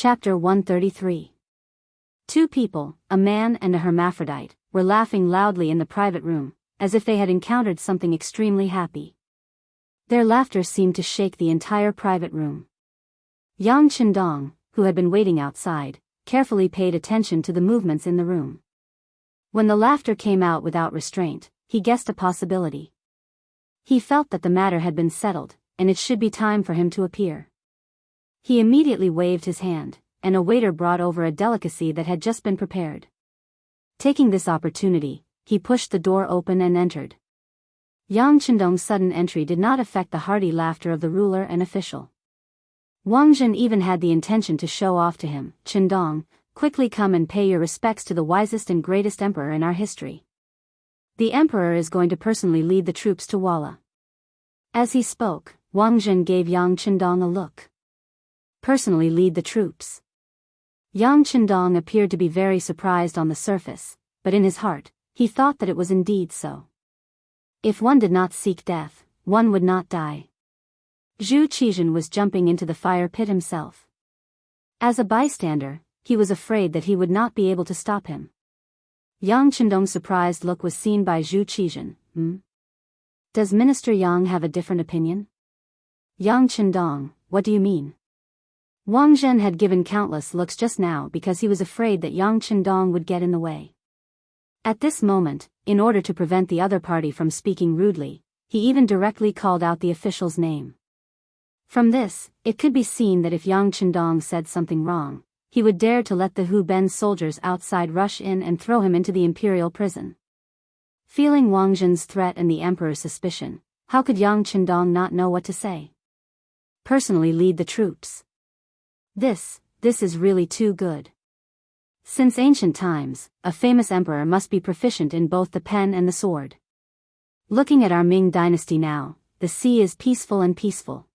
Chapter 133. Two people, a man and a hermaphrodite, were laughing loudly in the private room, as if they had encountered something extremely happy. Their laughter seemed to shake the entire private room. Yang Qindong, who had been waiting outside, carefully paid attention to the movements in the room. When the laughter came out without restraint, he guessed a possibility. He felt that the matter had been settled, and it should be time for him to appear. He immediately waved his hand, and a waiter brought over a delicacy that had just been prepared. Taking this opportunity, he pushed the door open and entered. Yang Qindong's sudden entry did not affect the hearty laughter of the ruler and official. Wang Zhen even had the intention to show off to him. "Qindong, quickly come and pay your respects to the wisest and greatest emperor in our history. The emperor is going to personally lead the troops to Walla." As he spoke, Wang Zhen gave Yang Qindong a look. Personally lead the troops. Yang Qindong appeared to be very surprised on the surface, but in his heart, he thought that it was indeed so. If one did not seek death, one would not die. Zhu Qizhen was jumping into the fire pit himself. As a bystander, he was afraid that he would not be able to stop him. Yang Qindong's surprised look was seen by Zhu Qizhen. Does Minister Yang have a different opinion? Yang Qindong, what do you mean? Wang Zhen had given countless looks just now because he was afraid that Yang Qindong would get in the way. At this moment, in order to prevent the other party from speaking rudely, he even directly called out the official's name. From this, it could be seen that if Yang Qindong said something wrong, he would dare to let the Hu Ben soldiers outside rush in and throw him into the imperial prison. Feeling Wang Zhen's threat and the emperor's suspicion, how could Yang Qindong not know what to say? Personally lead the troops. This is really too good. Since ancient times, a famous emperor must be proficient in both the pen and the sword. Looking at our Ming dynasty now, the sea is peaceful and peaceful.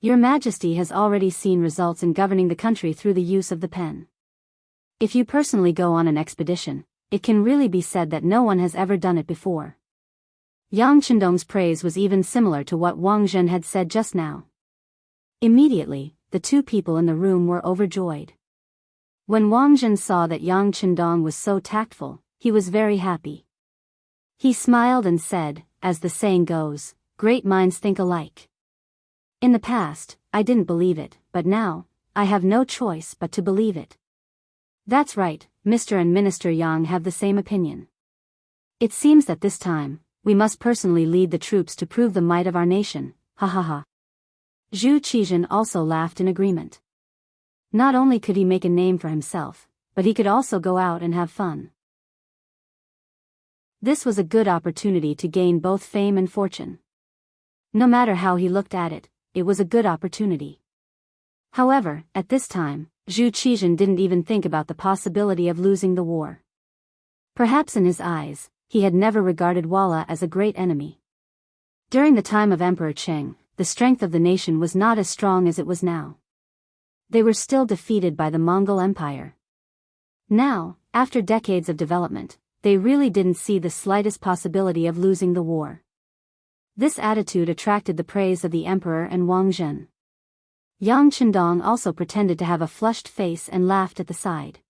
Your Majesty has already seen results in governing the country through the use of the pen. If you personally go on an expedition, it can really be said that no one has ever done it before. Yang Qindong's praise was even similar to what Wang Zhen had said just now. Immediately, the two people in the room were overjoyed. When Wang Zhen saw that Yang Qindong was so tactful, he was very happy. He smiled and said, as the saying goes, great minds think alike. In the past, I didn't believe it, but now, I have no choice but to believe it. That's right, Mr. and Minister Yang have the same opinion. It seems that this time, we must personally lead the troops to prove the might of our nation, ha ha ha. Zhu Qizhen also laughed in agreement. Not only could he make a name for himself, but he could also go out and have fun. This was a good opportunity to gain both fame and fortune. No matter how he looked at it, it was a good opportunity. However, at this time, Zhu Qizhen didn't even think about the possibility of losing the war. Perhaps in his eyes, he had never regarded Walla as a great enemy. During the time of Emperor Cheng, the strength of the nation was not as strong as it was now. They were still defeated by the Mongol Empire. Now, after decades of development, they really didn't see the slightest possibility of losing the war. This attitude attracted the praise of the emperor and Wang Zhen. Yang Qindong also pretended to have a flushed face and laughed at the side.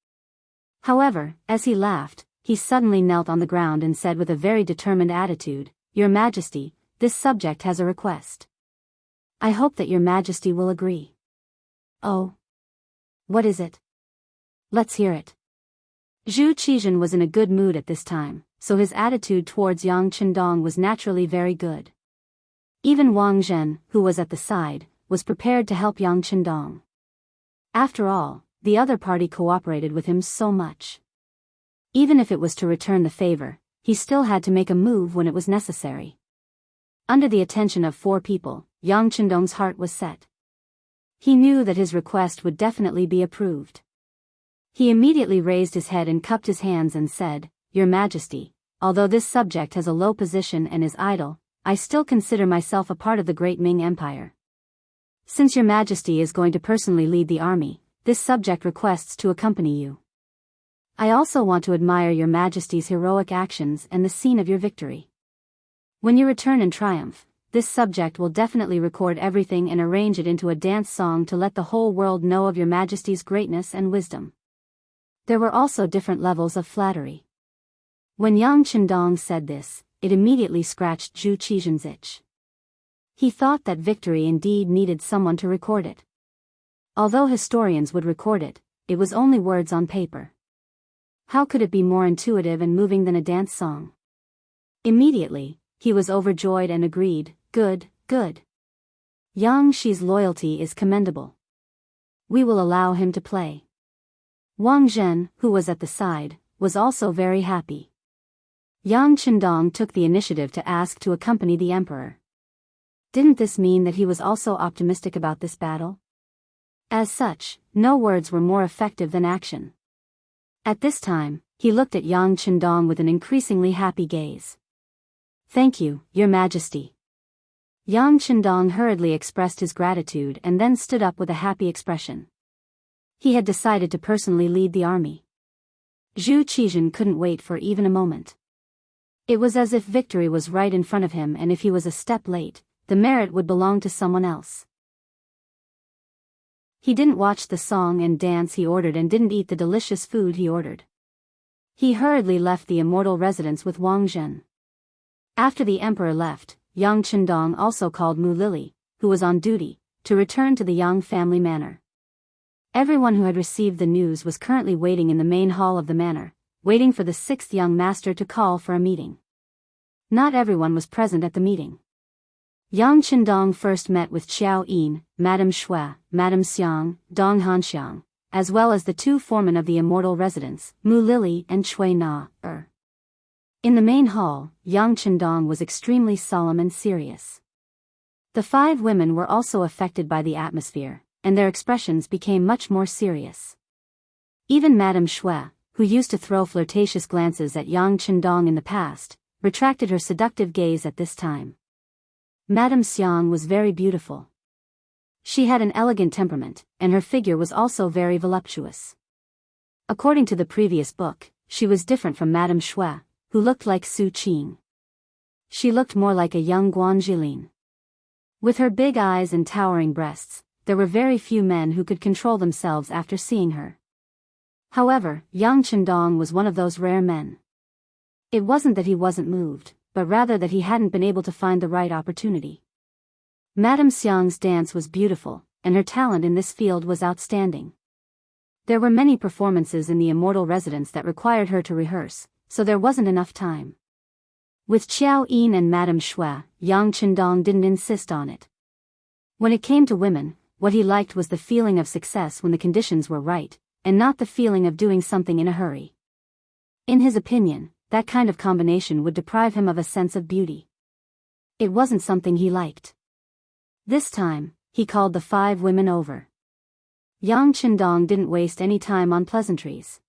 However, as he laughed, he suddenly knelt on the ground and said with a very determined attitude, "Your Majesty, this subject has a request. I hope that your Majesty will agree." "Oh? What is it? Let's hear it." Zhu Qizhen was in a good mood at this time, so his attitude towards Yang Qindong was naturally very good. Even Wang Zhen, who was at the side, was prepared to help Yang Qindong. After all, the other party cooperated with him so much. Even if it was to return the favor, he still had to make a move when it was necessary. Under the attention of four people, Yang Qindong's heart was set. He knew that his request would definitely be approved. He immediately raised his head and cupped his hands and said, "Your Majesty, although this subject has a low position and is idle, I still consider myself a part of the great Ming Empire. Since your Majesty is going to personally lead the army, this subject requests to accompany you. I also want to admire your Majesty's heroic actions and the scene of your victory. When you return in triumph, this subject will definitely record everything and arrange it into a dance song to let the whole world know of your Majesty's greatness and wisdom. There were also different levels of flattery. When Yang Qindong said this, it immediately scratched Zhu Qizhen's itch. He thought that victory indeed needed someone to record it. Although historians would record it, it was only words on paper. How could it be more intuitive and moving than a dance song? Immediately, he was overjoyed and agreed, "Good, good. Yang Shi's loyalty is commendable. We will allow him to play." Wang Zhen, who was at the side, was also very happy. Yang Qindong took the initiative to ask to accompany the emperor. Didn't this mean that he was also optimistic about this battle? As such, no words were more effective than action. At this time, he looked at Yang Qindong with an increasingly happy gaze. "Thank you, Your Majesty." Yang Qindong hurriedly expressed his gratitude and then stood up with a happy expression. He had decided to personally lead the army. Zhu Qizhen couldn't wait for even a moment. It was as if victory was right in front of him, and if he was a step late, the merit would belong to someone else. He didn't watch the song and dance he ordered and didn't eat the delicious food he ordered. He hurriedly left the immortal residence with Wang Zhen. After the emperor left, Yang Qindong also called Mu Lili, who was on duty, to return to the Yang family manor. Everyone who had received the news was currently waiting in the main hall of the manor, waiting for the sixth young master to call for a meeting. Not everyone was present at the meeting. Yang Qindong first met with Qiao Yin, Madame Shui, Madame Xiang, Dong Hanxiang, as well as the two foremen of the immortal residence, Mu Lili and Cui Na. In the main hall, Yang Qindong was extremely solemn and serious. The 5 women were also affected by the atmosphere, and their expressions became much more serious. Even Madame Shui, who used to throw flirtatious glances at Yang Qindong in the past, retracted her seductive gaze at this time. Madame Xiang was very beautiful. She had an elegant temperament, and her figure was also very voluptuous. According to the previous book, she was different from Madame Shui, who looked like Su Qing. She looked more like a young Guanjilin. With her big eyes and towering breasts, there were very few men who could control themselves after seeing her. However, Yang Qindong was one of those rare men. It wasn't that he wasn't moved, but rather that he hadn't been able to find the right opportunity. Madame Xiang's dance was beautiful, and her talent in this field was outstanding. There were many performances in the immortal residence that required her to rehearse, so there wasn't enough time. With Qiao Yin and Madame Shui, Yang Qindong didn't insist on it. When it came to women, what he liked was the feeling of success when the conditions were right, and not the feeling of doing something in a hurry. In his opinion, that kind of combination would deprive him of a sense of beauty. It wasn't something he liked. This time, he called the 5 women over. Yang Qindong didn't waste any time on pleasantries.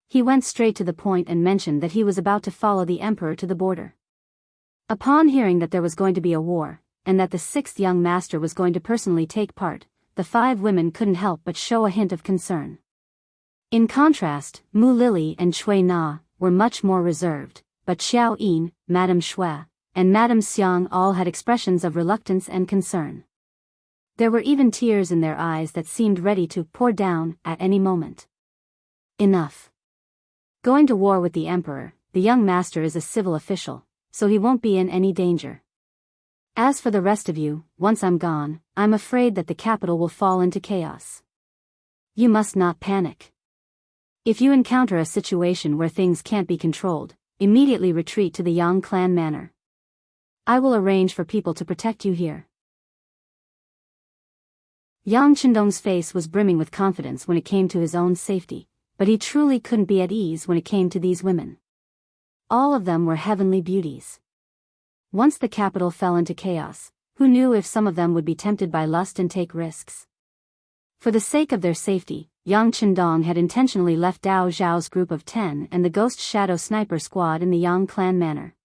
He went straight to the point and mentioned that he was about to follow the emperor to the border. Upon hearing that there was going to be a war, and that the 6th young master was going to personally take part, the 5 women couldn't help but show a hint of concern. In contrast, Mu Lili and Cui Na were much more reserved, but Qiao Yin, Madame Shui, and Madame Xiang all had expressions of reluctance and concern. There were even tears in their eyes that seemed ready to pour down at any moment. Enough. Going to war with the emperor, the young master is a civil official, so he won't be in any danger. As for the rest of you, once I'm gone, I'm afraid that the capital will fall into chaos. You must not panic. If you encounter a situation where things can't be controlled, immediately retreat to the Yang clan manor. I will arrange for people to protect you here. Yang Qindong's face was brimming with confidence when it came to his own safety, but he truly couldn't be at ease when it came to these women. All of them were heavenly beauties. Once the capital fell into chaos, who knew if some of them would be tempted by lust and take risks? For the sake of their safety, Yang Qindong had intentionally left Dao Zhao's group of 10 and the Ghost Shadow Sniper squad in the Yang clan manor.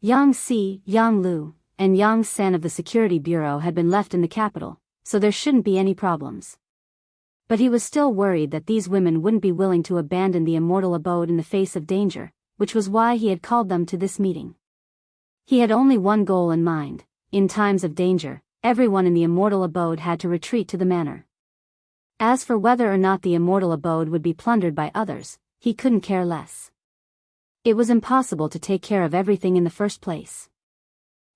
Yang Si, Yang Lu, and Yang San of the Security Bureau had been left in the capital, so there shouldn't be any problems. But he was still worried that these women wouldn't be willing to abandon the immortal abode in the face of danger, which was why he had called them to this meeting. He had only one goal in mind, in times of danger, everyone in the immortal abode had to retreat to the manor. As for whether or not the immortal abode would be plundered by others, he couldn't care less. It was impossible to take care of everything in the first place.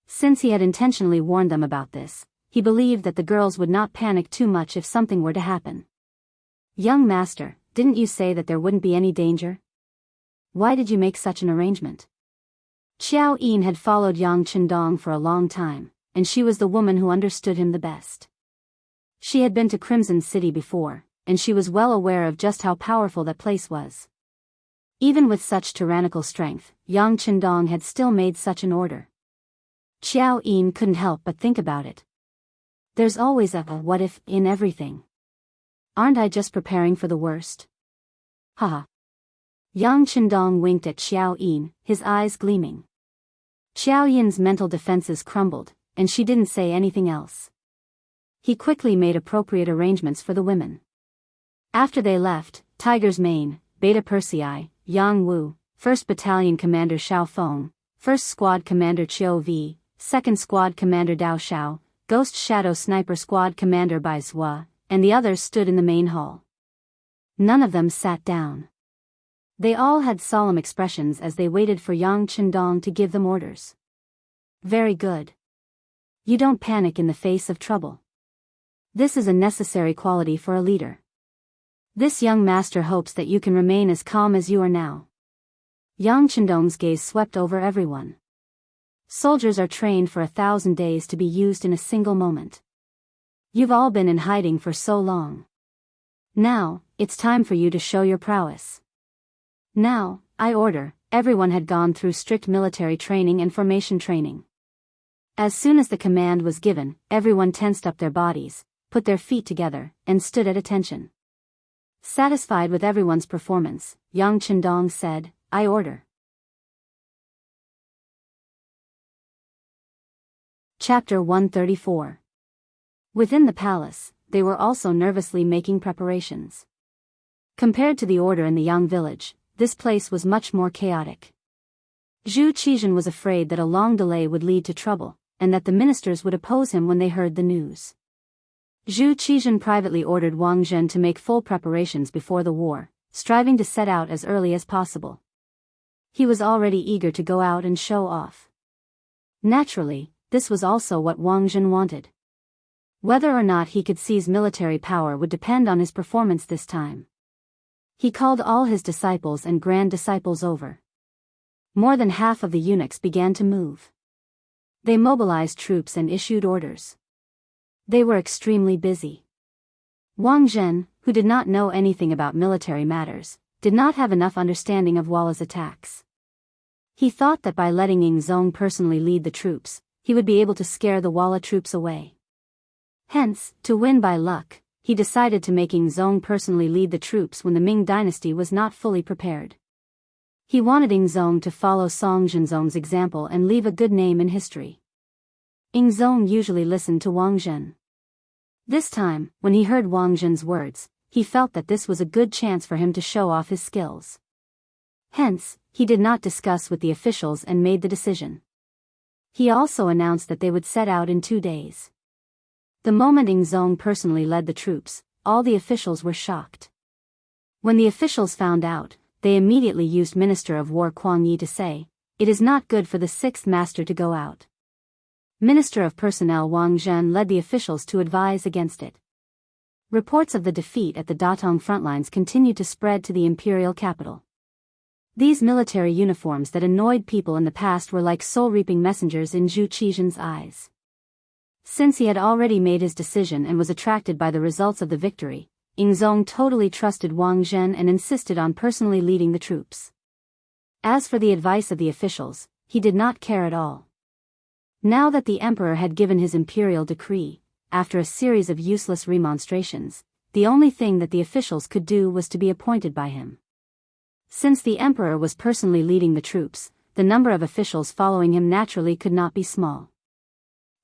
Since he had intentionally warned them about this, he believed that the girls would not panic too much if something were to happen. "Young master, didn't you say that there wouldn't be any danger? Why did you make such an arrangement?" Xiao Yin had followed Yang Chendong for a long time, and she was the woman who understood him the best. She had been to Crimson City before, and she was well aware of just how powerful that place was. Even with such tyrannical strength, Yang Chendong had still made such an order. Xiao Yin couldn't help but think about it. There's always a what if in everything. Aren't I just preparing for the worst? Haha. Yang Chendong winked at Xiao Yin, his eyes gleaming. Xiao Yin's mental defenses crumbled, and she didn't say anything else. He quickly made appropriate arrangements for the women. After they left, Tiger's Mane, Beta Persei, Yang Wu, 1st Battalion Commander Xiao Feng, 1st Squad Commander Chiu Vi, 2nd Squad Commander Dao Xiao, Ghost Shadow Sniper Squad Commander Bai Zhua, and the others stood in the main hall. None of them sat down. They all had solemn expressions as they waited for Yang Chendong to give them orders. Very good. You don't panic in the face of trouble. This is a necessary quality for a leader. This young master hopes that you can remain as calm as you are now. Yang Chendong's gaze swept over everyone. Soldiers are trained for 1,000 days to be used in a single moment. You've all been in hiding for so long. Now, it's time for you to show your prowess. Now, I order, everyone had gone through strict military training and formation training. As soon as the command was given, everyone tensed up their bodies, put their feet together, and stood at attention. Satisfied with everyone's performance, Yang Chendong said, "I order." Chapter 134. Within the palace, they were also nervously making preparations. Compared to the order in the Yang village, this place was much more chaotic. Zhu Qizhen was afraid that a long delay would lead to trouble, and that the ministers would oppose him when they heard the news. Zhu Qizhen privately ordered Wang Zhen to make full preparations before the war, striving to set out as early as possible. He was already eager to go out and show off. Naturally, this was also what Wang Zhen wanted. Whether or not he could seize military power would depend on his performance this time. He called all his disciples and grand disciples over. More than half of the eunuchs began to move. They mobilized troops and issued orders. They were extremely busy. Wang Zhen, who did not know anything about military matters, did not have enough understanding of Walla's attacks. He thought that by letting Ying Zong personally lead the troops, he would be able to scare the Walla troops away. Hence, to win by luck, he decided to make Ying Zong personally lead the troops when the Ming dynasty was not fully prepared. He wanted Ying Zong to follow Song Zhenzong's example and leave a good name in history. Ying Zong usually listened to Wang Zhen. This time, when he heard Wang Zhen's words, he felt that this was a good chance for him to show off his skills. Hence, he did not discuss with the officials and made the decision. He also announced that they would set out in 2 days. The moment Ying Zong personally led the troops, all the officials were shocked. When the officials found out, they immediately used Minister of War Kuang Yi to say, "It is not good for the 6th master to go out." Minister of Personnel Wang Zhen led the officials to advise against it. Reports of the defeat at the Datong frontlines continued to spread to the imperial capital. These military uniforms that annoyed people in the past were like soul-reaping messengers in Zhu Qizhen's eyes. Since he had already made his decision and was attracted by the results of the victory, Ying Zong totally trusted Wang Zhen and insisted on personally leading the troops. As for the advice of the officials, he did not care at all. Now that the emperor had given his imperial decree, after a series of useless remonstrations, the only thing that the officials could do was to be appointed by him. Since the emperor was personally leading the troops, the number of officials following him naturally could not be small.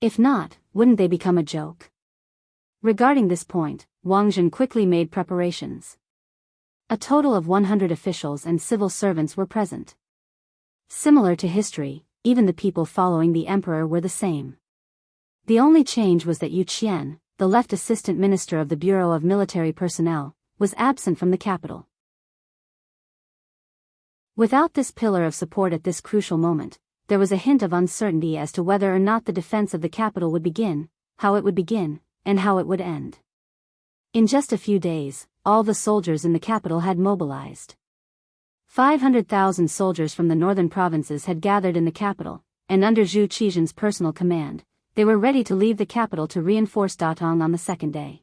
If not, wouldn't they become a joke? Regarding this point, Wang Zhen quickly made preparations. A total of 100 officials and civil servants were present. Similar to history, even the people following the emperor were the same. The only change was that Yu Qian, the left assistant minister of the Bureau of Military Personnel, was absent from the capital. Without this pillar of support at this crucial moment, there was a hint of uncertainty as to whether or not the defense of the capital would begin, how it would begin, and how it would end. In just a few days, all the soldiers in the capital had mobilized. 500,000 soldiers from the northern provinces had gathered in the capital, and under Zhu Qijian's personal command, they were ready to leave the capital to reinforce Datong on the second day.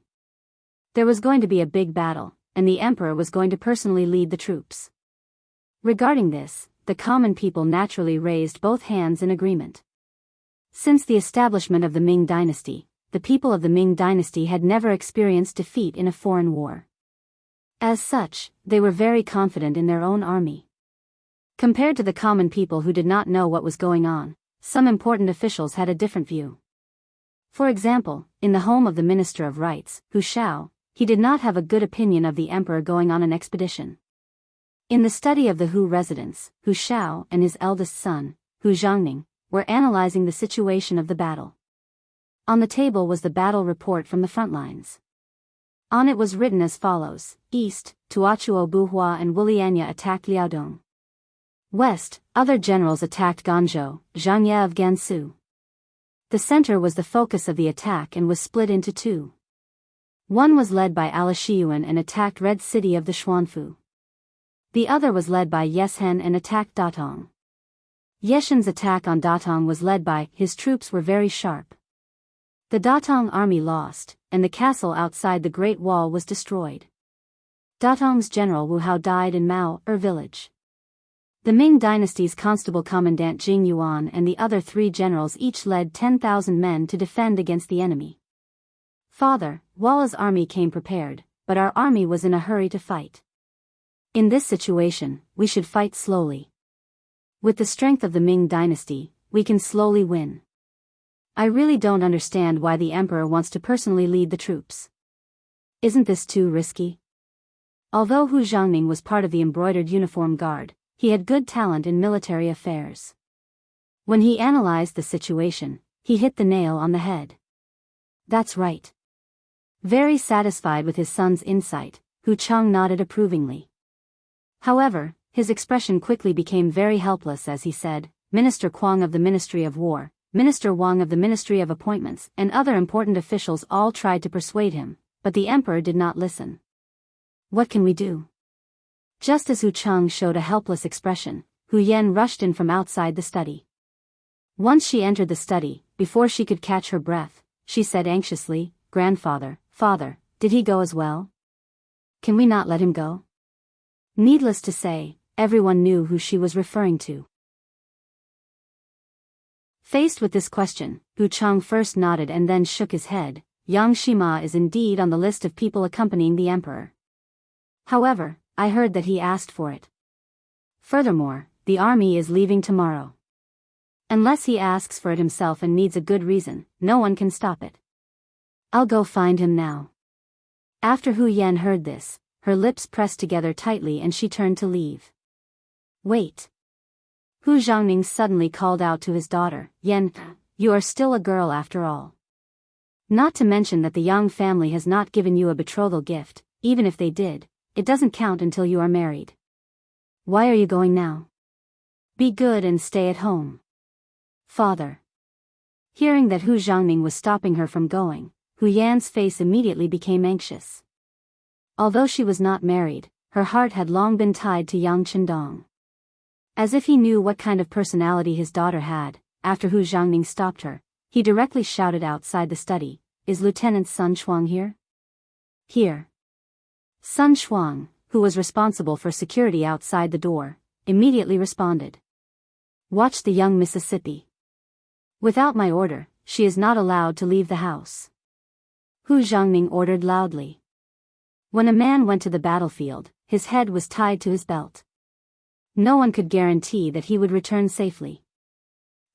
There was going to be a big battle, and the emperor was going to personally lead the troops. Regarding this, the common people naturally raised both hands in agreement. Since the establishment of the Ming dynasty, the people of the Ming dynasty had never experienced defeat in a foreign war. As such, they were very confident in their own army. Compared to the common people who did not know what was going on, some important officials had a different view. For example, in the home of the Minister of Rights, Hu Shao, he did not have a good opinion of the emperor going on an expedition. In the study of the Hu residence, Hu Shao and his eldest son, Hu Zhangning, were analyzing the situation of the battle. On the table was the battle report from the front lines. On it was written as follows: East, Tuachuo Buhua and Wulianya attacked Liaodong. West, other generals attacked Ganzhou, Zhangye of Gansu. The center was the focus of the attack and was split into two. One was led by Alashiyuan and attacked Red City of the Xuanfu. The other was led by Yeshen and attacked Datong. Yeshen's attack on Datong was led by his troops were very sharp. The Datong army lost, and the castle outside the Great Wall was destroyed. Datong's general Wu Hao died in Mao village. The Ming dynasty's constable commandant Jing Yuan and the other three generals each led 10,000 men to defend against the enemy. Father, Walla's army came prepared, but our army was in a hurry to fight. In this situation, we should fight slowly. With the strength of the Ming dynasty, we can slowly win. I really don't understand why the emperor wants to personally lead the troops. Isn't this too risky? Although Hu Zhangning was part of the embroidered uniform guard, he had good talent in military affairs. When he analyzed the situation, he hit the nail on the head. That's right. Very satisfied with his son's insight, Hu Cheng nodded approvingly. However, his expression quickly became very helpless as he said, Minister Kwang of the Ministry of War, Minister Wang of the Ministry of Appointments, and other important officials all tried to persuade him, but the emperor did not listen. What can we do? Just as Hu Cheng showed a helpless expression, Hu Yan rushed in from outside the study. Once she entered the study, before she could catch her breath, she said anxiously, Grandfather, Father, did he go as well? Can we not let him go? Needless to say, everyone knew who she was referring to. Faced with this question, Hu Cheng first nodded and then shook his head. Yang Shima is indeed on the list of people accompanying the emperor. However, I heard that he asked for it. Furthermore, the army is leaving tomorrow. Unless he asks for it himself and needs a good reason, no one can stop it. I'll go find him now. After Hu Yan heard this, her lips pressed together tightly and she turned to leave. Wait. Hu Zhangning suddenly called out to his daughter, Yan, you are still a girl after all. Not to mention that the Yang family has not given you a betrothal gift, even if they did, it doesn't count until you are married. Why are you going now? Be good and stay at home. Father. Hearing that Hu Zhangning was stopping her from going, Hu Yan's face immediately became anxious. Although she was not married, her heart had long been tied to Yang Chendong. As if he knew what kind of personality his daughter had, after Hu Zhangning stopped her, he directly shouted outside the study, Is Lieutenant Sun Shuang here? Here. Sun Shuang, who was responsible for security outside the door, immediately responded. Watch the young Mississippi. Without my order, she is not allowed to leave the house. Hu Zhangning ordered loudly. When a man went to the battlefield, his head was tied to his belt. No one could guarantee that he would return safely.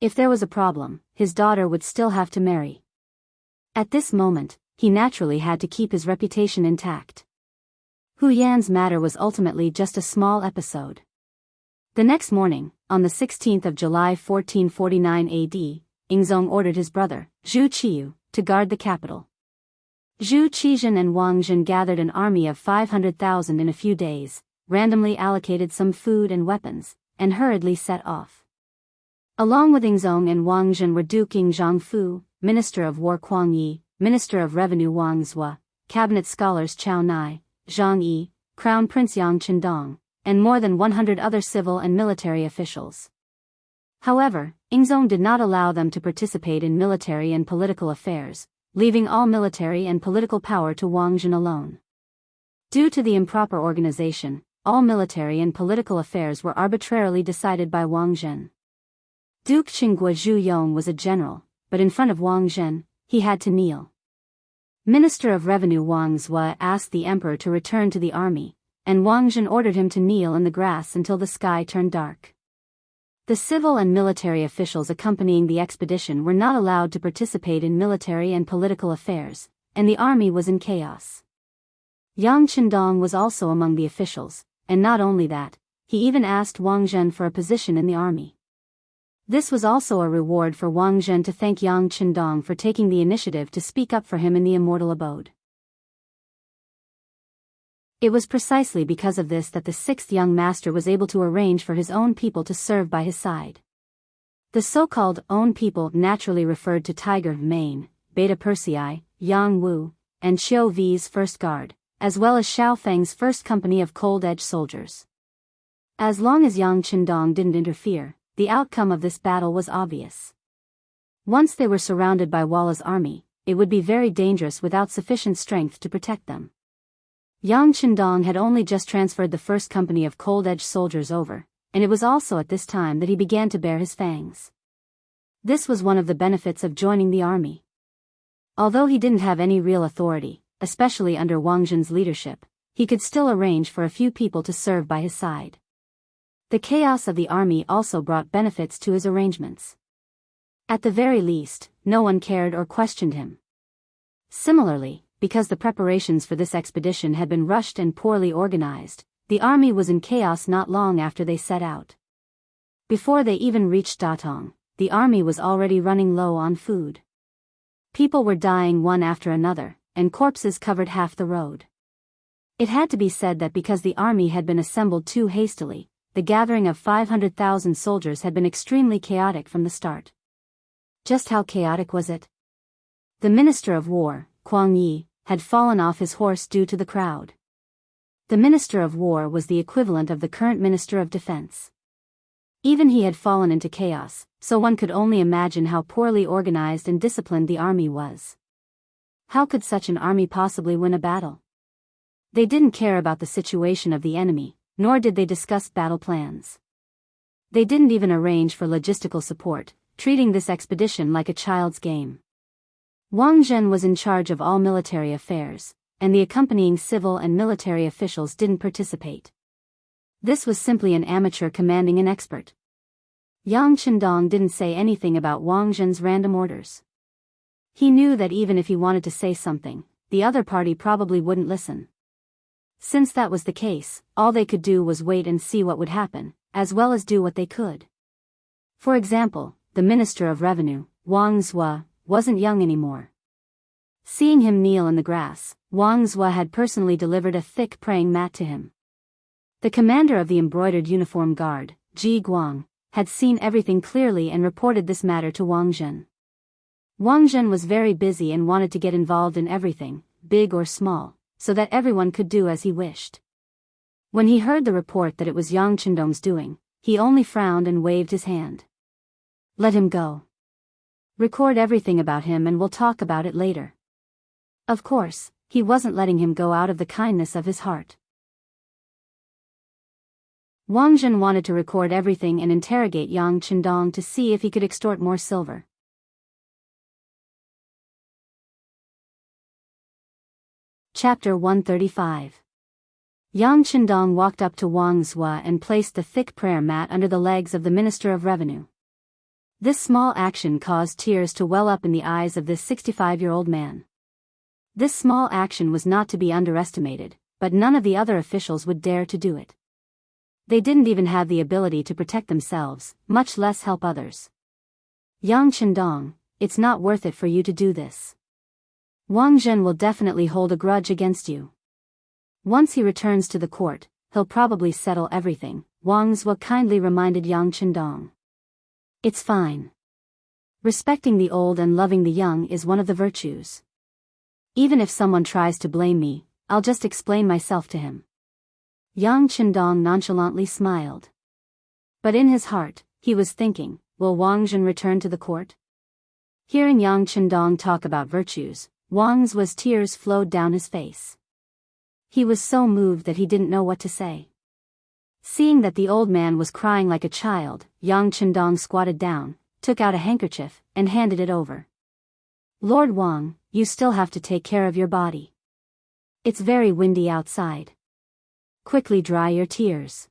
If there was a problem, his daughter would still have to marry. At this moment, he naturally had to keep his reputation intact. Hu Yan's matter was ultimately just a small episode. The next morning, on the 16th of July 1449 AD, Yingzong ordered his brother, Zhu Qiyu, to guard the capital. Zhu Qizhen and Wang Zhen gathered an army of 500,000 in a few days, randomly allocated some food and weapons, and hurriedly set off. Along with Yingzong and Wang Zhen were Duke Zhangfu, Minister of War Kuang Yi, Minister of Revenue Wang Zhua, Cabinet Scholars Chao Nai, Zhang Yi, Crown Prince Yang Qindong, and more than 100 other civil and military officials. However, Yingzong did not allow them to participate in military and political affairs, leaving all military and political power to Wang Zhen alone. Due to the improper organization, all military and political affairs were arbitrarily decided by Wang Zhen. Duke Qinghua Zhu Yong was a general, but in front of Wang Zhen, he had to kneel. Minister of Revenue Wang Zhua asked the emperor to return to the army, and Wang Zhen ordered him to kneel in the grass until the sky turned dark. The civil and military officials accompanying the expedition were not allowed to participate in military and political affairs, and the army was in chaos. Yang Qindong was also among the officials, and not only that, he even asked Wang Zhen for a position in the army. This was also a reward for Wang Zhen to thank Yang Qindong for taking the initiative to speak up for him in the immortal abode. It was precisely because of this that the sixth young master was able to arrange for his own people to serve by his side. The so-called own people naturally referred to Tiger Mane, Beta Persei, Yang Wu, and Qiu V's first guard, as well as Xiao Feng's first company of cold-edge soldiers. As long as Yang Qindong didn't interfere, the outcome of this battle was obvious. Once they were surrounded by Walla's army, it would be very dangerous without sufficient strength to protect them. Yang Qindong had only just transferred the first company of cold-edge soldiers over, and it was also at this time that he began to bare his fangs. This was one of the benefits of joining the army. Although he didn't have any real authority, especially under Wang Zhen's leadership, he could still arrange for a few people to serve by his side. The chaos of the army also brought benefits to his arrangements. At the very least, no one cared or questioned him. Similarly, because the preparations for this expedition had been rushed and poorly organized, the army was in chaos not long after they set out. Before they even reached Datong, the army was already running low on food. People were dying one after another, and corpses covered half the road. It had to be said that because the army had been assembled too hastily, the gathering of 500,000 soldiers had been extremely chaotic from the start. Just how chaotic was it? The Minister of War, Kuang Yi, had fallen off his horse due to the crowd. The Minister of War was the equivalent of the current Minister of Defense. Even he had fallen into chaos, so one could only imagine how poorly organized and disciplined the army was. How could such an army possibly win a battle? They didn't care about the situation of the enemy, nor did they discuss battle plans. They didn't even arrange for logistical support, treating this expedition like a child's game. Wang Zhen was in charge of all military affairs, and the accompanying civil and military officials didn't participate. This was simply an amateur commanding an expert. Yang Qindong didn't say anything about Wang Zhen's random orders. He knew that even if he wanted to say something, the other party probably wouldn't listen. Since that was the case, all they could do was wait and see what would happen, as well as do what they could. For example, the Minister of Revenue, Wang Zhua, wasn't young anymore. Seeing him kneel in the grass, Wang Zhua had personally delivered a thick praying mat to him. The commander of the embroidered uniform guard, Ji Guang, had seen everything clearly and reported this matter to Wang Zhen. Wang Zhen was very busy and wanted to get involved in everything, big or small, so that everyone could do as he wished. When he heard the report that it was Yang Qindong's doing, he only frowned and waved his hand. Let him go. Record everything about him and we'll talk about it later. Of course, he wasn't letting him go out of the kindness of his heart. Wang Zhen wanted to record everything and interrogate Yang Qindong to see if he could extort more silver. Chapter 135. Yang Qindong walked up to Wang Zhua and placed the thick prayer mat under the legs of the Minister of Revenue. This small action caused tears to well up in the eyes of this 65-year-old man. This small action was not to be underestimated, but none of the other officials would dare to do it. They didn't even have the ability to protect themselves, much less help others. Yang Chendong, it's not worth it for you to do this. Wang Zhen will definitely hold a grudge against you. Once he returns to the court, he'll probably settle everything, Wang Zhou kindly reminded Yang Chendong. It's fine. Respecting the old and loving the young is one of the virtues. Even if someone tries to blame me, I'll just explain myself to him. Yang Chendong nonchalantly smiled. But in his heart, he was thinking, will Wang Zhen return to the court? Hearing Yang Chendong talk about virtues, Wang Zhu's tears flowed down his face. He was so moved that he didn't know what to say. Seeing that the old man was crying like a child, Yang Chendong squatted down, took out a handkerchief, and handed it over. Lord Wang, you still have to take care of your body. It's very windy outside. Quickly dry your tears.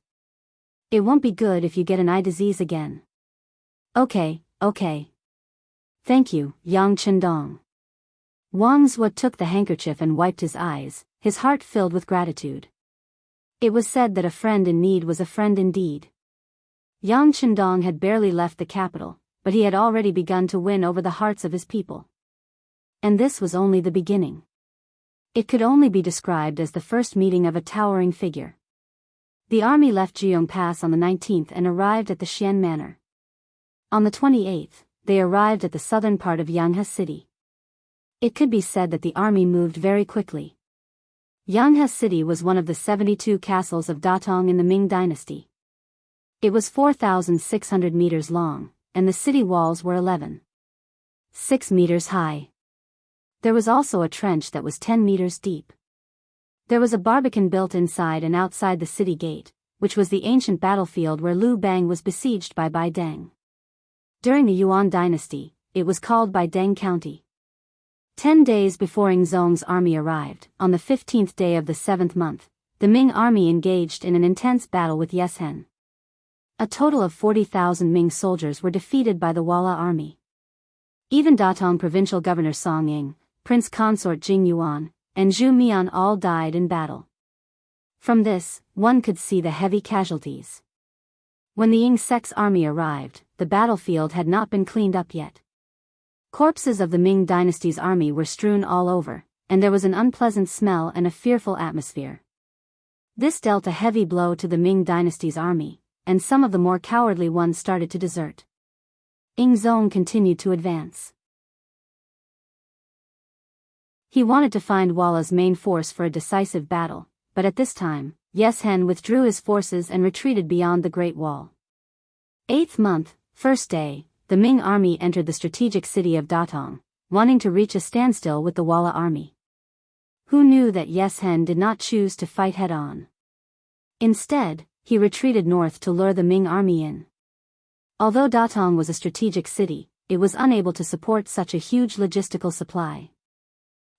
It won't be good if you get an eye disease again. Okay. Thank you, Yang Chendong. Wang Zhou took the handkerchief and wiped his eyes, his heart filled with gratitude. It was said that a friend in need was a friend indeed. Yang Chendong had barely left the capital, but he had already begun to win over the hearts of his people. And this was only the beginning. It could only be described as the first meeting of a towering figure. The army left Jianghu Pass on the 19th and arrived at the Xian Manor. On the 28th, they arrived at the southern part of Jianghu City. It could be said that the army moved very quickly. Jianghu City was one of the 72 castles of Datong in the Ming Dynasty. It was 4,600 meters long, and the city walls were 11.6 meters high. There was also a trench that was 10 meters deep. There was a barbican built inside and outside the city gate, which was the ancient battlefield where Liu Bang was besieged by Bai Deng. During the Yuan dynasty, it was called Bai Deng County. 10 days before Yingzong's army arrived, on the 15th day of the 7th month, the Ming army engaged in an intense battle with Yeshen. A total of 40,000 Ming soldiers were defeated by the Walla army. Even Datong provincial governor Song Ying, Prince Consort Jing Yuan, and Zhu Mian all died in battle. From this, one could see the heavy casualties. When the Ying Sek's army arrived, the battlefield had not been cleaned up yet. Corpses of the Ming dynasty's army were strewn all over, and there was an unpleasant smell and a fearful atmosphere. This dealt a heavy blow to the Ming dynasty's army, and some of the more cowardly ones started to desert. Yingzong continued to advance. He wanted to find Walla's main force for a decisive battle, but at this time, Yeshen withdrew his forces and retreated beyond the Great Wall. 8th month, 1st day, the Ming army entered the strategic city of Datong, wanting to reach a standstill with the Walla army. Who knew that Yeshen did not choose to fight head-on? Instead, he retreated north to lure the Ming army in. Although Datong was a strategic city, it was unable to support such a huge logistical supply.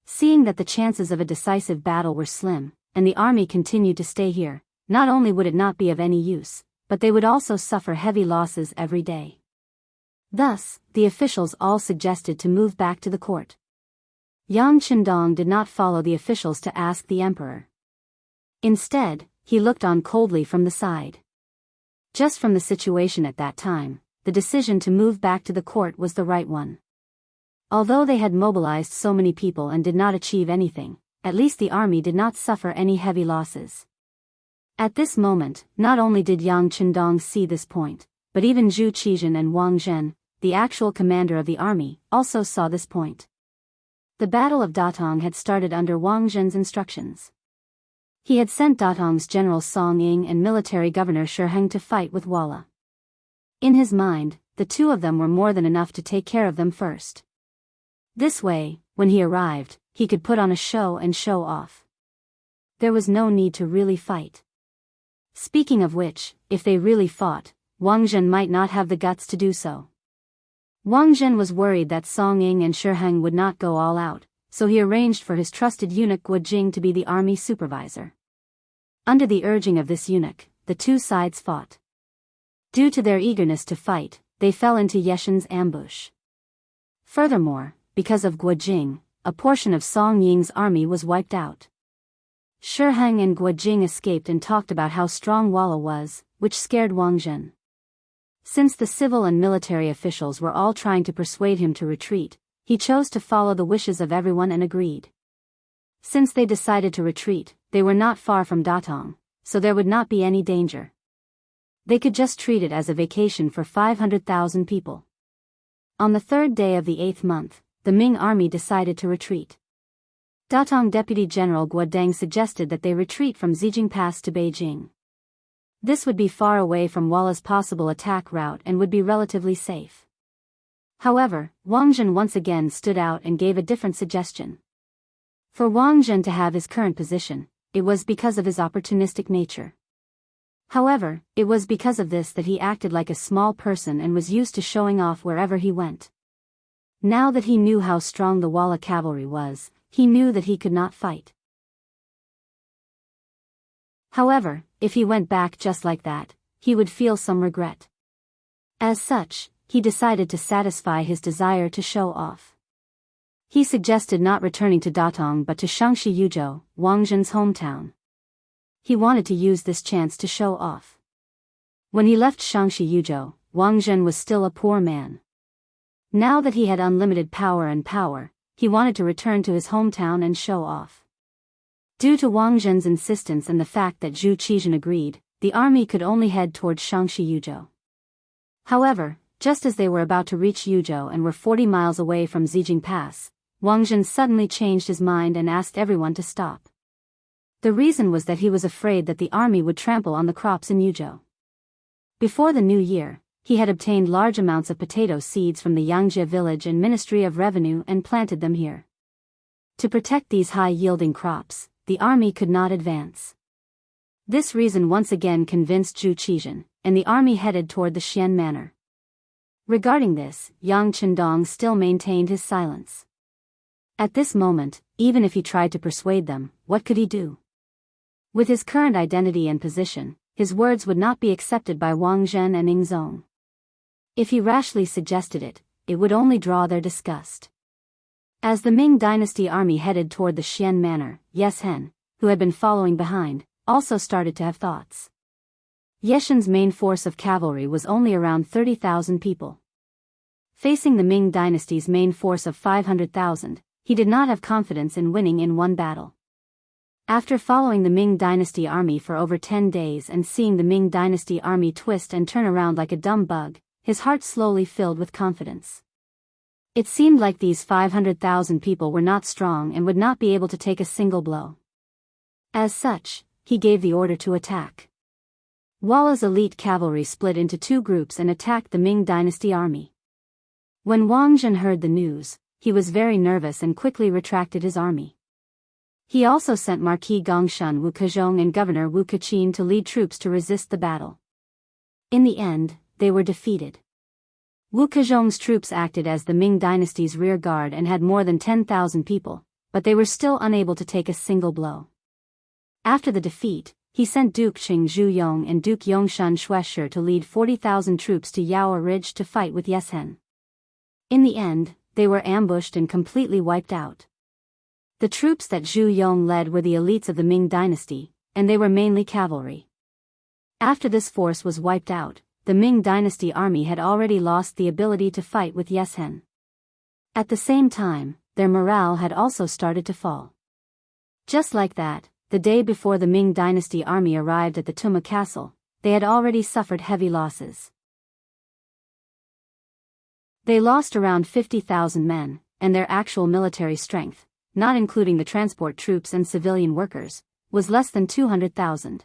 Seeing that the chances of a decisive battle were slim, and the army continued to stay here, not only would it not be of any use, but they would also suffer heavy losses every day. Thus, the officials all suggested to move back to the court. Yang Chendong did not follow the officials to ask the emperor. Instead, he looked on coldly from the side. Just from the situation at that time, the decision to move back to the court was the right one. Although they had mobilized so many people and did not achieve anything, at least the army did not suffer any heavy losses. At this moment, not only did Yang Chendong see this point, but even Zhu Qizhen and Wang Zhen, the actual commander of the army, also saw this point. The Battle of Datong had started under Wang Zhen's instructions. He had sent Datong's general Song Ying and military governor Shiheng to fight with Walla. In his mind, the two of them were more than enough to take care of them first. This way, when he arrived, he could put on a show and show off. There was no need to really fight. Speaking of which, if they really fought, Wang Zhen might not have the guts to do so. Wang Zhen was worried that Song Ying and Shiheng would not go all out, so he arranged for his trusted eunuch Guo Jing to be the army supervisor. Under the urging of this eunuch, the two sides fought. Due to their eagerness to fight, they fell into Yeshen's ambush. Furthermore, because of Guo Jing, a portion of Song Ying's army was wiped out. Shiheng and Guo Jing escaped and talked about how strong Walla was, which scared Wang Zhen. Since the civil and military officials were all trying to persuade him to retreat, he chose to follow the wishes of everyone and agreed. Since they decided to retreat, they were not far from Datong, so there would not be any danger. They could just treat it as a vacation for 500,000 people. On the third day of the 8th month, the Ming army decided to retreat. Datong Deputy General Guo Deng suggested that they retreat from Zijing Pass to Beijing. This would be far away from Walla's possible attack route and would be relatively safe. However, Wang Zhen once again stood out and gave a different suggestion. For Wang Zhen to have his current position, it was because of his opportunistic nature. However, it was because of this that he acted like a small person and was used to showing off wherever he went. Now that he knew how strong the Walla cavalry was, he knew that he could not fight. However, if he went back just like that, he would feel some regret. As such, he decided to satisfy his desire to show off. He suggested not returning to Datong but to Shangshi Yuzhou, Wang Zhen's hometown. He wanted to use this chance to show off. When he left Shangshi Yuzhou, Wang Zhen was still a poor man. Now that he had unlimited power, he wanted to return to his hometown and show off. Due to Wang Zhen's insistence and the fact that Zhu Qizhen agreed, the army could only head towards Shangshi Yuzhou. However, just as they were about to reach Yuzhou and were 40 miles away from Zijing Pass, Wang Zhen suddenly changed his mind and asked everyone to stop. The reason was that he was afraid that the army would trample on the crops in Yuzhou. Before the new year, he had obtained large amounts of potato seeds from the Yangjie village and Ministry of Revenue and planted them here. To protect these high-yielding crops, the army could not advance. This reason once again convinced Zhu Qizhen, and the army headed toward the Xian Manor. Regarding this, Yang Chendong still maintained his silence. At this moment, even if he tried to persuade them, what could he do? With his current identity and position, his words would not be accepted by Wang Zhen and Ning Zong. If he rashly suggested it, it would only draw their disgust. As the Ming dynasty army headed toward the Xian Manor, Yeshen, who had been following behind, also started to have thoughts. Yeshen's main force of cavalry was only around 30,000 people. Facing the Ming dynasty's main force of 500,000, he did not have confidence in winning in one battle. After following the Ming dynasty army for over 10 days and seeing the Ming dynasty army twist and turn around like a dumb bug, his heart slowly filled with confidence. It seemed like these 500,000 people were not strong and would not be able to take a single blow. As such, he gave the order to attack. Walla's elite cavalry split into two groups and attacked the Ming dynasty army. When Wang Zhen heard the news, he was very nervous and quickly retracted his army. He also sent Marquis Gongshan Wu Kezhong and Governor Wu Kaqin to lead troops to resist the battle. In the end, they were defeated. Wu Kezhong's troops acted as the Ming dynasty's rear guard and had more than 10,000 people, but they were still unable to take a single blow. After the defeat, he sent Duke Qing Zhuyong and Duke Yongshan Shueshi to lead 40,000 troops to Yao Ridge to fight with Yeshen. In the end, they were ambushed and completely wiped out. The troops that Zhu Yong led were the elites of the Ming dynasty, and they were mainly cavalry. After this force was wiped out, the Ming dynasty army had already lost the ability to fight with Yeshen. At the same time, their morale had also started to fall. Just like that, the day before the Ming dynasty army arrived at the Tuma castle, they had already suffered heavy losses. They lost around 50,000 men, and their actual military strength, not including the transport troops and civilian workers, was less than 200,000.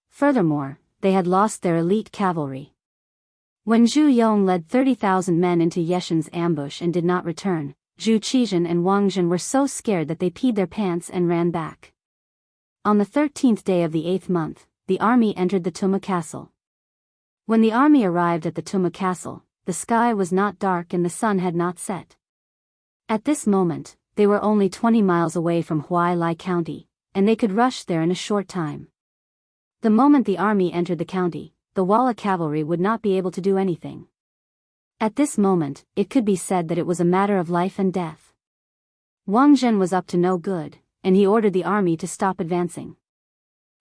Furthermore, they had lost their elite cavalry. When Zhu Yong led 30,000 men into Yeshen's ambush and did not return, Zhu Qizhen and Wang Zhen were so scared that they peed their pants and ran back. On the 13th day of the 8th month, the army entered the Tuma castle. When the army arrived at the Tuma castle, the sky was not dark and the sun had not set. At this moment, they were only 20 miles away from Huailai County, and they could rush there in a short time. The moment the army entered the county, the Walla cavalry would not be able to do anything. At this moment, it could be said that it was a matter of life and death. Wang Zhen was up to no good, and he ordered the army to stop advancing.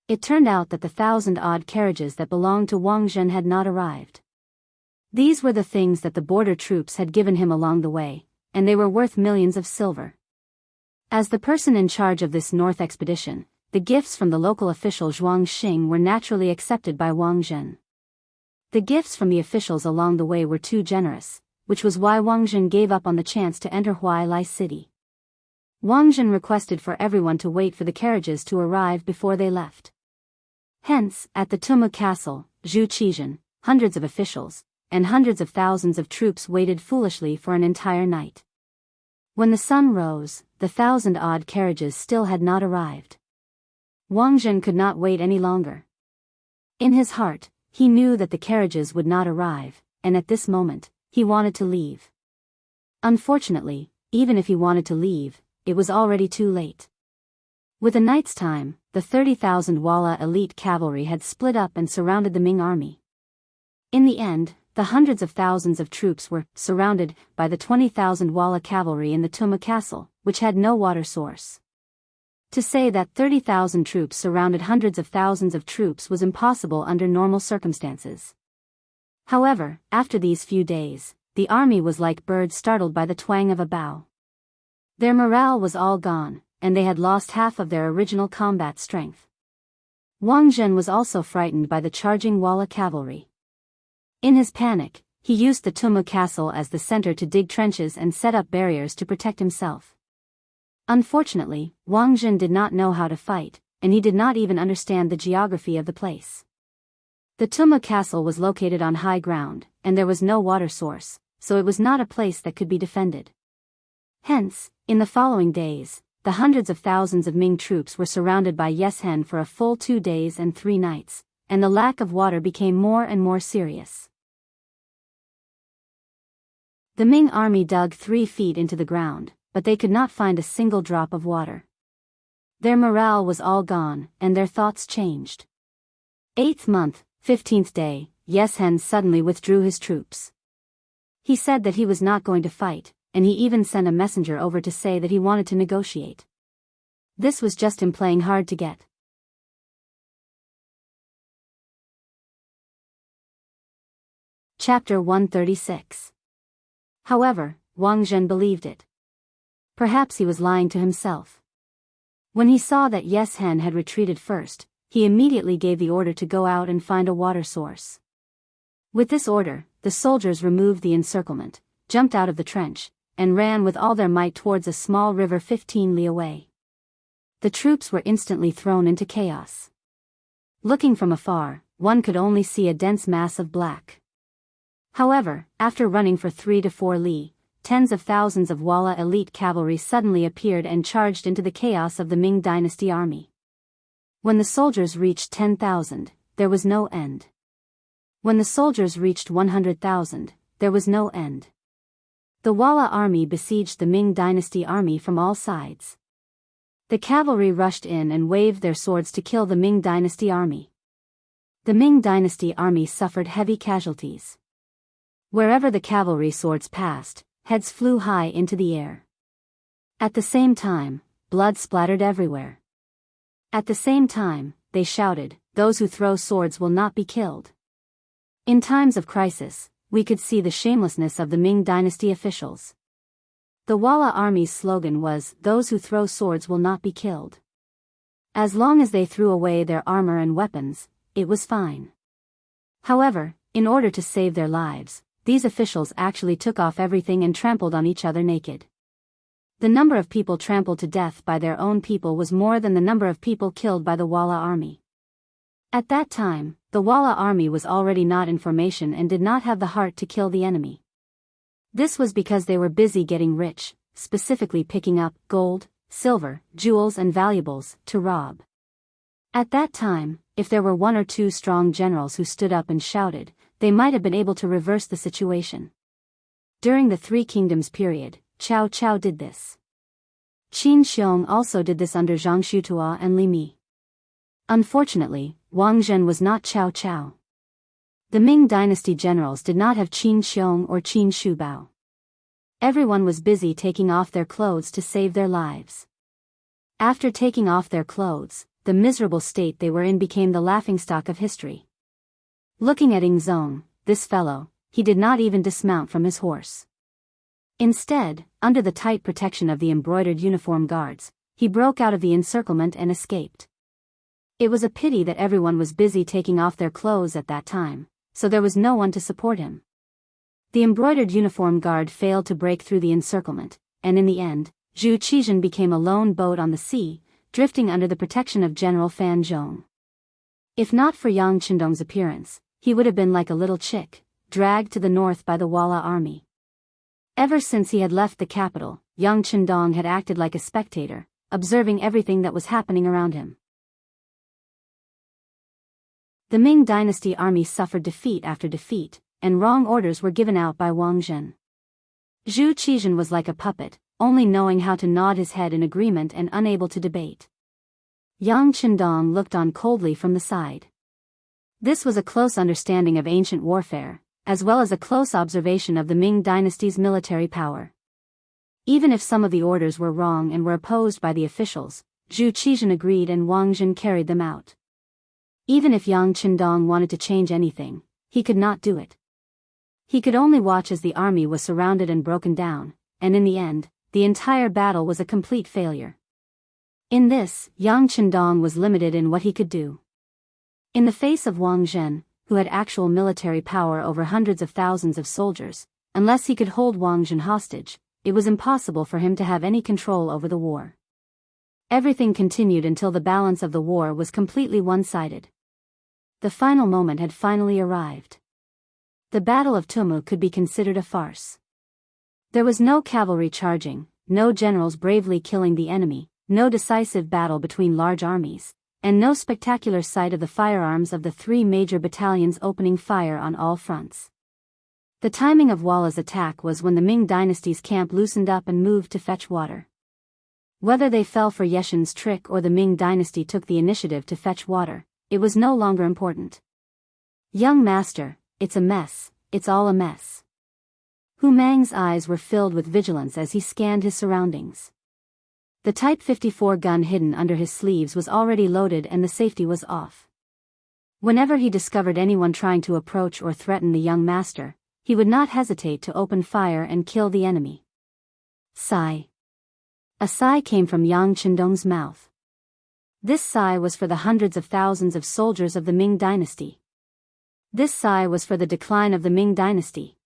It turned out that the 1,000-odd carriages that belonged to Wang Zhen had not arrived. These were the things that the border troops had given him along the way, and they were worth millions of silver. As the person in charge of this north expedition, the gifts from the local official Zhuang Xing were naturally accepted by Wang Zhen. The gifts from the officials along the way were too generous, which was why Wang Zhen gave up on the chance to enter Huailai City. Wang Zhen requested for everyone to wait for the carriages to arrive before they left. Hence, at the Tuma Castle, Zhu Qizhen, hundreds of officials, and hundreds of thousands of troops waited foolishly for an entire night. When the sun rose, the 1,000-odd carriages still had not arrived. Wang Zhen could not wait any longer. In his heart, he knew that the carriages would not arrive, and at this moment, he wanted to leave. Unfortunately, even if he wanted to leave, it was already too late. With a night's time, the 30,000 Walla elite cavalry had split up and surrounded the Ming army. In the end, the hundreds of thousands of troops were surrounded by the 20,000 Walla cavalry in the Tuma Castle, which had no water source. To say that 30,000 troops surrounded hundreds of thousands of troops was impossible under normal circumstances. However, after these few days, the army was like birds startled by the twang of a bow. Their morale was all gone, and they had lost half of their original combat strength. Wang Zhen was also frightened by the charging Walla cavalry. In his panic, he used the Tuma Castle as the center to dig trenches and set up barriers to protect himself. Unfortunately, Wang Zhen did not know how to fight, and he did not even understand the geography of the place. The Tuma Castle was located on high ground, and there was no water source, so it was not a place that could be defended. Hence, in the following days, the hundreds of thousands of Ming troops were surrounded by Yeshen for a full 2 days and 3 nights, and the lack of water became more and more serious. The Ming army dug 3 feet into the ground, but they could not find a single drop of water. Their morale was all gone, and their thoughts changed. 8th month, 15th day, Yeshen suddenly withdrew his troops. He said that he was not going to fight, and he even sent a messenger over to say that he wanted to negotiate. This was just him playing hard to get. Chapter 136. However, Wang Zhen believed it. Perhaps he was lying to himself. When he saw that Yeshen had retreated first, he immediately gave the order to go out and find a water source. With this order, the soldiers removed the encirclement, jumped out of the trench, and ran with all their might towards a small river 15 li away. The troops were instantly thrown into chaos. Looking from afar, one could only see a dense mass of black. However, after running for 3 to 4 li, tens of thousands of Walla elite cavalry suddenly appeared and charged into the chaos of the Ming dynasty army. When the soldiers reached 10,000, there was no end. When the soldiers reached 100,000, there was no end. The Walla army besieged the Ming dynasty army from all sides. The cavalry rushed in and waved their swords to kill the Ming dynasty army. The Ming dynasty army suffered heavy casualties. Wherever the cavalry swords passed, heads flew high into the air. At the same time, blood splattered everywhere. At the same time, they shouted, "Those who throw swords will not be killed." In times of crisis, we could see the shamelessness of the Ming dynasty officials. The Walla army's slogan was, "Those who throw swords will not be killed." As long as they threw away their armor and weapons, it was fine. However, in order to save their lives, these officials actually took off everything and trampled on each other naked. The number of people trampled to death by their own people was more than the number of people killed by the Walla army. At that time, the Walla army was already not in formation and did not have the heart to kill the enemy. This was because they were busy getting rich, specifically picking up gold, silver, jewels and valuables, to rob. At that time, if there were 1 or 2 strong generals who stood up and shouted, they might have been able to reverse the situation. During the 3 Kingdoms period, Cao Cao did this. Qin Xiong also did this under Zhang Shutua and Li Mi. Unfortunately, Wang Zhen was not Cao Cao. The Ming dynasty generals did not have Qin Xiong or Qin Shubao. Everyone was busy taking off their clothes to save their lives. After taking off their clothes, the miserable state they were in became the laughingstock of history. Looking at Ying Zong, this fellow, he did not even dismount from his horse. Instead, under the tight protection of the embroidered uniform guards, he broke out of the encirclement and escaped. It was a pity that everyone was busy taking off their clothes at that time, so there was no one to support him. The embroidered uniform guard failed to break through the encirclement, and in the end, Zhu Qizhen became a lone boat on the sea, drifting under the protection of General Fan Zhong. If not for Yang Qindong's appearance, he would have been like a little chick, dragged to the north by the Walla army. Ever since he had left the capital, Yang Qindong had acted like a spectator, observing everything that was happening around him. The Ming dynasty army suffered defeat after defeat, and wrong orders were given out by Wang Zhen. Zhu Qizhen was like a puppet, only knowing how to nod his head in agreement and unable to debate. Yang Qindong looked on coldly from the side. This was a close understanding of ancient warfare, as well as a close observation of the Ming dynasty's military power. Even if some of the orders were wrong and were opposed by the officials, Zhu Qizhen agreed and Wang Zhen carried them out. Even if Yang Qindong wanted to change anything, he could not do it. He could only watch as the army was surrounded and broken down, and in the end, the entire battle was a complete failure. In this, Yang Qindong was limited in what he could do. In the face of Wang Zhen, who had actual military power over hundreds of thousands of soldiers, unless he could hold Wang Zhen hostage, it was impossible for him to have any control over the war. Everything continued until the balance of the war was completely one-sided. The final moment had finally arrived. The Battle of Tumu could be considered a farce. There was no cavalry charging, no generals bravely killing the enemy, no decisive battle between large armies, and no spectacular sight of the firearms of the three major battalions opening fire on all fronts. The timing of Walla's attack was when the Ming dynasty's camp loosened up and moved to fetch water. Whether they fell for Yeshen's trick or the Ming dynasty took the initiative to fetch water, it was no longer important. Young master, it's a mess, it's all a mess. Hu Mang's eyes were filled with vigilance as he scanned his surroundings. The Type 54 gun hidden under his sleeves was already loaded and the safety was off. Whenever he discovered anyone trying to approach or threaten the young master, he would not hesitate to open fire and kill the enemy. Sigh. A sigh came from Yang Qindong's mouth. This sigh was for the hundreds of thousands of soldiers of the Ming dynasty. This sigh was for the decline of the Ming dynasty.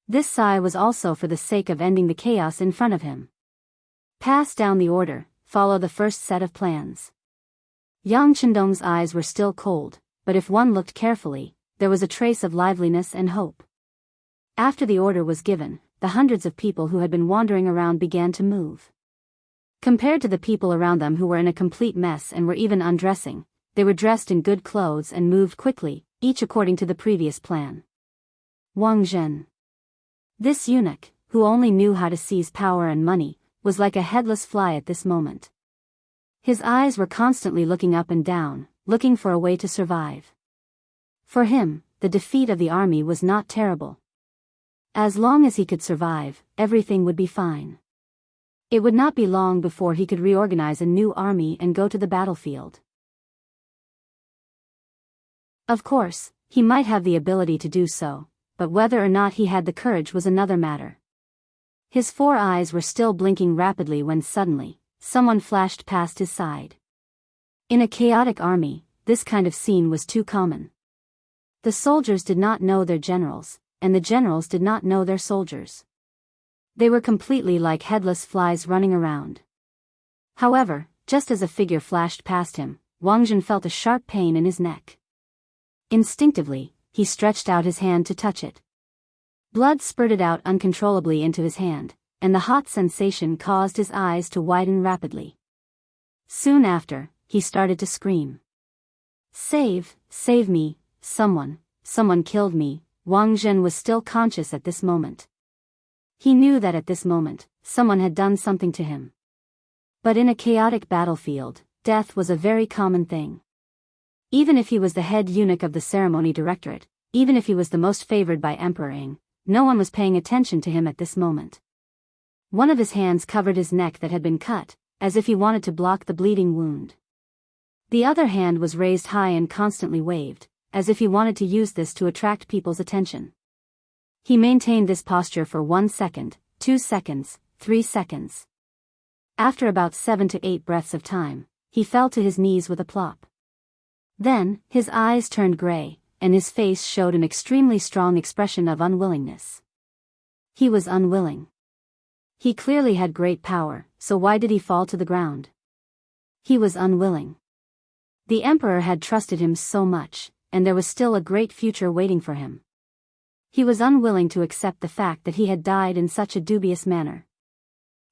This sigh was also for the sake of ending the chaos in front of him. Pass down the order, follow the first set of plans. Yang Qindong's eyes were still cold, but if one looked carefully, there was a trace of liveliness and hope. After the order was given, the hundreds of people who had been wandering around began to move. Compared to the people around them who were in a complete mess and were even undressing, they were dressed in good clothes and moved quickly, each according to the previous plan. Wang Zhen. This eunuch, who only knew how to seize power and money, was like a headless fly at this moment. His eyes were constantly looking up and down, looking for a way to survive. For him, the defeat of the army was not terrible. As long as he could survive, everything would be fine. It would not be long before he could reorganize a new army and go to the battlefield. Of course, he might have the ability to do so, but whether or not he had the courage was another matter. His 4 eyes were still blinking rapidly when suddenly, someone flashed past his side. In a chaotic army, this kind of scene was too common. The soldiers did not know their generals, and the generals did not know their soldiers. They were completely like headless flies running around. However, just as a figure flashed past him, Wang Zhen felt a sharp pain in his neck. Instinctively, he stretched out his hand to touch it. Blood spurted out uncontrollably into his hand, and the hot sensation caused his eyes to widen rapidly. Soon after, he started to scream. Save me, someone killed me." Wang Zhen was still conscious at this moment. He knew that at this moment, someone had done something to him. But in a chaotic battlefield, death was a very common thing. Even if he was the head eunuch of the ceremony directorate, even if he was the most favored by Emperor Ing, no one was paying attention to him at this moment. One of his hands covered his neck that had been cut, as if he wanted to block the bleeding wound. The other hand was raised high and constantly waved, as if he wanted to use this to attract people's attention. He maintained this posture for 1 second, 2 seconds, 3 seconds. After about 7 to 8 breaths of time, he fell to his knees with a plop. Then, his eyes turned gray, and his face showed an extremely strong expression of unwillingness. He was unwilling. He clearly had great power, so why did he fall to the ground? He was unwilling. The emperor had trusted him so much, and there was still a great future waiting for him. He was unwilling to accept the fact that he had died in such a dubious manner.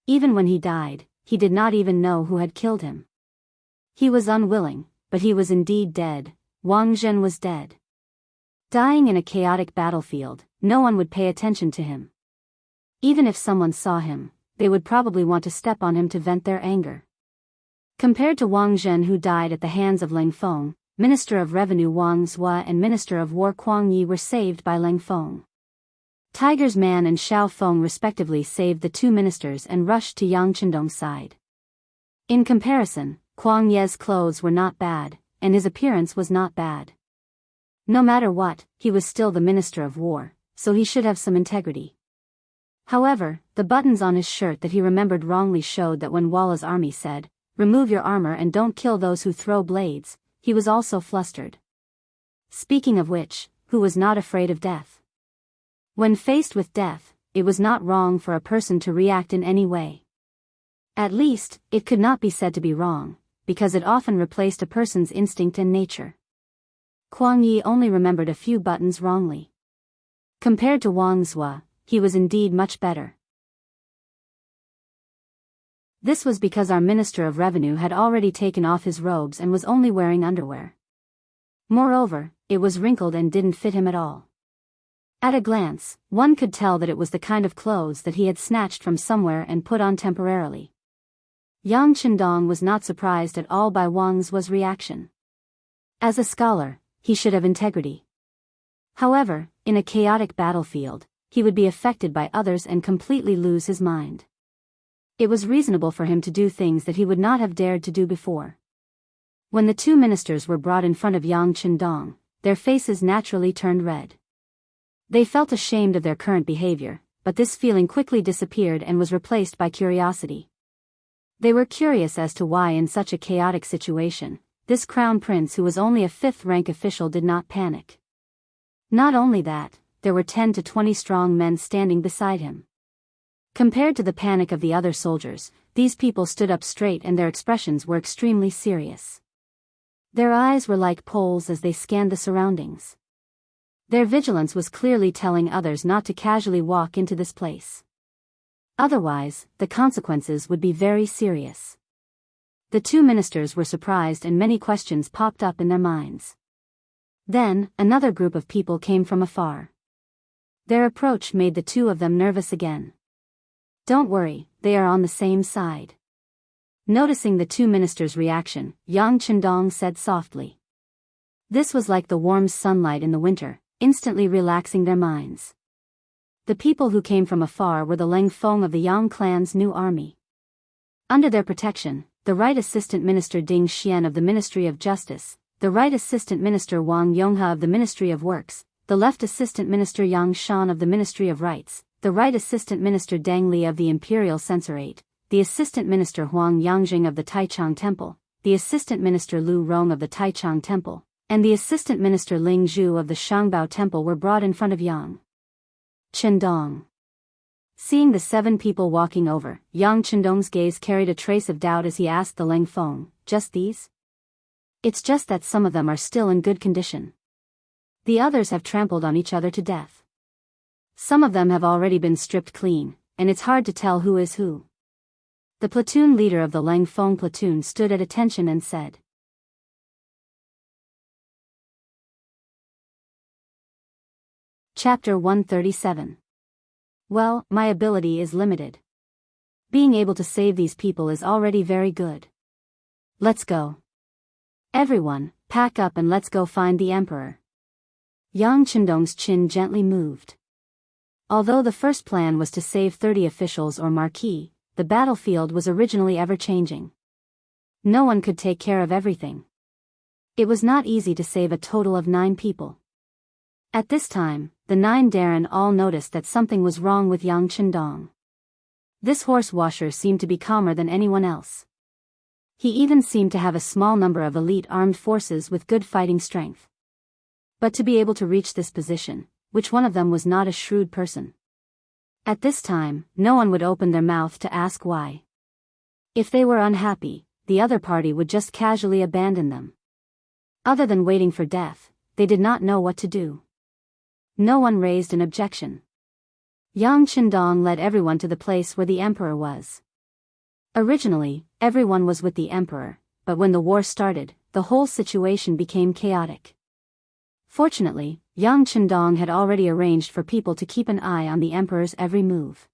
Even when he died, he did not even know who had killed him. He was unwilling, but he was indeed dead. Wang Zhen was dead. Dying in a chaotic battlefield, no one would pay attention to him. Even if someone saw him, they would probably want to step on him to vent their anger. Compared to Wang Zhen, who died at the hands of Leng Feng, Minister of Revenue Wang Zhua and Minister of War Kuang Yi were saved by Leng Feng. Tiger's Man and Xiao Feng respectively saved the two ministers and rushed to Yang Chendong's side. In comparison, Kuang Ye's clothes were not bad, and his appearance was not bad. No matter what, he was still the Minister of War, so he should have some integrity. However, the buttons on his shirt that he remembered wrongly showed that when Walla's army said, "Remove your armor and don't kill those who throw blades," he was also flustered. Speaking of which, who was not afraid of death? When faced with death, it was not wrong for a person to react in any way. At least, it could not be said to be wrong, because it often replaced a person's instinct and nature. Kuang Yi only remembered a few buttons wrongly. Compared to Wang Zhua, he was indeed much better. This was because our Minister of Revenue had already taken off his robes and was only wearing underwear. Moreover, it was wrinkled and didn't fit him at all. At a glance, one could tell that it was the kind of clothes that he had snatched from somewhere and put on temporarily. Yang Chendong was not surprised at all by Wang Zhua's reaction. As a scholar, he should have integrity. However, in a chaotic battlefield, he would be affected by others and completely lose his mind. It was reasonable for him to do things that he would not have dared to do before. When the two ministers were brought in front of Yang Chendong, their faces naturally turned red. They felt ashamed of their current behavior, but this feeling quickly disappeared and was replaced by curiosity. They were curious as to why in such a chaotic situation, this crown prince who was only a 5th-rank official did not panic. Not only that, there were 10 to 20 strong men standing beside him. Compared to the panic of the other soldiers, these people stood up straight and their expressions were extremely serious. Their eyes were like poles as they scanned the surroundings. Their vigilance was clearly telling others not to casually walk into this place. Otherwise, the consequences would be very serious. The two ministers were surprised and many questions popped up in their minds. Then, another group of people came from afar. Their approach made the two of them nervous again. "Don't worry, they are on the same side." Noticing the two ministers' reaction, Yang Chendong said softly. This was like the warm sunlight in the winter, instantly relaxing their minds. The people who came from afar were the Leng Feng of the Yang clan's new army. Under their protection, the Right Assistant Minister Ding Xian of the Ministry of Justice, the Right Assistant Minister Wang Yonghe of the Ministry of Works, the Left Assistant Minister Yang Shan of the Ministry of Rights, the Right Assistant Minister Deng Li of the Imperial Censorate, the Assistant Minister Huang Yangjing of the Taichung Temple, the Assistant Minister Lu Rong of the Taichung Temple, and the Assistant Minister Ling Zhu of the Shangbao Temple were brought in front of Yang Chendong. Seeing the 7 people walking over, Yang Chendong's gaze carried a trace of doubt as he asked the Leng Feng, "Just these?" "It's just that some of them are still in good condition. The others have trampled on each other to death. Some of them have already been stripped clean, and it's hard to tell who is who." The platoon leader of the Leng Feng platoon stood at attention and said. Chapter 137. Well, my ability is limited. Being able to save these people is already very good. Let's go. Everyone, pack up and let's go find the emperor. Yang Chendong's chin gently moved. Although the first plan was to save 30 officials or marquis, the battlefield was originally ever-changing. No one could take care of everything. It was not easy to save a total of 9 people. At this time, the 9 Darren all noticed that something was wrong with Yang Chendong. This horse washer seemed to be calmer than anyone else. He even seemed to have a small number of elite armed forces with good fighting strength. But to be able to reach this position, which one of them was not a shrewd person? At this time, no one would open their mouth to ask why. If they were unhappy, the other party would just casually abandon them. Other than waiting for death, they did not know what to do. No one raised an objection. Yang Chendong led everyone to the place where the emperor was. Originally, everyone was with the emperor, but when the war started, the whole situation became chaotic. Fortunately, Yang Chendong had already arranged for people to keep an eye on the emperor's every move.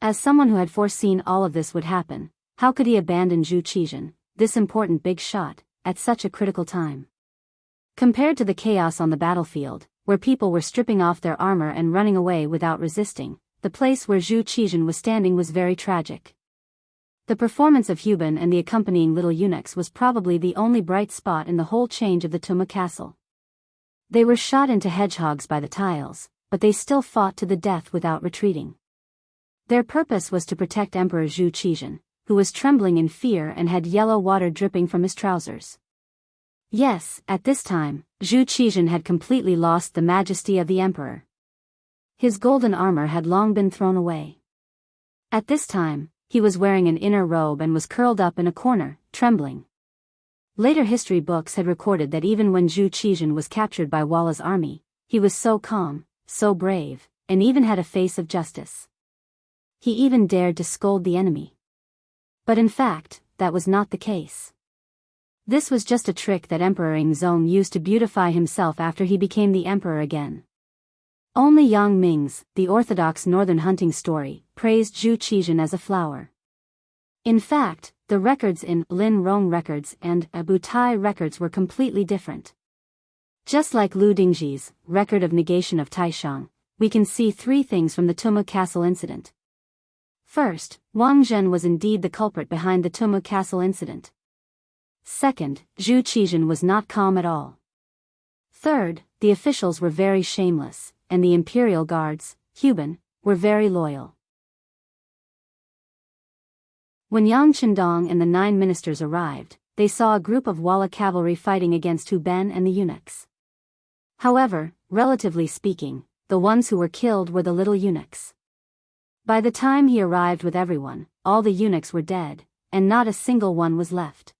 As someone who had foreseen all of this would happen, how could he abandon Zhu Qizhen, this important big shot, at such a critical time? Compared to the chaos on the battlefield, where people were stripping off their armor and running away without resisting, the place where Zhu Qizhen was standing was very tragic. The performance of Huban and the accompanying little eunuchs was probably the only bright spot in the whole change of the Tuma castle. They were shot into hedgehogs by the tiles, but they still fought to the death without retreating. Their purpose was to protect Emperor Zhu Qizhen, who was trembling in fear and had yellow water dripping from his trousers. Yes, at this time, Zhu Qizhen had completely lost the majesty of the emperor. His golden armor had long been thrown away. At this time, he was wearing an inner robe and was curled up in a corner, trembling. Later history books had recorded that even when Zhu Qizhen was captured by Walla's army, he was so calm, so brave, and even had a face of justice. He even dared to scold the enemy. But in fact, that was not the case. This was just a trick that Emperor Yingzong used to beautify himself after he became the emperor again. Only Yang Ming's, the orthodox northern hunting story, praised Zhu Qizhen as a flower. In fact, the records in Lin Rong records and Abutai records were completely different. Just like Lu Dingji's record of negation of Taishang, we can see 3 things from the Tuma Castle incident. First, Wang Zhen was indeed the culprit behind the Tuma Castle incident. Second, Zhu Qizhen was not calm at all. Third, the officials were very shameless, and the imperial guards, Huban, were very loyal. When Yang Chendong and the 9 ministers arrived, they saw a group of Walla cavalry fighting against Hu Ben and the eunuchs. However, relatively speaking, the ones who were killed were the little eunuchs. By the time he arrived with everyone, all the eunuchs were dead, and not a single one was left.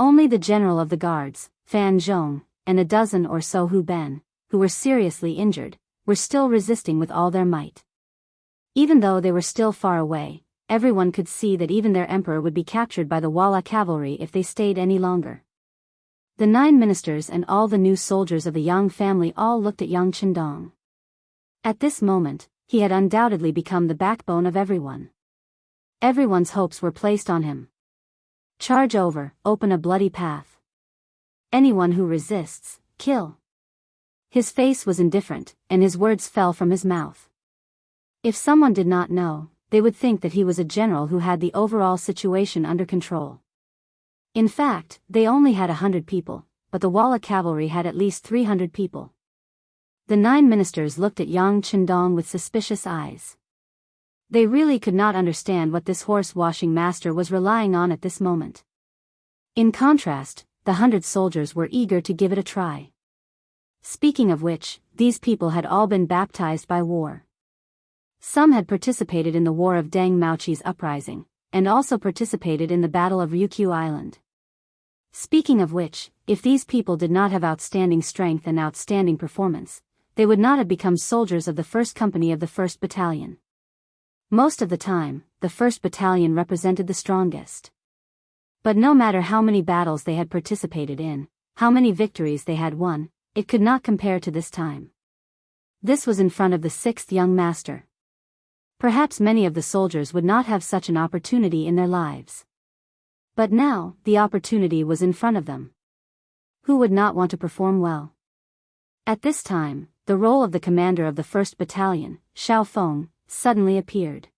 Only the general of the guards, Fan Zhong, and a dozen or so Hu Ben, who were seriously injured, were still resisting with all their might. Even though they were still far away, everyone could see that even their emperor would be captured by the Walla cavalry if they stayed any longer. The 9 ministers and all the new soldiers of the Yang family all looked at Yang Chendong. At this moment, he had undoubtedly become the backbone of everyone. Everyone's hopes were placed on him. Charge over, open a bloody path. Anyone who resists, kill. His face was indifferent, and his words fell from his mouth. If someone did not know, they would think that he was a general who had the overall situation under control. In fact, they only had 100 people, but the Walla cavalry had at least 300 people. The 9 ministers looked at Yang Chendong with suspicious eyes. They really could not understand what this horse-washing master was relying on at this moment. In contrast, the 100 soldiers were eager to give it a try. Speaking of which, these people had all been baptized by war. Some had participated in the War of Deng Maoqi's uprising, and also participated in the Battle of Ryukyu Island. Speaking of which, if these people did not have outstanding strength and outstanding performance, they would not have become soldiers of the 1st Company of the 1st Battalion. Most of the time, the 1st Battalion represented the strongest. But no matter how many battles they had participated in, how many victories they had won, it could not compare to this time. This was in front of the 6th young master. Perhaps many of the soldiers would not have such an opportunity in their lives. But now, the opportunity was in front of them. Who would not want to perform well? At this time, the role of the commander of the 1st Battalion, Xiao Feng, suddenly appeared.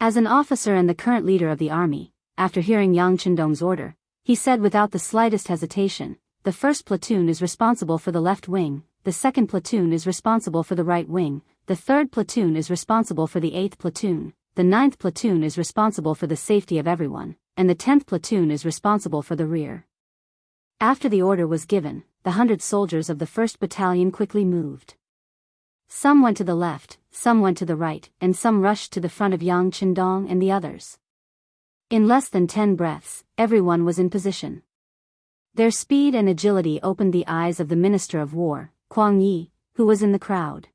As an officer and the current leader of the army, after hearing Yang Chendong's order, he said without the slightest hesitation, "The 1st platoon is responsible for the left wing, the 2nd platoon is responsible for the right wing, the 3rd platoon is responsible for the 8th platoon, the 9th platoon is responsible for the safety of everyone, and the 10th platoon is responsible for the rear. After the order was given, the 100 soldiers of the 1st battalion quickly moved. Some went to the left, some went to the right, and some rushed to the front of Yang Chendong and the others. In less than 10 breaths, everyone was in position. Their speed and agility opened the eyes of the Minister of War, Kuang Yi, who was in the crowd.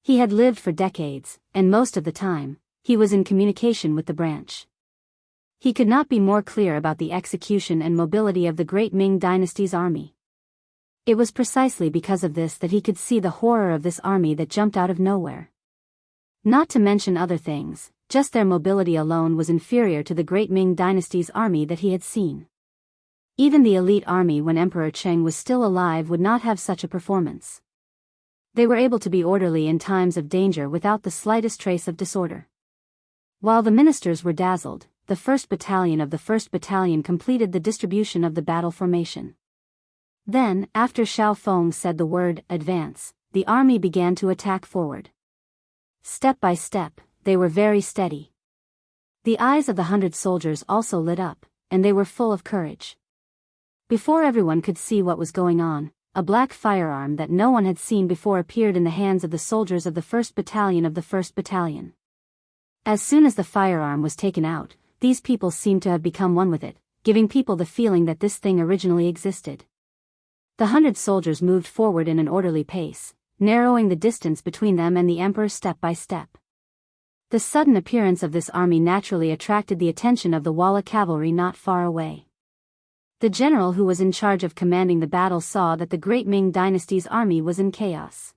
He had lived for decades, and most of the time, he was in communication with the branch. He could not be more clear about the execution and mobility of the great Ming dynasty's army. It was precisely because of this that he could see the horror of this army that jumped out of nowhere. Not to mention other things, just their mobility alone was inferior to the great Ming dynasty's army that he had seen. Even the elite army when Emperor Cheng was still alive would not have such a performance. They were able to be orderly in times of danger without the slightest trace of disorder. While the ministers were dazzled, the 1st battalion of the 1st battalion completed the distribution of the battle formation. Then, after Xiao Feng said the word, advance, the army began to attack forward. Step by step, they were very steady. The eyes of the 100 soldiers also lit up, and they were full of courage. Before everyone could see what was going on, a black firearm that no one had seen before appeared in the hands of the soldiers of the 1st battalion of the 1st battalion. As soon as the firearm was taken out, these people seemed to have become one with it, giving people the feeling that this thing originally existed. The 100 soldiers moved forward in an orderly pace, narrowing the distance between them and the emperor step by step. The sudden appearance of this army naturally attracted the attention of the Walla cavalry not far away. The general who was in charge of commanding the battle saw that the great Ming dynasty's army was in chaos.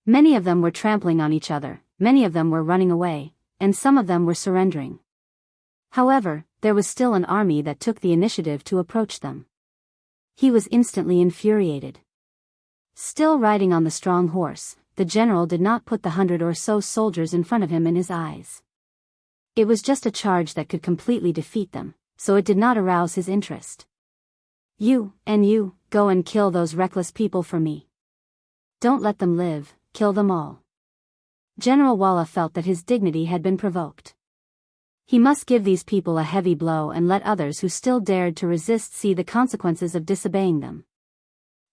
Many of them were trampling on each other, many of them were running away, and some of them were surrendering. However, there was still an army that took the initiative to approach them. He was instantly infuriated. Still riding on the strong horse, the general did not put the 100 or so soldiers in front of him in his eyes. It was just a charge that could completely defeat them, so it did not arouse his interest. You, go and kill those reckless people for me. Don't let them live, kill them all. General Walla felt that his dignity had been provoked. He must give these people a heavy blow and let others who still dared to resist see the consequences of disobeying them.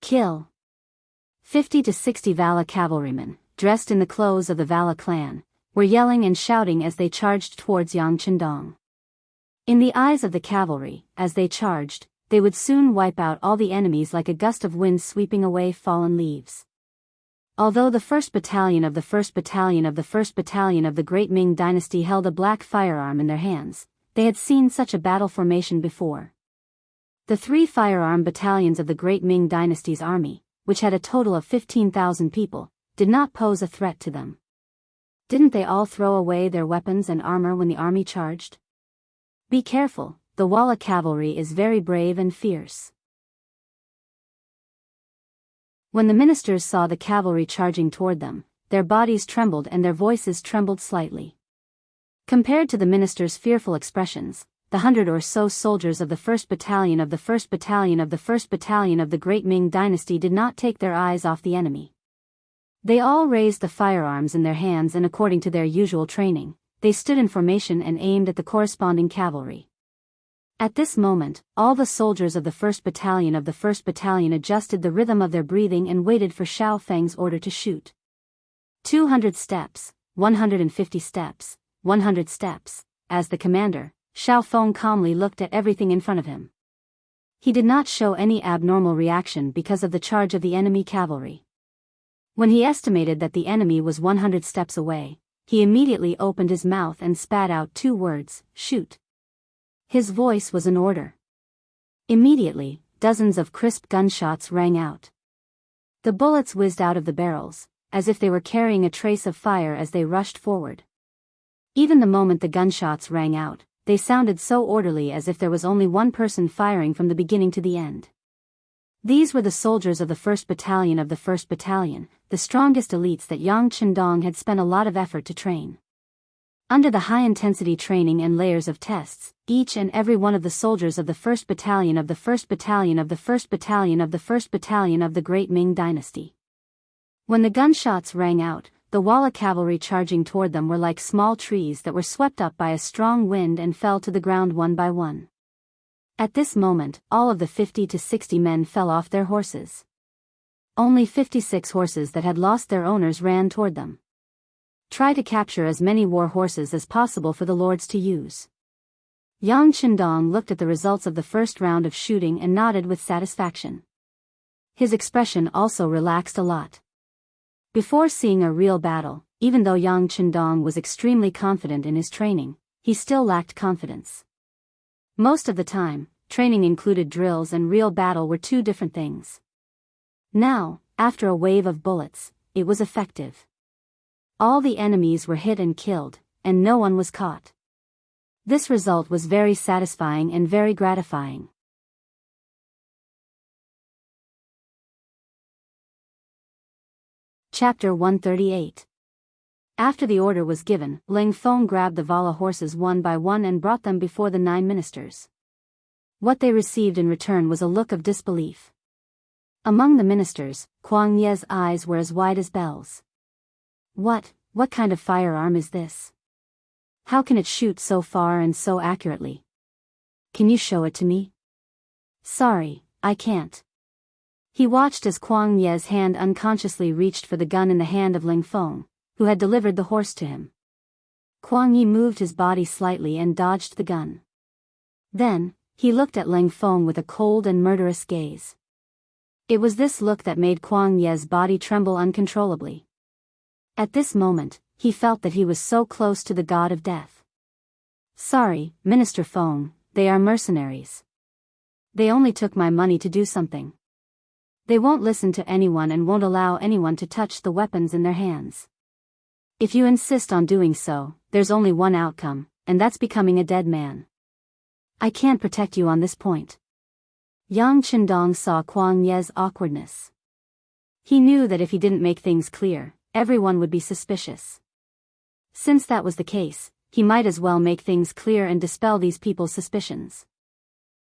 Kill. 50 to 60 Vala cavalrymen, dressed in the clothes of the Vala clan, were yelling and shouting as they charged towards Yang Chendong. In the eyes of the cavalry, as they charged, they would soon wipe out all the enemies like a gust of wind sweeping away fallen leaves. Although the 1st battalion of the 1st battalion of the 1st battalion of the Great Ming dynasty held a black firearm in their hands, they had seen such a battle formation before. The 3 firearm battalions of the Great Ming dynasty's army, which had a total of 15,000 people, did not pose a threat to them. Didn't they all throw away their weapons and armor when the army charged? Be careful, the Walla cavalry is very brave and fierce. When the ministers saw the cavalry charging toward them, their bodies trembled and their voices trembled slightly. Compared to the ministers' fearful expressions, the 100 or so soldiers of the 1st battalion of the 1st battalion of the 1st battalion of the Great Ming dynasty did not take their eyes off the enemy. They all raised the firearms in their hands and according to their usual training, they stood in formation and aimed at the corresponding cavalry. At this moment, all the soldiers of the 1st battalion of the 1st battalion adjusted the rhythm of their breathing and waited for Xiao Feng's order to shoot. 200 steps, 150 steps, 100 steps. As the commander, Xiao Feng calmly looked at everything in front of him. He did not show any abnormal reaction because of the charge of the enemy cavalry. When he estimated that the enemy was 100 steps away, he immediately opened his mouth and spat out 2 words, shoot. His voice was an order. Immediately, dozens of crisp gunshots rang out. The bullets whizzed out of the barrels, as if they were carrying a trace of fire as they rushed forward. Even the moment the gunshots rang out, they sounded so orderly as if there was only one person firing from the beginning to the end. These were the soldiers of the 1st battalion of the 1st battalion, the strongest elites that Yang Chendong had spent a lot of effort to train. Under the high-intensity training and layers of tests, each and every one of the soldiers of the 1st Battalion of the 1st Battalion of the 1st Battalion of the 1st Battalion of the Great Ming Dynasty. When the gunshots rang out, the Walla cavalry charging toward them were like small trees that were swept up by a strong wind and fell to the ground one by one. At this moment, all of the 50 to 60 men fell off their horses. Only 56 horses that had lost their owners ran toward them. Try to capture as many war horses as possible for the lords to use. Yang Qindong looked at the results of the first round of shooting and nodded with satisfaction. His expression also relaxed a lot. Before seeing a real battle, even though Yang Qindong was extremely confident in his training, he still lacked confidence. Most of the time, training included drills and real battle were two different things. Now, after a wave of bullets, it was effective. All the enemies were hit and killed, and no one was caught. This result was very satisfying and very gratifying. Chapter 138. After the order was given, Ling Feng grabbed the Vala horses one by one and brought them before the 9 ministers. What they received in return was a look of disbelief. Among the ministers, Kuang Ye's eyes were as wide as bells. What kind of firearm is this? How can it shoot so far and so accurately? Can you show it to me? Sorry, I can't. He watched as Kuang Ye's hand unconsciously reached for the gun in the hand of Ling Feng, who had delivered the horse to him. Kuang Ye moved his body slightly and dodged the gun. Then, he looked at Ling Feng with a cold and murderous gaze. It was this look that made Kuang Ye's body tremble uncontrollably. At this moment, he felt that he was so close to the god of death. Sorry, Minister Feng, they are mercenaries. They only took my money to do something. They won't listen to anyone and won't allow anyone to touch the weapons in their hands. If you insist on doing so, there's only one outcome, and that's becoming a dead man. I can't protect you on this point. Yang Qindong saw Kuang Ye's awkwardness. He knew that if he didn't make things clear, everyone would be suspicious. Since that was the case, he might as well make things clear and dispel these people's suspicions.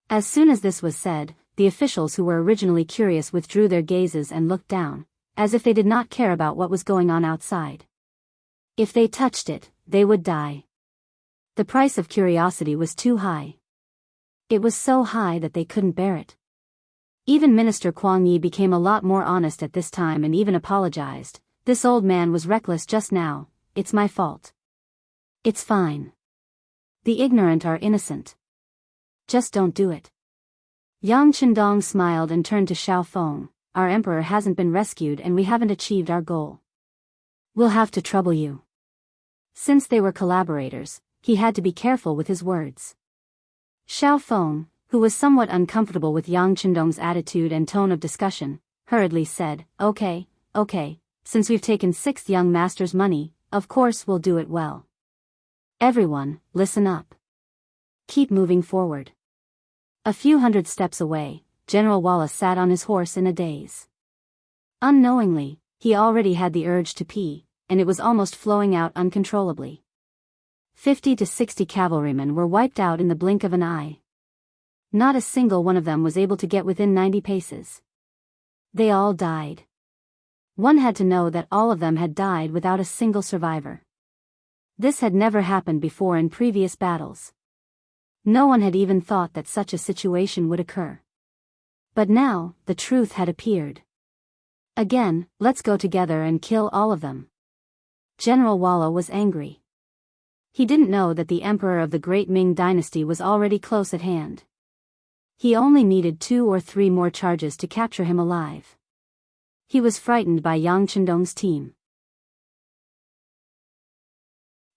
As soon as this was said, the officials who were originally curious withdrew their gazes and looked down, as if they did not care about what was going on outside. If they touched it, they would die. The price of curiosity was too high. It was so high that they couldn't bear it. Even Minister Kuang Yi became a lot more honest at this time and even apologized. This old man was reckless just now, it's my fault. It's fine. The ignorant are innocent. Just don't do it. Yang Qindong smiled and turned to Xiao Feng. Our emperor hasn't been rescued and we haven't achieved our goal. We'll have to trouble you. Since they were collaborators, he had to be careful with his words. Xiao Feng, who was somewhat uncomfortable with Yang Qindong's attitude and tone of discussion, hurriedly said, Okay, since we've taken 6th young master's money, of course we'll do it well. Everyone, listen up. Keep moving forward. A few hundred steps away, General Wallace sat on his horse in a daze. Unknowingly, he already had the urge to pee, and it was almost flowing out uncontrollably. 50 to 60 cavalrymen were wiped out in the blink of an eye. Not a single one of them was able to get within 90 paces. They all died. One had to know that all of them had died without a single survivor. This had never happened before in previous battles. No one had even thought that such a situation would occur. But now, the truth had appeared. Again, let's go together and kill all of them. General Walla was angry. He didn't know that the emperor of the Great Ming Dynasty was already close at hand. He only needed 2 or 3 more charges to capture him alive. He was frightened by Yang Qindong's team.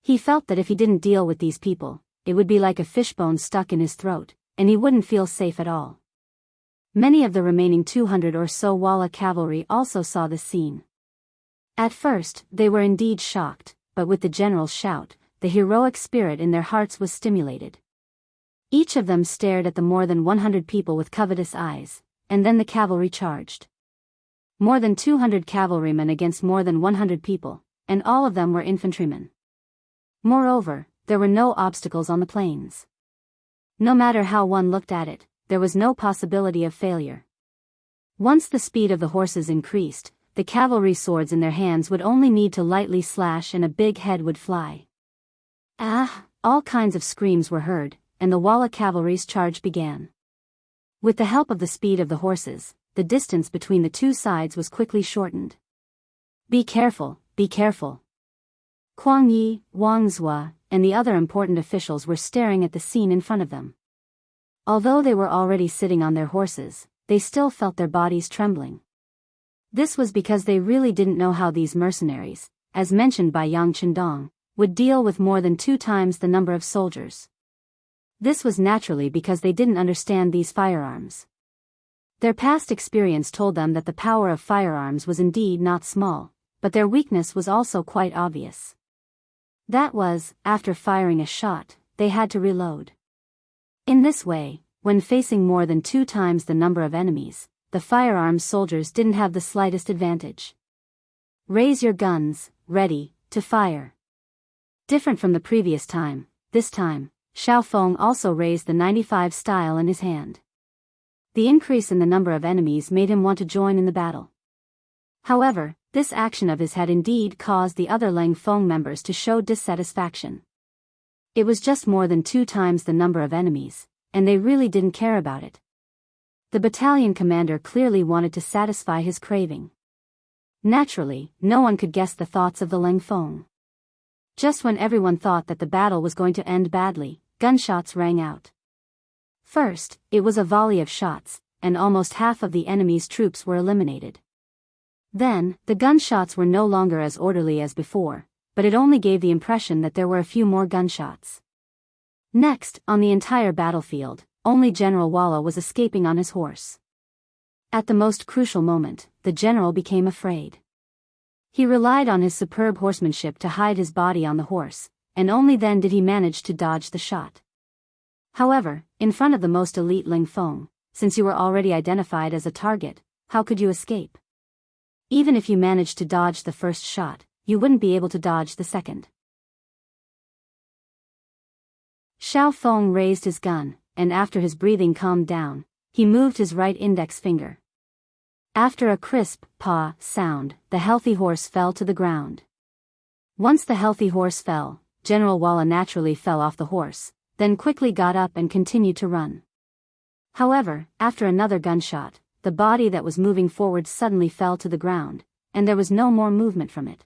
He felt that if he didn't deal with these people, it would be like a fishbone stuck in his throat, and he wouldn't feel safe at all. Many of the remaining 200 or so Walla cavalry also saw the scene. At first, they were indeed shocked, but with the general's shout, the heroic spirit in their hearts was stimulated. Each of them stared at the more than 100 people with covetous eyes, and then the cavalry charged. More than 200 cavalrymen against more than 100 people, and all of them were infantrymen. Moreover, there were no obstacles on the plains. No matter how one looked at it, there was no possibility of failure. Once the speed of the horses increased, the cavalry swords in their hands would only need to lightly slash and a big head would fly. Ah! All kinds of screams were heard, and the Walla cavalry's charge began. With the help of the speed of the horses, the distance between the two sides was quickly shortened. Be careful, be careful. Kuang Yi, Wang Zhua, and the other important officials were staring at the scene in front of them. Although they were already sitting on their horses, they still felt their bodies trembling. This was because they really didn't know how these mercenaries, as mentioned by Yang Chendong, would deal with more than 2 times the number of soldiers. This was naturally because they didn't understand these firearms. Their past experience told them that the power of firearms was indeed not small, but their weakness was also quite obvious. That was, after firing a shot, they had to reload. In this way, when facing more than 2 times the number of enemies, the firearms soldiers didn't have the slightest advantage. Raise your guns, ready, to fire. Different from the previous time, this time, Xiao Feng also raised the 95 style in his hand. The increase in the number of enemies made him want to join in the battle. However, this action of his had indeed caused the other Lang Feng members to show dissatisfaction. It was just more than 2 times the number of enemies, and they really didn't care about it. The battalion commander clearly wanted to satisfy his craving. Naturally, no one could guess the thoughts of the Lang Feng. Just when everyone thought that the battle was going to end badly, gunshots rang out. First, it was a volley of shots, and almost half of the enemy's troops were eliminated. Then, the gunshots were no longer as orderly as before, but it only gave the impression that there were a few more gunshots. Next, on the entire battlefield, only General Walla was escaping on his horse. At the most crucial moment, the general became afraid. He relied on his superb horsemanship to hide his body on the horse, and only then did he manage to dodge the shot. However, in front of the most elite Ling Feng, since you were already identified as a target, how could you escape? Even if you managed to dodge the first shot, you wouldn't be able to dodge the second. Xiao Feng raised his gun, and after his breathing calmed down, he moved his right index finger. After a crisp, paw sound, the healthy horse fell to the ground. Once the healthy horse fell, General Walla naturally fell off the horse, then quickly got up and continued to run. However, after another gunshot, the body that was moving forward suddenly fell to the ground, and there was no more movement from it.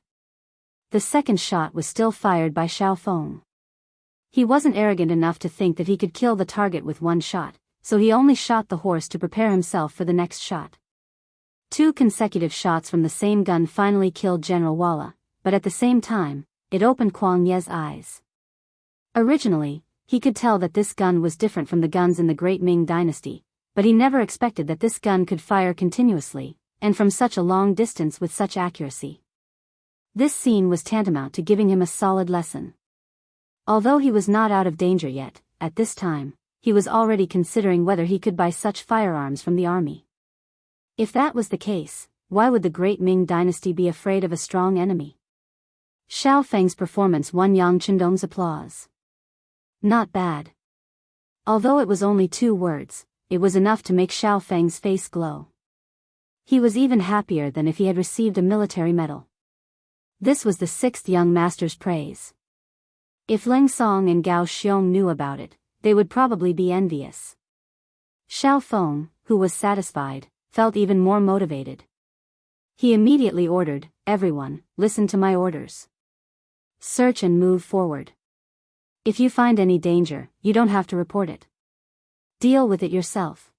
The second shot was still fired by Xiao Feng. He wasn't arrogant enough to think that he could kill the target with one shot, so he only shot the horse to prepare himself for the next shot. 2 consecutive shots from the same gun finally killed General Walla, but at the same time, it opened Kuang Ye's eyes. Originally, he could tell that this gun was different from the guns in the Great Ming Dynasty, but he never expected that this gun could fire continuously, and from such a long distance with such accuracy. This scene was tantamount to giving him a solid lesson. Although he was not out of danger yet, at this time, he was already considering whether he could buy such firearms from the army. If that was the case, why would the Great Ming Dynasty be afraid of a strong enemy? Xiao Feng's performance won Yang Chendong's applause. Not bad. Although it was only 2 words, it was enough to make Xiao Feng's face glow. He was even happier than if he had received a military medal. This was the 6th young master's praise. If Leng Song and Gao Xiong knew about it, they would probably be envious. Xiao Feng, who was satisfied, felt even more motivated. He immediately ordered, "Everyone, listen to my orders. Search and move forward. If you find any danger, you don't have to report it. Deal with it yourself."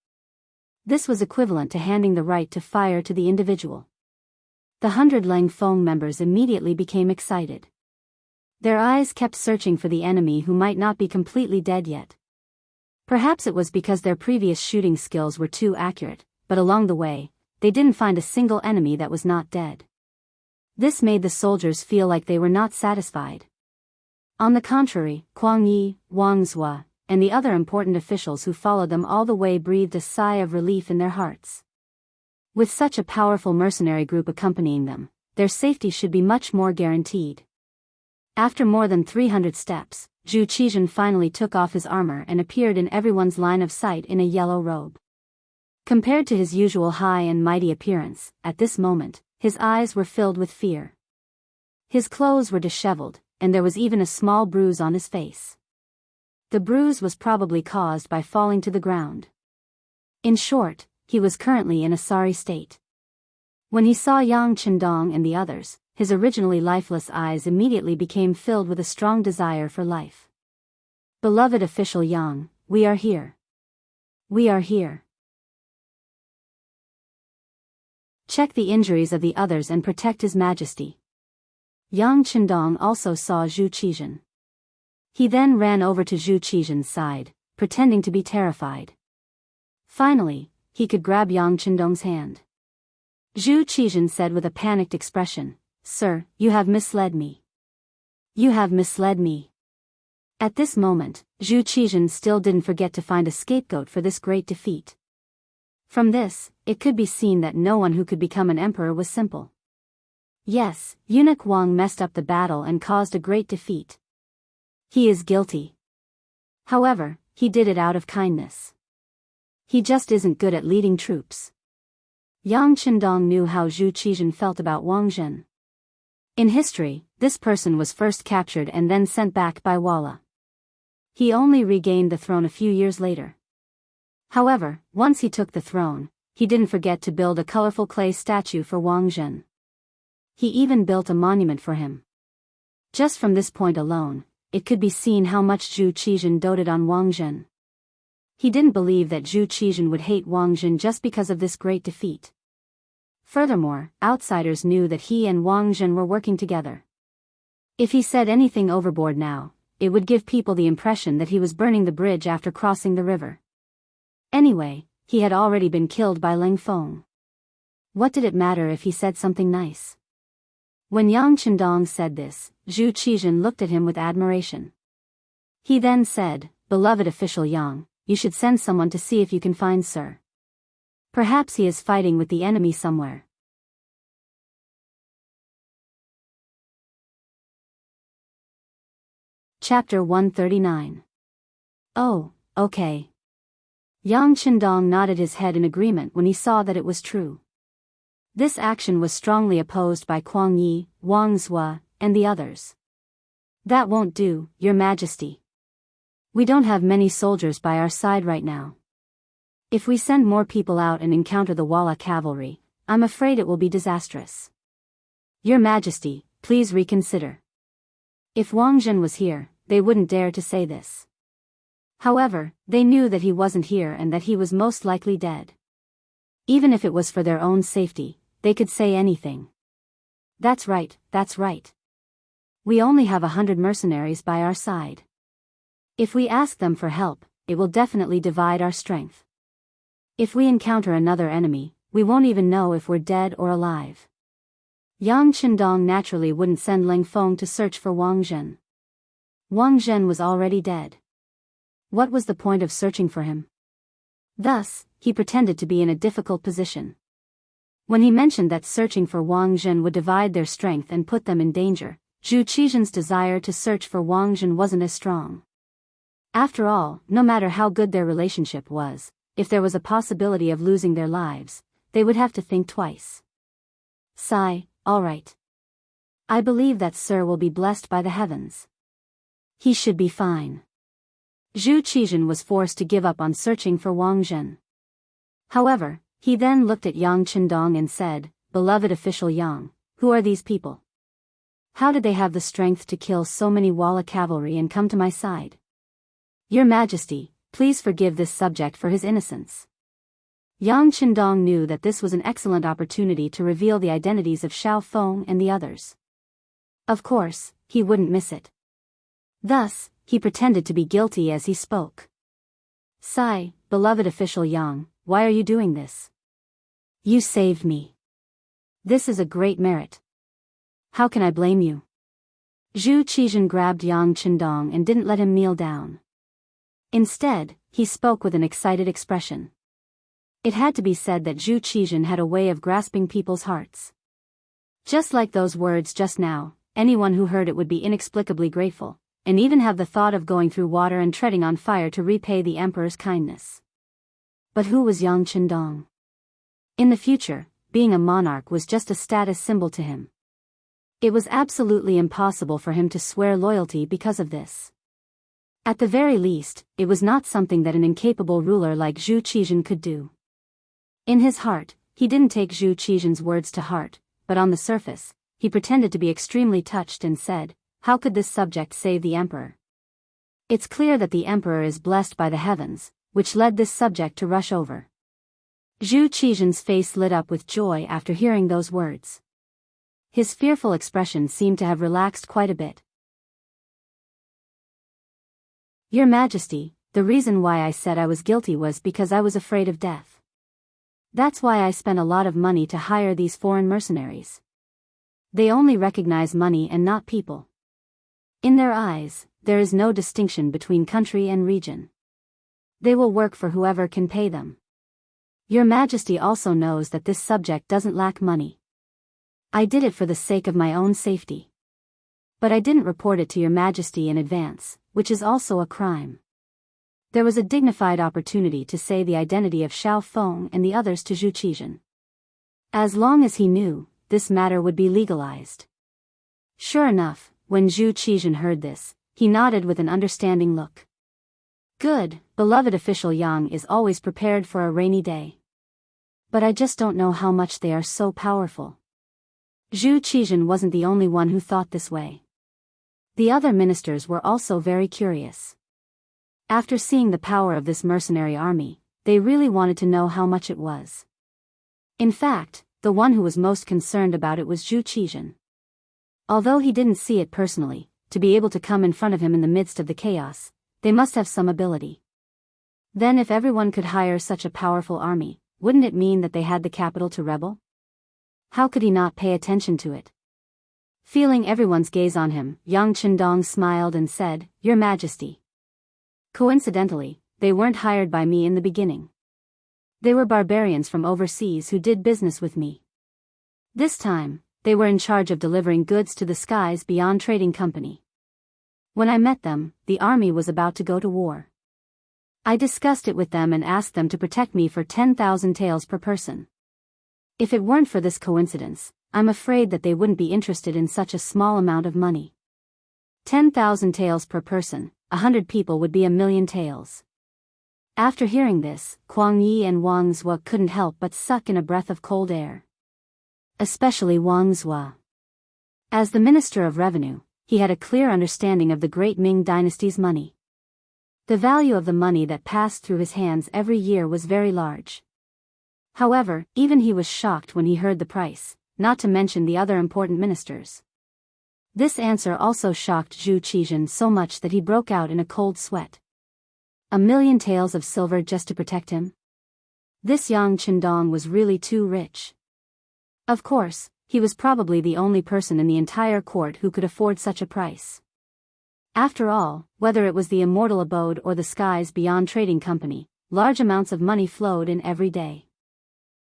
This was equivalent to handing the right to fire to the individual. The 100 Lang Feng members immediately became excited. Their eyes kept searching for the enemy who might not be completely dead yet. Perhaps it was because their previous shooting skills were too accurate, but along the way, they didn't find a single enemy that was not dead. This made the soldiers feel like they were not satisfied. On the contrary, Kuang Yi, Wang Zhua, and the other important officials who followed them all the way breathed a sigh of relief in their hearts. With such a powerful mercenary group accompanying them, their safety should be much more guaranteed. After more than 300 steps, Zhu Qizhen finally took off his armor and appeared in everyone's line of sight in a yellow robe. Compared to his usual high and mighty appearance, at this moment, his eyes were filled with fear. His clothes were disheveled, and there was even a small bruise on his face. The bruise was probably caused by falling to the ground. In short, he was currently in a sorry state. When he saw Yang Qindong and the others, his originally lifeless eyes immediately became filled with a strong desire for life. Beloved official Yang, we are here. We are here. Check the injuries of the others and protect His Majesty. Yang Qindong also saw Zhu Qizhen. He then ran over to Zhu Qizhen's side, pretending to be terrified. Finally, he could grab Yang Qindong's hand. Zhu Qizhen said with a panicked expression, "Sir, you have misled me. You have misled me." At this moment, Zhu Qizhen still didn't forget to find a scapegoat for this great defeat. From this, it could be seen that no one who could become an emperor was simple. Yes, eunuch Wang messed up the battle and caused a great defeat. He is guilty. However, he did it out of kindness. He just isn't good at leading troops. Yang Qindong knew how Zhu Qizhen felt about Wang Zhen. In history, this person was first captured and then sent back by Walla. He only regained the throne a few years later. However, once he took the throne, he didn't forget to build a colorful clay statue for Wang Zhen. He even built a monument for him. Just from this point alone, it could be seen how much Zhu Qizhen doted on Wang Zhen. He didn't believe that Zhu Qizhen would hate Wang Zhen just because of this great defeat. Furthermore, outsiders knew that he and Wang Zhen were working together. If he said anything overboard now, it would give people the impression that he was burning the bridge after crossing the river. Anyway, he had already been killed by Ling Feng. What did it matter if he said something nice? When Yang Qindong said this, Zhu Qizhen looked at him with admiration. He then said, "Beloved official Yang, you should send someone to see if you can find Sir. Perhaps he is fighting with the enemy somewhere." Chapter 139. Oh, okay. Yang Qindong nodded his head in agreement when he saw that it was true. This action was strongly opposed by Kuang Yi, Wang Zhua, and the others. "That won't do, Your Majesty. We don't have many soldiers by our side right now. If we send more people out and encounter the Walla cavalry, I'm afraid it will be disastrous. Your Majesty, please reconsider." If Wang Zhen was here, they wouldn't dare to say this. However, they knew that he wasn't here and that he was most likely dead. Even if it was for their own safety, they could say anything. That's right, that's right. We only have 100 mercenaries by our side. If we ask them for help, it will definitely divide our strength. If we encounter another enemy, we won't even know if we're dead or alive. Yang Qindong naturally wouldn't send Ling Feng to search for Wang Zhen. Wang Zhen was already dead. What was the point of searching for him? Thus, he pretended to be in a difficult position. When he mentioned that searching for Wang Zhen would divide their strength and put them in danger, Zhu Qizhen's desire to search for Wang Zhen wasn't as strong. After all, no matter how good their relationship was, if there was a possibility of losing their lives, they would have to think twice. Sigh, all right. I believe that Sir will be blessed by the heavens. He should be fine. Zhu Qizhen was forced to give up on searching for Wang Zhen. However, he then looked at Yang Qindong and said, "Beloved official Yang, who are these people? How did they have the strength to kill so many Walla cavalry and come to my side? Your Majesty, please forgive this subject for his innocence." Yang Qindong knew that this was an excellent opportunity to reveal the identities of Xiao Feng and the others. Of course, he wouldn't miss it. Thus, he pretended to be guilty as he spoke. "Sigh, beloved official Yang, why are you doing this? You saved me. This is a great merit. How can I blame you?" Zhu Qizhen grabbed Yang Qindong and didn't let him kneel down. Instead, he spoke with an excited expression. It had to be said that Zhu Qizhen had a way of grasping people's hearts. Just like those words just now, anyone who heard it would be inexplicably grateful, and even have the thought of going through water and treading on fire to repay the emperor's kindness. But who was Yang Qindong? In the future, being a monarch was just a status symbol to him. It was absolutely impossible for him to swear loyalty because of this. At the very least, it was not something that an incapable ruler like Zhu Qizhen could do. In his heart, he didn't take Zhu Qizhen's words to heart, but on the surface, he pretended to be extremely touched and said, "How could this subject save the emperor? It's clear that the emperor is blessed by the heavens, which led this subject to rush over." Zhu Qizhen's face lit up with joy after hearing those words. His fearful expression seemed to have relaxed quite a bit. "Your Majesty, the reason why I said I was guilty was because I was afraid of death. That's why I spent a lot of money to hire these foreign mercenaries. They only recognize money and not people. In their eyes, there is no distinction between country and region. They will work for whoever can pay them. Your Majesty also knows that this subject doesn't lack money. I did it for the sake of my own safety. But I didn't report it to Your Majesty in advance, which is also a crime. There was a dignified opportunity to say the identity of Xiao Feng and the others to Zhu Qizhen. As long as he knew, this matter would be legalized." Sure enough, when Zhu Qizhen heard this, he nodded with an understanding look. "Good, beloved official Yang is always prepared for a rainy day. But I just don't know how much they are so powerful." Zhu Qizhen wasn't the only one who thought this way. The other ministers were also very curious. After seeing the power of this mercenary army, they really wanted to know how much it was. In fact, the one who was most concerned about it was Zhu Qizhen. Although he didn't see it personally, to be able to come in front of him in the midst of the chaos, they must have some ability. Then if everyone could hire such a powerful army, wouldn't it mean that they had the capital to rebel? How could he not pay attention to it? Feeling everyone's gaze on him, Yang Qindong smiled and said, "Your Majesty. Coincidentally, they weren't hired by me in the beginning. They were barbarians from overseas who did business with me. This time, they were in charge of delivering goods to the skies beyond trading company. When I met them, the army was about to go to war. I discussed it with them and asked them to protect me for 10,000 taels per person. If it weren't for this coincidence, I'm afraid that they wouldn't be interested in such a small amount of money. 10,000 taels per person, 100 people would be 1,000,000 taels." After hearing this, Kuang Yi and Wang Zhua couldn't help but suck in a breath of cold air. Especially Wang Zhua. As the Minister of Revenue, he had a clear understanding of the great Ming dynasty's money. The value of the money that passed through his hands every year was very large. However, even he was shocked when he heard the price, not to mention the other important ministers. This answer also shocked Zhu Qizhen so much that he broke out in a cold sweat. 1,000,000 taels of silver just to protect him? This Yang Qindong was really too rich. Of course, he was probably the only person in the entire court who could afford such a price. After all, whether it was the immortal abode or the skies beyond trading company, large amounts of money flowed in every day.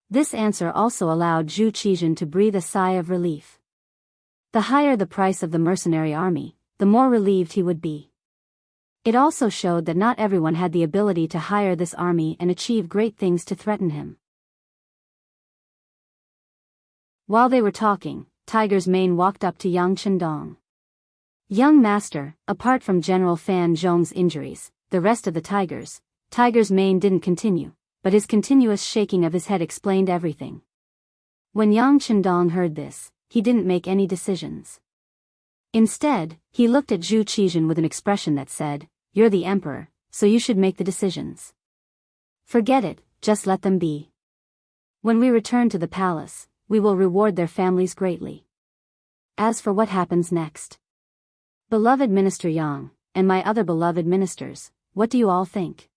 This answer also allowed Zhu Qizhen to breathe a sigh of relief. The higher the price of the mercenary army, the more relieved he would be. It also showed that not everyone had the ability to hire this army and achieve great things to threaten him. While they were talking, Tiger's Mane walked up to Yang Qindong. "Young master, apart from General Fan Zhong's injuries, the rest of the Tiger's Mane didn't continue, but his continuous shaking of his head explained everything." When Yang Qindong heard this, he didn't make any decisions. Instead, he looked at Zhu Qizhen with an expression that said, "You're the emperor, so you should make the decisions. Forget it, just let them be. When we return to the palace, we will reward their families greatly. As for what happens next, beloved Minister Yang, and my other beloved ministers, what do you all think?"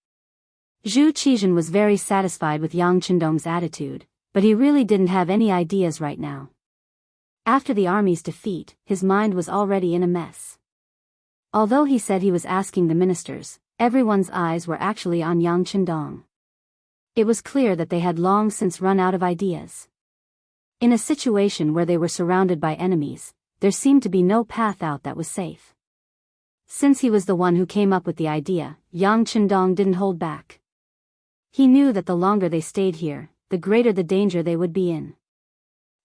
Zhu Qizhen was very satisfied with Yang Qindong's attitude, but he really didn't have any ideas right now. After the army's defeat, his mind was already in a mess. Although he said he was asking the ministers, everyone's eyes were actually on Yang Qindong. It was clear that they had long since run out of ideas. In a situation where they were surrounded by enemies, there seemed to be no path out that was safe. Since he was the one who came up with the idea, Yang Chendong didn't hold back. He knew that the longer they stayed here, the greater the danger they would be in.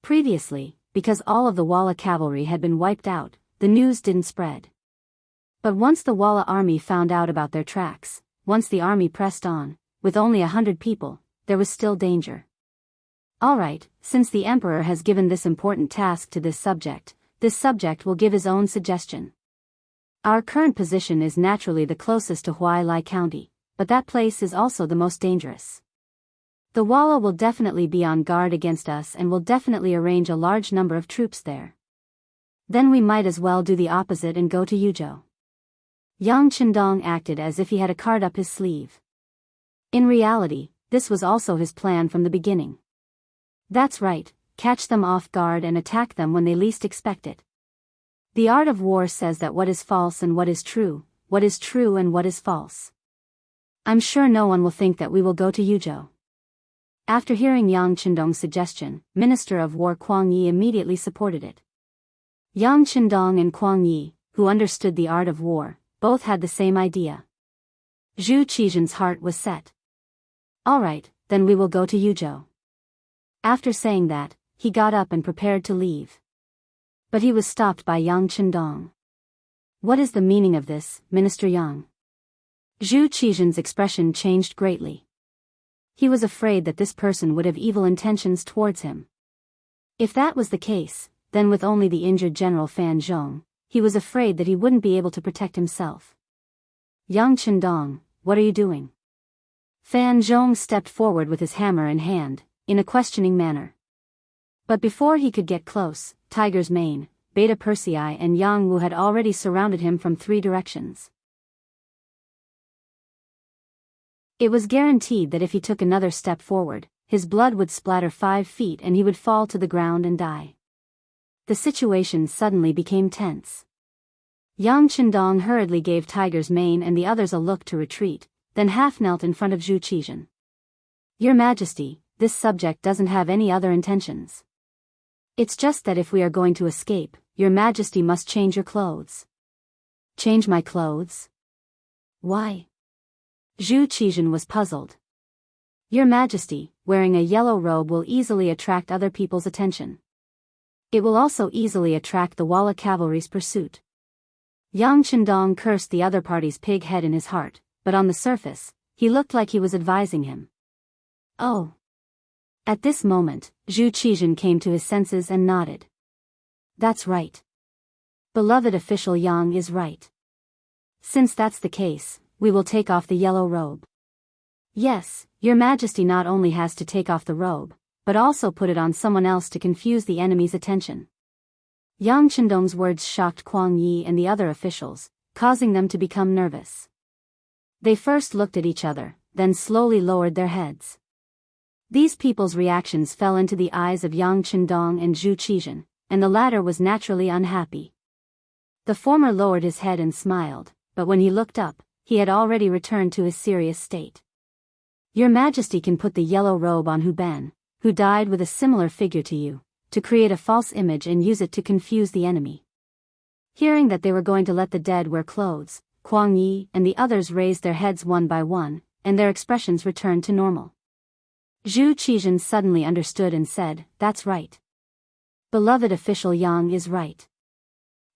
Previously, because all of the Walla cavalry had been wiped out, the news didn't spread. But once the Walla army found out about their tracks, once the army pressed on, with only 100 people, there was still danger. Alright, since the emperor has given this important task to this subject will give his own suggestion. Our current position is naturally the closest to Huai Lai County, but that place is also the most dangerous. The Walla will definitely be on guard against us and will definitely arrange a large number of troops there. Then we might as well do the opposite and go to Yuzhou. Yang Chendong acted as if he had a card up his sleeve. In reality, this was also his plan from the beginning. That's right, catch them off guard and attack them when they least expect it. The art of war says that what is false and what is true and what is false. I'm sure no one will think that we will go to Yuzhou. After hearing Yang Chendong's suggestion, Minister of War Kuang Yi immediately supported it. Yang Chendong and Kuang Yi, who understood the art of war, both had the same idea. Zhu Qizhen's heart was set. Alright, then we will go to Yuzhou. After saying that, he got up and prepared to leave. But he was stopped by Yang Chendong. What is the meaning of this, Minister Yang? Zhu Qizhen's expression changed greatly. He was afraid that this person would have evil intentions towards him. If that was the case, then with only the injured General Fan Zhong, he was afraid that he wouldn't be able to protect himself. Yang Chendong, what are you doing? Fan Zhong stepped forward with his hammer in hand, in a questioning manner. But before he could get close, Tiger's Mane, Beta Persei and Yang Wu had already surrounded him from 3 directions. It was guaranteed that if he took another step forward, his blood would splatter 5 feet and he would fall to the ground and die. The situation suddenly became tense. Yang Chendong hurriedly gave Tiger's Mane and the others a look to retreat, then half knelt in front of Zhu Qizhen. Your Majesty, this subject doesn't have any other intentions. It's just that if we are going to escape, Your Majesty must change your clothes. Change my clothes? Why? Zhu Qizhen was puzzled. Your Majesty, wearing a yellow robe will easily attract other people's attention. It will also easily attract the Walla cavalry's pursuit. Yang Chendong cursed the other party's pig head in his heart, but on the surface, he looked like he was advising him. Oh. At this moment, Zhu Qizhen came to his senses and nodded. That's right. Beloved official Yang is right. Since that's the case, we will take off the yellow robe. Yes, Your Majesty not only has to take off the robe, but also put it on someone else to confuse the enemy's attention. Yang Chendong's words shocked Kuang Yi and the other officials, causing them to become nervous. They first looked at each other, then slowly lowered their heads. These people's reactions fell into the eyes of Yang Chendong and Zhu Qizhen, and the latter was naturally unhappy. The former lowered his head and smiled, but when he looked up, he had already returned to his serious state. Your Majesty can put the yellow robe on Hu Ben, who died with a similar figure to you, to create a false image and use it to confuse the enemy. Hearing that they were going to let the dead wear clothes, Kuang Yi and the others raised their heads one by one, and their expressions returned to normal. Zhu Qizhen suddenly understood and said, That's right. Beloved official Yang is right.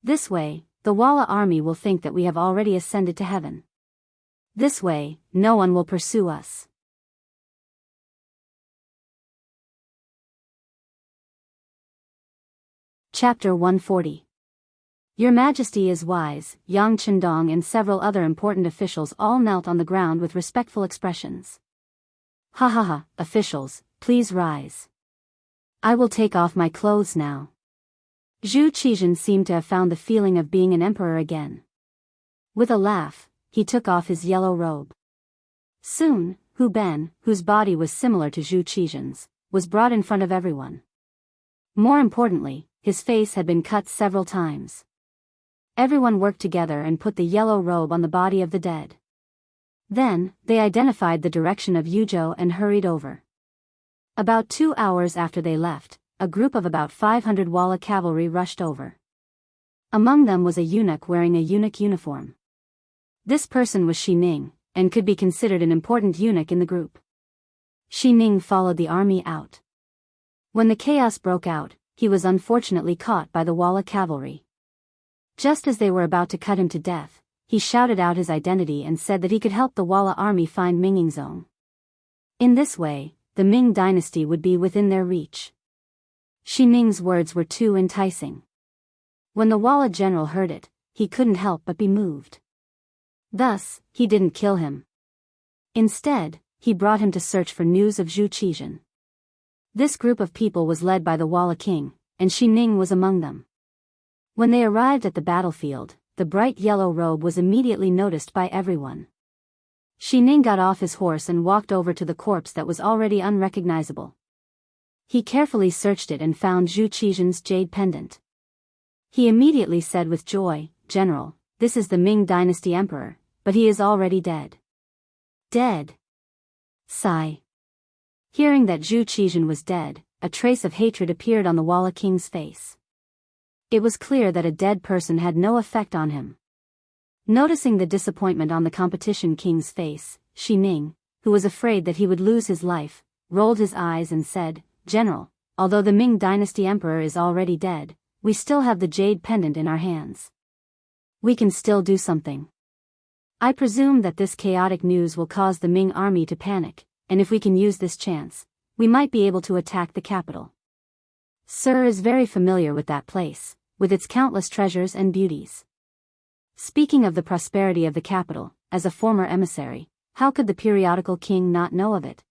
This way, the Walla army will think that we have already ascended to heaven. This way, no one will pursue us. Chapter 140. Your Majesty is wise. Yang Chendong and several other important officials all knelt on the ground with respectful expressions. Ha ha ha, officials, please rise. I will take off my clothes now. Zhu Qizhen seemed to have found the feeling of being an emperor again. With a laugh, he took off his yellow robe. Soon, Hu Ben, whose body was similar to Zhu Qizhen's, was brought in front of everyone. More importantly, his face had been cut several times. Everyone worked together and put the yellow robe on the body of the dead. Then, they identified the direction of Yuzhou and hurried over. About 2 hours after they left, a group of about 500 Walla cavalry rushed over. Among them was a eunuch wearing a eunuch uniform. This person was Shi Ning, and could be considered an important eunuch in the group. Shi Ning followed the army out. When the chaos broke out, he was unfortunately caught by the Walla cavalry. Just as they were about to cut him to death, he shouted out his identity and said that he could help the Walla army find Mingyingzong. In this way, the Ming dynasty would be within their reach. Shi Ning's words were too enticing. When the Walla general heard it, he couldn't help but be moved. Thus, he didn't kill him. Instead, he brought him to search for news of Zhu Qizhen. This group of people was led by the Walla king, and Shi Ning was among them. When they arrived at the battlefield, the bright yellow robe was immediately noticed by everyone. Shi Ning got off his horse and walked over to the corpse that was already unrecognizable. He carefully searched it and found Zhu Qizhen's jade pendant. He immediately said with joy, "General, this is the Ming dynasty emperor, but he is already dead." Dead? Sigh. Hearing that Zhu Qizhen was dead, a trace of hatred appeared on the Walla king's face. It was clear that a dead person had no effect on him. Noticing the disappointment on the competition king's face, Shi Ning, who was afraid that he would lose his life, rolled his eyes and said, "General, although the Ming dynasty emperor is already dead, we still have the jade pendant in our hands. We can still do something. I presume that this chaotic news will cause the Ming army to panic, and if we can use this chance, we might be able to attack the capital. Sir is very familiar with that place, with its countless treasures and beauties." Speaking of the prosperity of the capital, as a former emissary, how could the periodical king not know of it?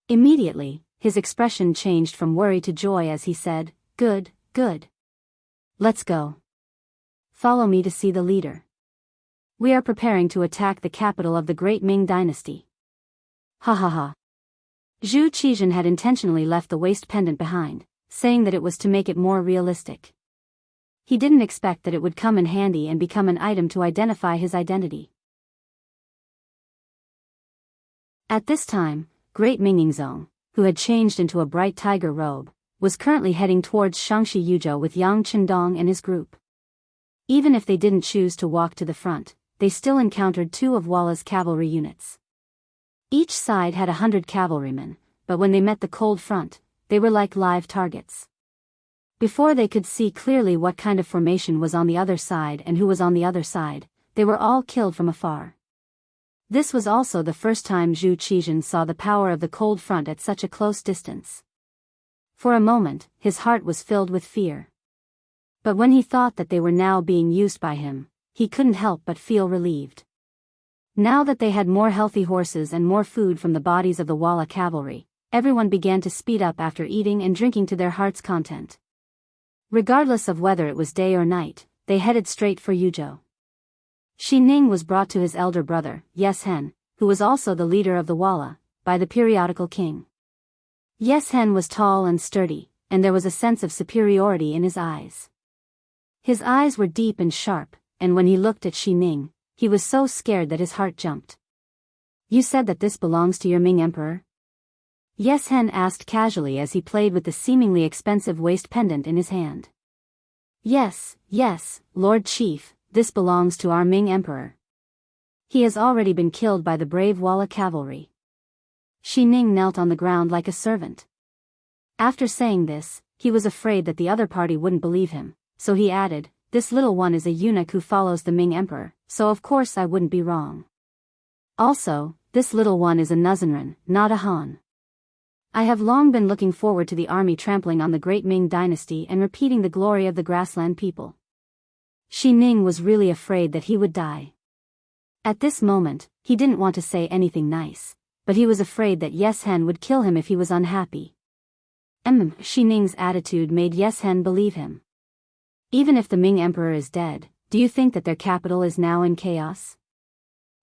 Immediately, his expression changed from worry to joy as he said, "Good, good. Let's go. Follow me to see the leader. We are preparing to attack the capital of the great Ming dynasty." Ha ha ha. Zhu Qizhen had intentionally left the waist pendant behind, saying that it was to make it more realistic. He didn't expect that it would come in handy and become an item to identify his identity. At this time, Great Mingyingzong, who had changed into a bright tiger robe, was currently heading towards Shangxi Yuzhou with Yang Chendong and his group. Even if they didn't choose to walk to the front, they still encountered two of Walla's cavalry units. Each side had 100 cavalrymen, but when they met the cold front, they were like live targets. Before they could see clearly what kind of formation was on the other side and who was on the other side, they were all killed from afar. This was also the first time Zhu Qizhen saw the power of the cold front at such a close distance. For a moment, his heart was filled with fear. But when he thought that they were now being used by him, he couldn't help but feel relieved. Now that they had more healthy horses and more food from the bodies of the Walla cavalry, everyone began to speed up after eating and drinking to their heart's content. Regardless of whether it was day or night, they headed straight for Yuzhou. Shi Ning was brought to his elder brother, Yes Hen, who was also the leader of the Walla, by the periodical king. Yes Hen was tall and sturdy, and there was a sense of superiority in his eyes. His eyes were deep and sharp, and when he looked at Shi Ning, he was so scared that his heart jumped. "You said that this belongs to your Ming emperor?" Yes Hen asked casually as he played with the seemingly expensive waist pendant in his hand. Yes, Lord Chief, this belongs to our Ming emperor. He has already been killed by the brave Walla cavalry." Shi Ning knelt on the ground like a servant. After saying this, he was afraid that the other party wouldn't believe him, so he added, "This little one is a eunuch who follows the Ming emperor, so of course I wouldn't be wrong. Also, this little one is a Nuzanren, not a Han. I have long been looking forward to the army trampling on the great Ming dynasty and repeating the glory of the grassland people." Shi Ning was really afraid that he would die. At this moment, he didn't want to say anything nice, but he was afraid that Yes Hen would kill him if he was unhappy. Shi Ning's attitude made Yes Hen believe him. "Even if the Ming emperor is dead, do you think that their capital is now in chaos?"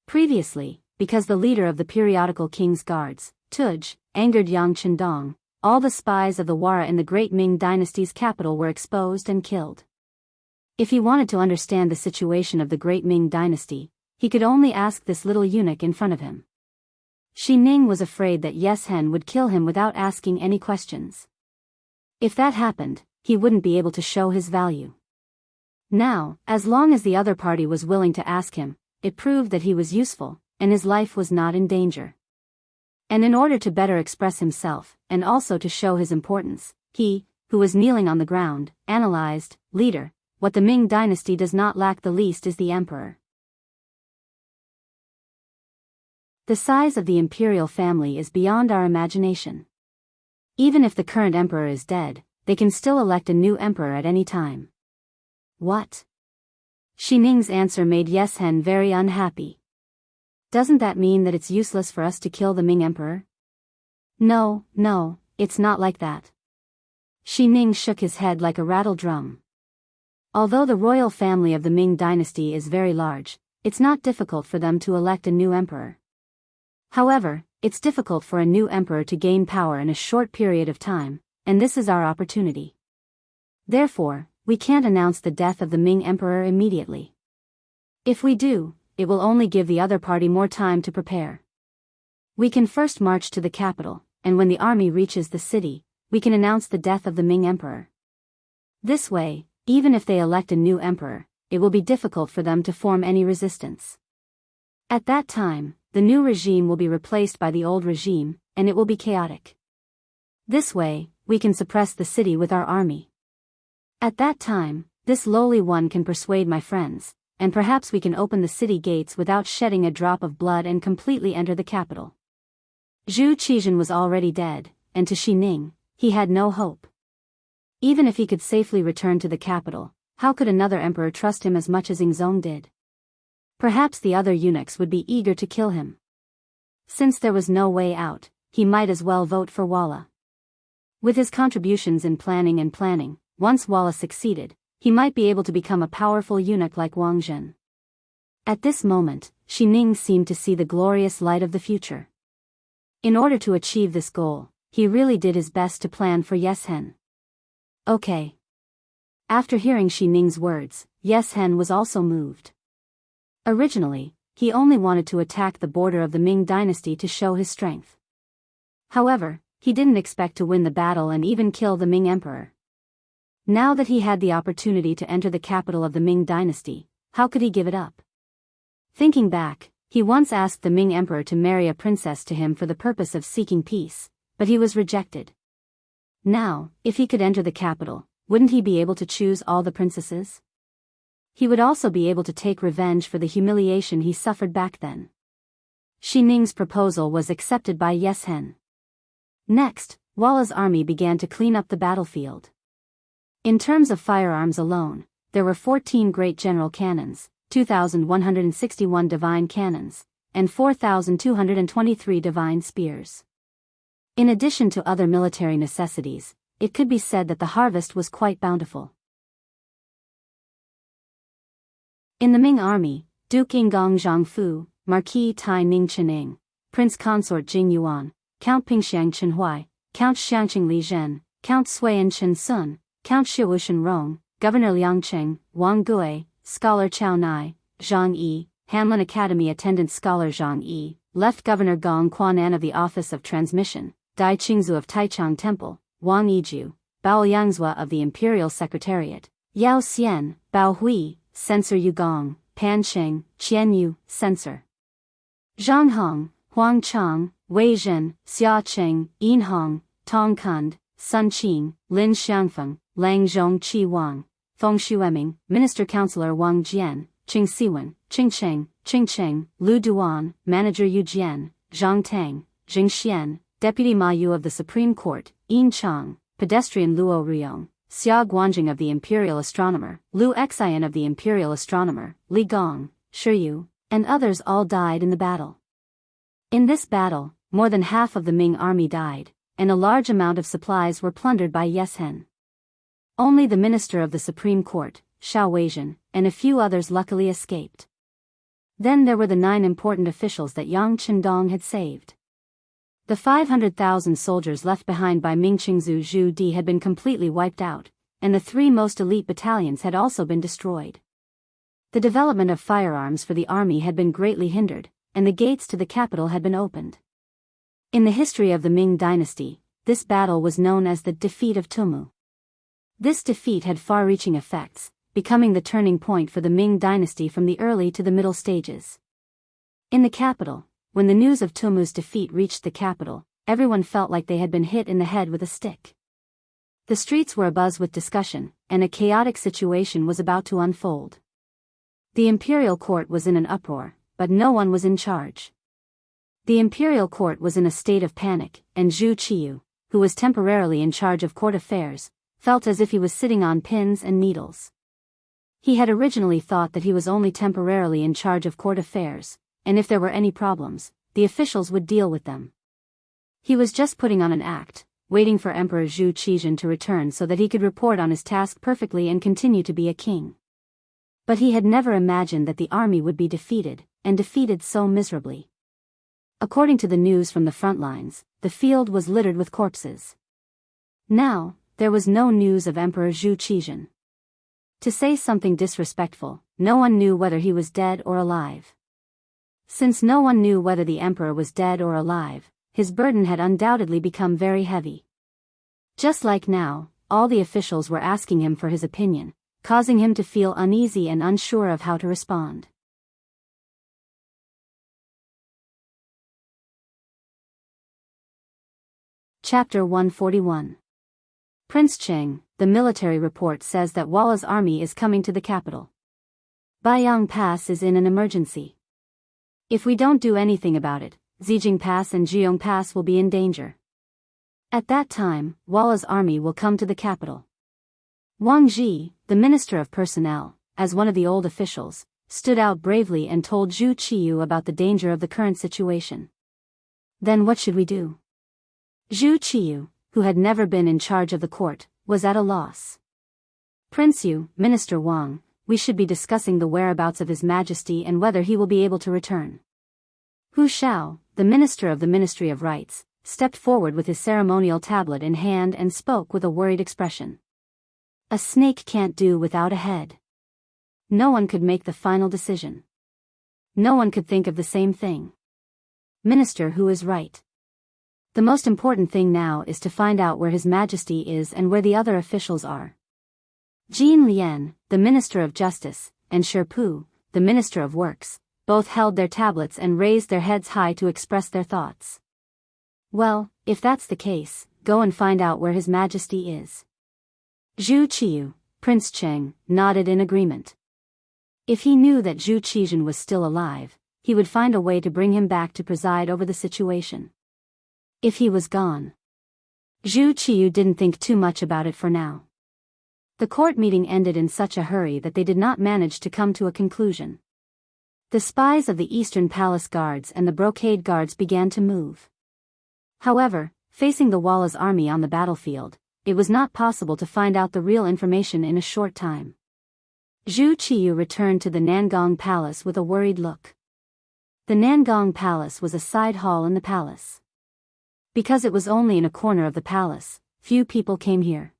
Previously, because the leader of the periodical king's guards, Tuj, angered Yang Chendong, all the spies of the Wara in the great Ming dynasty's capital were exposed and killed. If he wanted to understand the situation of the great Ming dynasty, he could only ask this little eunuch in front of him. Shi Ning was afraid that Yes Hen would kill him without asking any questions. If that happened, he wouldn't be able to show his value. Now, as long as the other party was willing to ask him, it proved that he was useful, and his life was not in danger. And in order to better express himself, and also to show his importance, he, who was kneeling on the ground, analyzed, "Leader, what the Ming dynasty does not lack the least is the emperor." The size of the imperial family is beyond our imagination. Even if the current emperor is dead, they can still elect a new emperor at any time. What? Xi Ning's answer made Yes Hen very unhappy. Doesn't that mean that it's useless for us to kill the Ming emperor? No, it's not like that. Xi Ning shook his head like a rattle drum. Although the royal family of the Ming dynasty is very large, it's not difficult for them to elect a new emperor. However, it's difficult for a new emperor to gain power in a short period of time, and this is our opportunity. Therefore, we can't announce the death of the Ming emperor immediately. If we do, it will only give the other party more time to prepare. We can first march to the capital, and when the army reaches the city, we can announce the death of the Ming emperor. This way, even if they elect a new emperor, it will be difficult for them to form any resistance. At that time, the new regime will be replaced by the old regime, and it will be chaotic. This way, we can suppress the city with our army. At that time, this lowly one can persuade my friends, and perhaps we can open the city gates without shedding a drop of blood and completely enter the capital. Zhu Qizhen was already dead, and to Xi Ning, he had no hope. Even if he could safely return to the capital, how could another emperor trust him as much as Yingzong did? Perhaps the other eunuchs would be eager to kill him. Since there was no way out, he might as well vote for Walla. With his contributions in planning, once Walla succeeded, he might be able to become a powerful eunuch like Wang Zhen. At this moment, Xi Ning seemed to see the glorious light of the future. In order to achieve this goal, he really did his best to plan for Yes Hen. Okay. After hearing Xi Ning's words, Yes Hen was also moved. Originally, he only wanted to attack the border of the Ming dynasty to show his strength. However, he didn't expect to win the battle and even kill the Ming emperor. Now that he had the opportunity to enter the capital of the Ming dynasty, how could he give it up? Thinking back, he once asked the Ming emperor to marry a princess to him for the purpose of seeking peace, but he was rejected. Now, if he could enter the capital, wouldn't he be able to choose all the princesses? He would also be able to take revenge for the humiliation he suffered back then. Xi Ning's proposal was accepted by Yes Hen. Next, Walla's army began to clean up the battlefield. In terms of firearms alone, there were 14 great general cannons, 2,161 divine cannons, and 4,223 divine spears. In addition to other military necessities, it could be said that the harvest was quite bountiful. In the Ming army, Duke Yinggong Zhangfu, Marquis Tai Ning Chening, Prince Consort Jing Yuan, Count Pingxiang Chenhuai, Count Xiangqing Li Zhen, Count Suiyan Chen Sun, Count Shiwushen Rong, Governor Liang Cheng, Wang Gui, Scholar Chao Nai, Zhang Yi, Hanlin Academy attendant Scholar Zhang Yi, Left Governor Gong Quanan of the Office of Transmission, Dai Qingzu of Taichang Temple, Wang Yiju, Bao Yangzhua of the Imperial Secretariat, Yao Xian, Bao Hui, Censor Yugong, Pan Cheng, Qian Yu, Censor Zhang Hong, Huang Chang, Wei Zhen, Xia Cheng, Yin Hong, Tong Kund, Sun Qing, Lin Xiangfeng, Lang Zhong Qi Wang, Feng Shueming, Minister Councilor Wang Jian, Qing Siwen, Qing Cheng, Qing Cheng, Lu Duan, Manager Yu Jian, Zhang Tang, Jing Xian, Deputy Ma Yu of the Supreme Court, Yin Chang, Pedestrian Luo Ryong, Xia Guanjing of the Imperial Astronomer, Lu Xian of the Imperial Astronomer, Li Gong, Shiyu, and others all died in the battle. In this battle, more than half of the Ming army died, and a large amount of supplies were plundered by Yes Hen. Only the Minister of the Supreme Court, Xiao Weizhen, and a few others luckily escaped. Then there were the 9 important officials that Yang Chendong had saved. The 500,000 soldiers left behind by Ming Qingzu Zhu Di had been completely wiped out, and the 3 most elite battalions had also been destroyed. The development of firearms for the army had been greatly hindered, and the gates to the capital had been opened. In the history of the Ming dynasty, this battle was known as the defeat of Tumu. This defeat had far-reaching effects, becoming the turning point for the Ming dynasty from the early to the middle stages. In the capital, when the news of Tumu's defeat reached the capital, everyone felt like they had been hit in the head with a stick. The streets were abuzz with discussion, and a chaotic situation was about to unfold. The imperial court was in an uproar, but no one was in charge. The imperial court was in a state of panic, and Zhu Qiyu, who was temporarily in charge of court affairs, felt as if he was sitting on pins and needles. He had originally thought that he was only temporarily in charge of court affairs, and if there were any problems, the officials would deal with them. He was just putting on an act, waiting for Emperor Zhu Qizhen to return so that he could report on his task perfectly and continue to be a king. But he had never imagined that the army would be defeated, and defeated so miserably. According to the news from the front lines, the field was littered with corpses. Now, there was no news of Emperor Zhu Qizhen. To say something disrespectful, no one knew whether he was dead or alive. Since no one knew whether the emperor was dead or alive, his burden had undoubtedly become very heavy. Just like now, all the officials were asking him for his opinion, causing him to feel uneasy and unsure of how to respond. Chapter 141. Prince Cheng, the military report says that Walla's army is coming to the capital. Biyao Pass is in an emergency. If we don't do anything about it, Zijing Pass and Jianghu Pass will be in danger. At that time, Walla's army will come to the capital. Wang Ji, the Minister of Personnel, as one of the old officials, stood out bravely and told Zhu Qiyu about the danger of the current situation. Then what should we do? Zhu Qiyu, who had never been in charge of the court, was at a loss. Prince Yu, Minister Wang, we should be discussing the whereabouts of His Majesty and whether he will be able to return. Hu Shao, the Minister of the Ministry of Rites, stepped forward with his ceremonial tablet in hand and spoke with a worried expression. A snake can't do without a head. No one could make the final decision. No one could think of the same thing. Minister Hu is right. The most important thing now is to find out where His Majesty is and where the other officials are. Jin Lian, the Minister of Justice, and Sherpu, the Minister of Works, both held their tablets and raised their heads high to express their thoughts. Well, if that's the case, go and find out where His Majesty is. Zhu Qiyu, Prince Cheng, nodded in agreement. If he knew that Zhu Qizhen was still alive, he would find a way to bring him back to preside over the situation. If he was gone, Zhu Qiyu didn't think too much about it for now. The court meeting ended in such a hurry that they did not manage to come to a conclusion. The spies of the Eastern Palace Guards and the Brocade Guards began to move. However, facing the Walla's army on the battlefield, it was not possible to find out the real information in a short time. Zhu Qiyu returned to the Nangong Palace with a worried look. The Nangong Palace was a side hall in the palace. Because it was only in a corner of the palace, few people came here.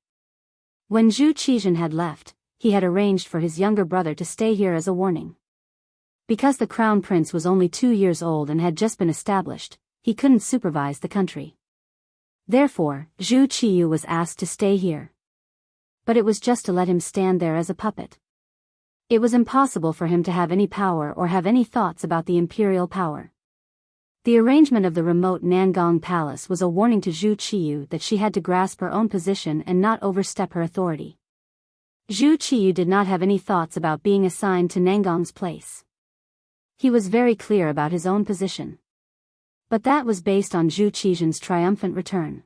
When Zhu Qizhen had left, he had arranged for his younger brother to stay here as a warning. Because the crown prince was only 2 years old and had just been established, he couldn't supervise the country. Therefore, Zhu Qiyu was asked to stay here. But it was just to let him stand there as a puppet. It was impossible for him to have any power or have any thoughts about the imperial power. The arrangement of the remote Nangong Palace was a warning to Zhu Qiyu that she had to grasp her own position and not overstep her authority. Zhu Qiyu did not have any thoughts about being assigned to Nangong's place. He was very clear about his own position. But that was based on Zhu Qizhen's triumphant return.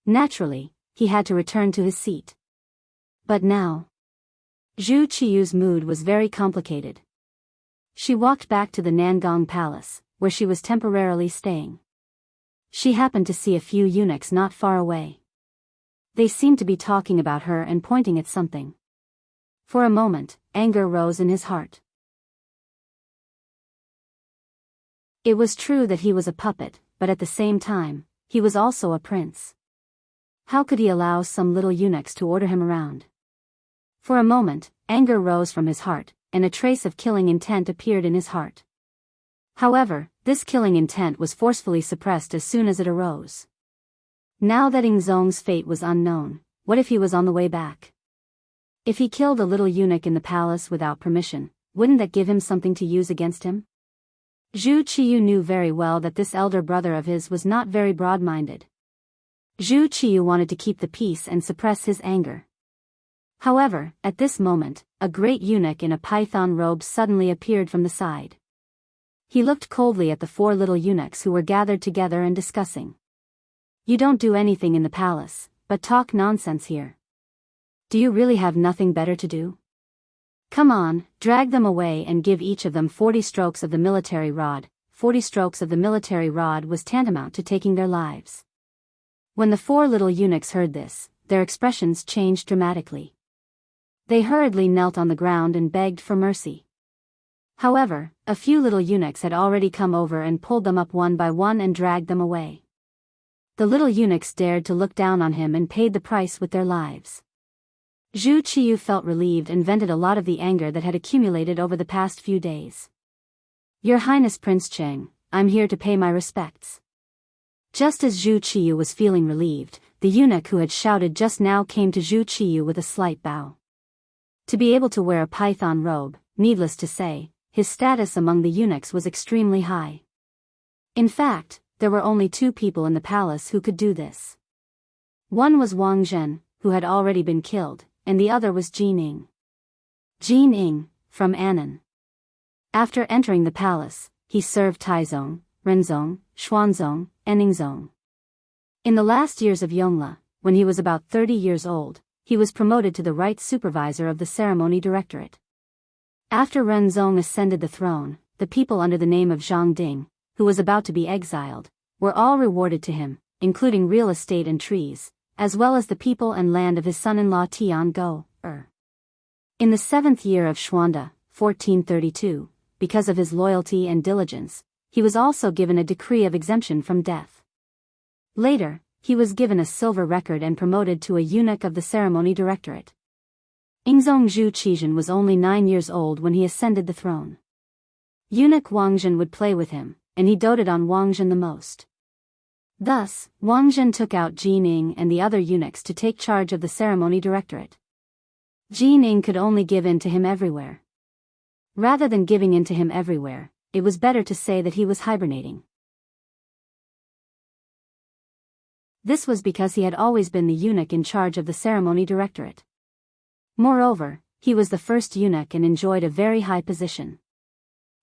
Naturally, he had to return to his seat. But now, Zhu Qiyu's mood was very complicated. She walked back to the Nangong Palace, where she was temporarily staying. She happened to see a few eunuchs not far away. They seemed to be talking about her and pointing at something. For a moment, anger rose in his heart. It was true that he was a puppet, but at the same time, he was also a prince. How could he allow some little eunuchs to order him around? For a moment, anger rose from his heart, and a trace of killing intent appeared in his heart. However, this killing intent was forcefully suppressed as soon as it arose. Now that Yingzong's fate was unknown, what if he was on the way back? If he killed a little eunuch in the palace without permission, wouldn't that give him something to use against him? Zhu Qiyu knew very well that this elder brother of his was not very broad-minded. Zhu Qiyu wanted to keep the peace and suppress his anger. However, at this moment, a great eunuch in a python robe suddenly appeared from the side. He looked coldly at the 4 little eunuchs who were gathered together and discussing. You don't do anything in the palace, but talk nonsense here. Do you really have nothing better to do? Come on, drag them away and give each of them 40 strokes of the military rod. 40 strokes of the military rod was tantamount to taking their lives. When the 4 little eunuchs heard this, their expressions changed dramatically. They hurriedly knelt on the ground and begged for mercy. However, a few little eunuchs had already come over and pulled them up one by one and dragged them away. The little eunuchs dared to look down on him and paid the price with their lives. Zhu Qiyu felt relieved and vented a lot of the anger that had accumulated over the past few days. Your Highness Prince Cheng, I'm here to pay my respects. Just as Zhu Qiyu was feeling relieved, the eunuch who had shouted just now came to Zhu Qiyu with a slight bow. To be able to wear a python robe, needless to say, his status among the eunuchs was extremely high. In fact, there were only 2 people in the palace who could do this. One was Wang Zhen, who had already been killed, and the other was Jin Ing. Jin Ing, from Annan. After entering the palace, he served Taizong, Renzong, Xuanzong, and Ningzong. In the last years of Yongle, when he was about 30 years old, he was promoted to the right supervisor of the ceremony directorate. After Renzong ascended the throne, the people under the name of Zhang Ding, who was about to be exiled, were all rewarded to him, including real estate and trees, as well as the people and land of his son-in-law Tian Go. In the 7th year of Xuande, 1432, because of his loyalty and diligence, he was also given a decree of exemption from death. Later, he was given a silver record and promoted to a eunuch of the ceremony directorate. Ingzong Zhu Qizhen was only 9 years old when he ascended the throne. Eunuch Wang Zhen would play with him, and he doted on Wang Zhen the most. Thus, Wang Zhen took out Jin Ing and the other eunuchs to take charge of the ceremony directorate. Jin Ing could only give in to him everywhere. Rather than giving in to him everywhere, it was better to say that he was hibernating. This was because he had always been the eunuch in charge of the ceremony directorate. Moreover, he was the first eunuch and enjoyed a very high position.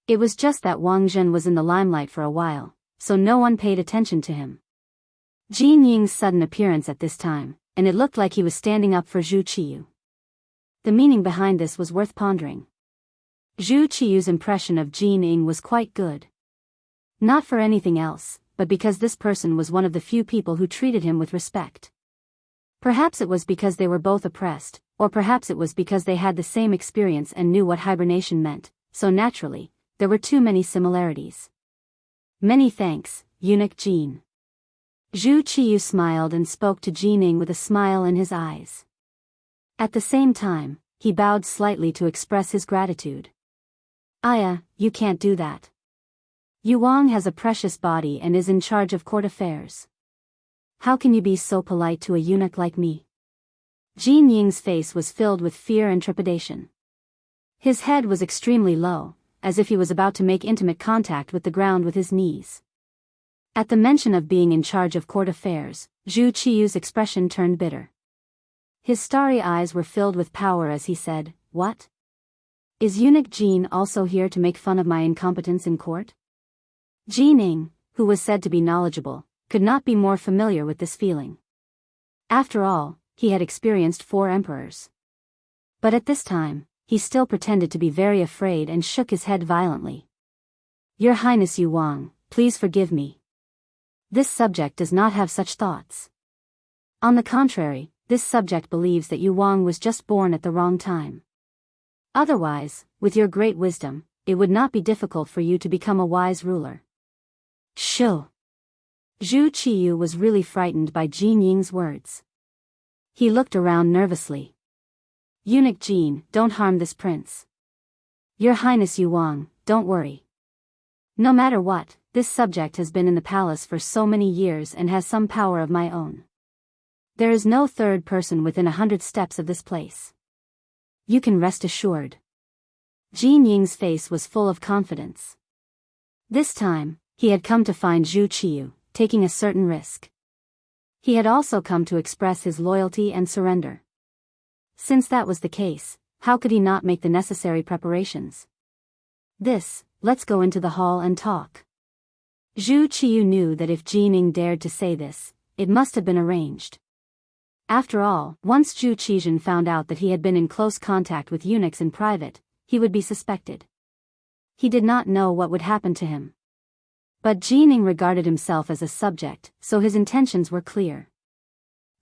It was just that Wang Zhen was in the limelight for a while, so no one paid attention to him. Jin Ying's sudden appearance at this time, and it looked like he was standing up for Zhu Qiyu. The meaning behind this was worth pondering. Zhu Qiyu's impression of Jin Ying was quite good. Not for anything else, but because this person was one of the few people who treated him with respect. Perhaps it was because they were both oppressed, or perhaps it was because they had the same experience and knew what hibernation meant, so naturally, there were too many similarities. Many thanks, Eunuch Jin. Zhu Qiyu smiled and spoke to Jin Ing with a smile in his eyes. At the same time, he bowed slightly to express his gratitude. Aya, you can't do that. Yu Wang has a precious body and is in charge of court affairs. How can you be so polite to a eunuch like me? Jin Ying's face was filled with fear and trepidation. His head was extremely low, as if he was about to make intimate contact with the ground with his knees. At the mention of being in charge of court affairs, Zhu Qiyu's expression turned bitter. His starry eyes were filled with power as he said, "What? Is Eunuch Jin also here to make fun of my incompetence in court?" Jin Ing, who was said to be knowledgeable, could not be more familiar with this feeling. After all, he had experienced 4 emperors. But at this time, he still pretended to be very afraid and shook his head violently. Your Highness Yu Wang, please forgive me. This subject does not have such thoughts. On the contrary, this subject believes that Yu Wang was just born at the wrong time. Otherwise, with your great wisdom, it would not be difficult for you to become a wise ruler. Shoo! Zhu Qiyu was really frightened by Jin Ying's words. He looked around nervously. Eunuch Jin, don't harm this prince. Your Highness Yu Wang, don't worry. No matter what, this subject has been in the palace for so many years and has some power of my own. There is no third person within 100 steps of this place. You can rest assured. Jin Ying's face was full of confidence. This time, he had come to find Zhu Qiyu, taking a certain risk. He had also come to express his loyalty and surrender. Since that was the case, how could he not make the necessary preparations? Let's go into the hall and talk. Zhu Qiyu knew that if Jin Ying dared to say this, it must have been arranged. After all, once Zhu Qizhen found out that he had been in close contact with eunuchs in private, he would be suspected. He did not know what would happen to him. But Jin Ying regarded himself as a subject, so his intentions were clear.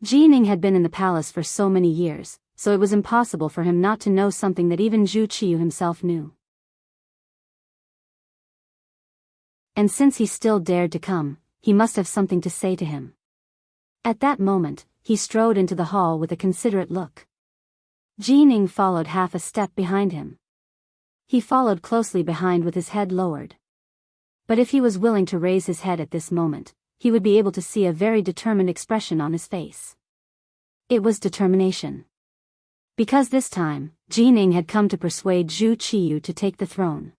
Jin Ying had been in the palace for so many years, so it was impossible for him not to know something that even Zhu Qiyu himself knew. And since he still dared to come, he must have something to say to him. At that moment, he strode into the hall with a considerate look. Jin Ying followed half a step behind him. He followed closely behind with his head lowered. But if he was willing to raise his head at this moment, he would be able to see a very determined expression on his face. It was determination. Because this time, Jin Ying had come to persuade Zhu Qiyu to take the throne.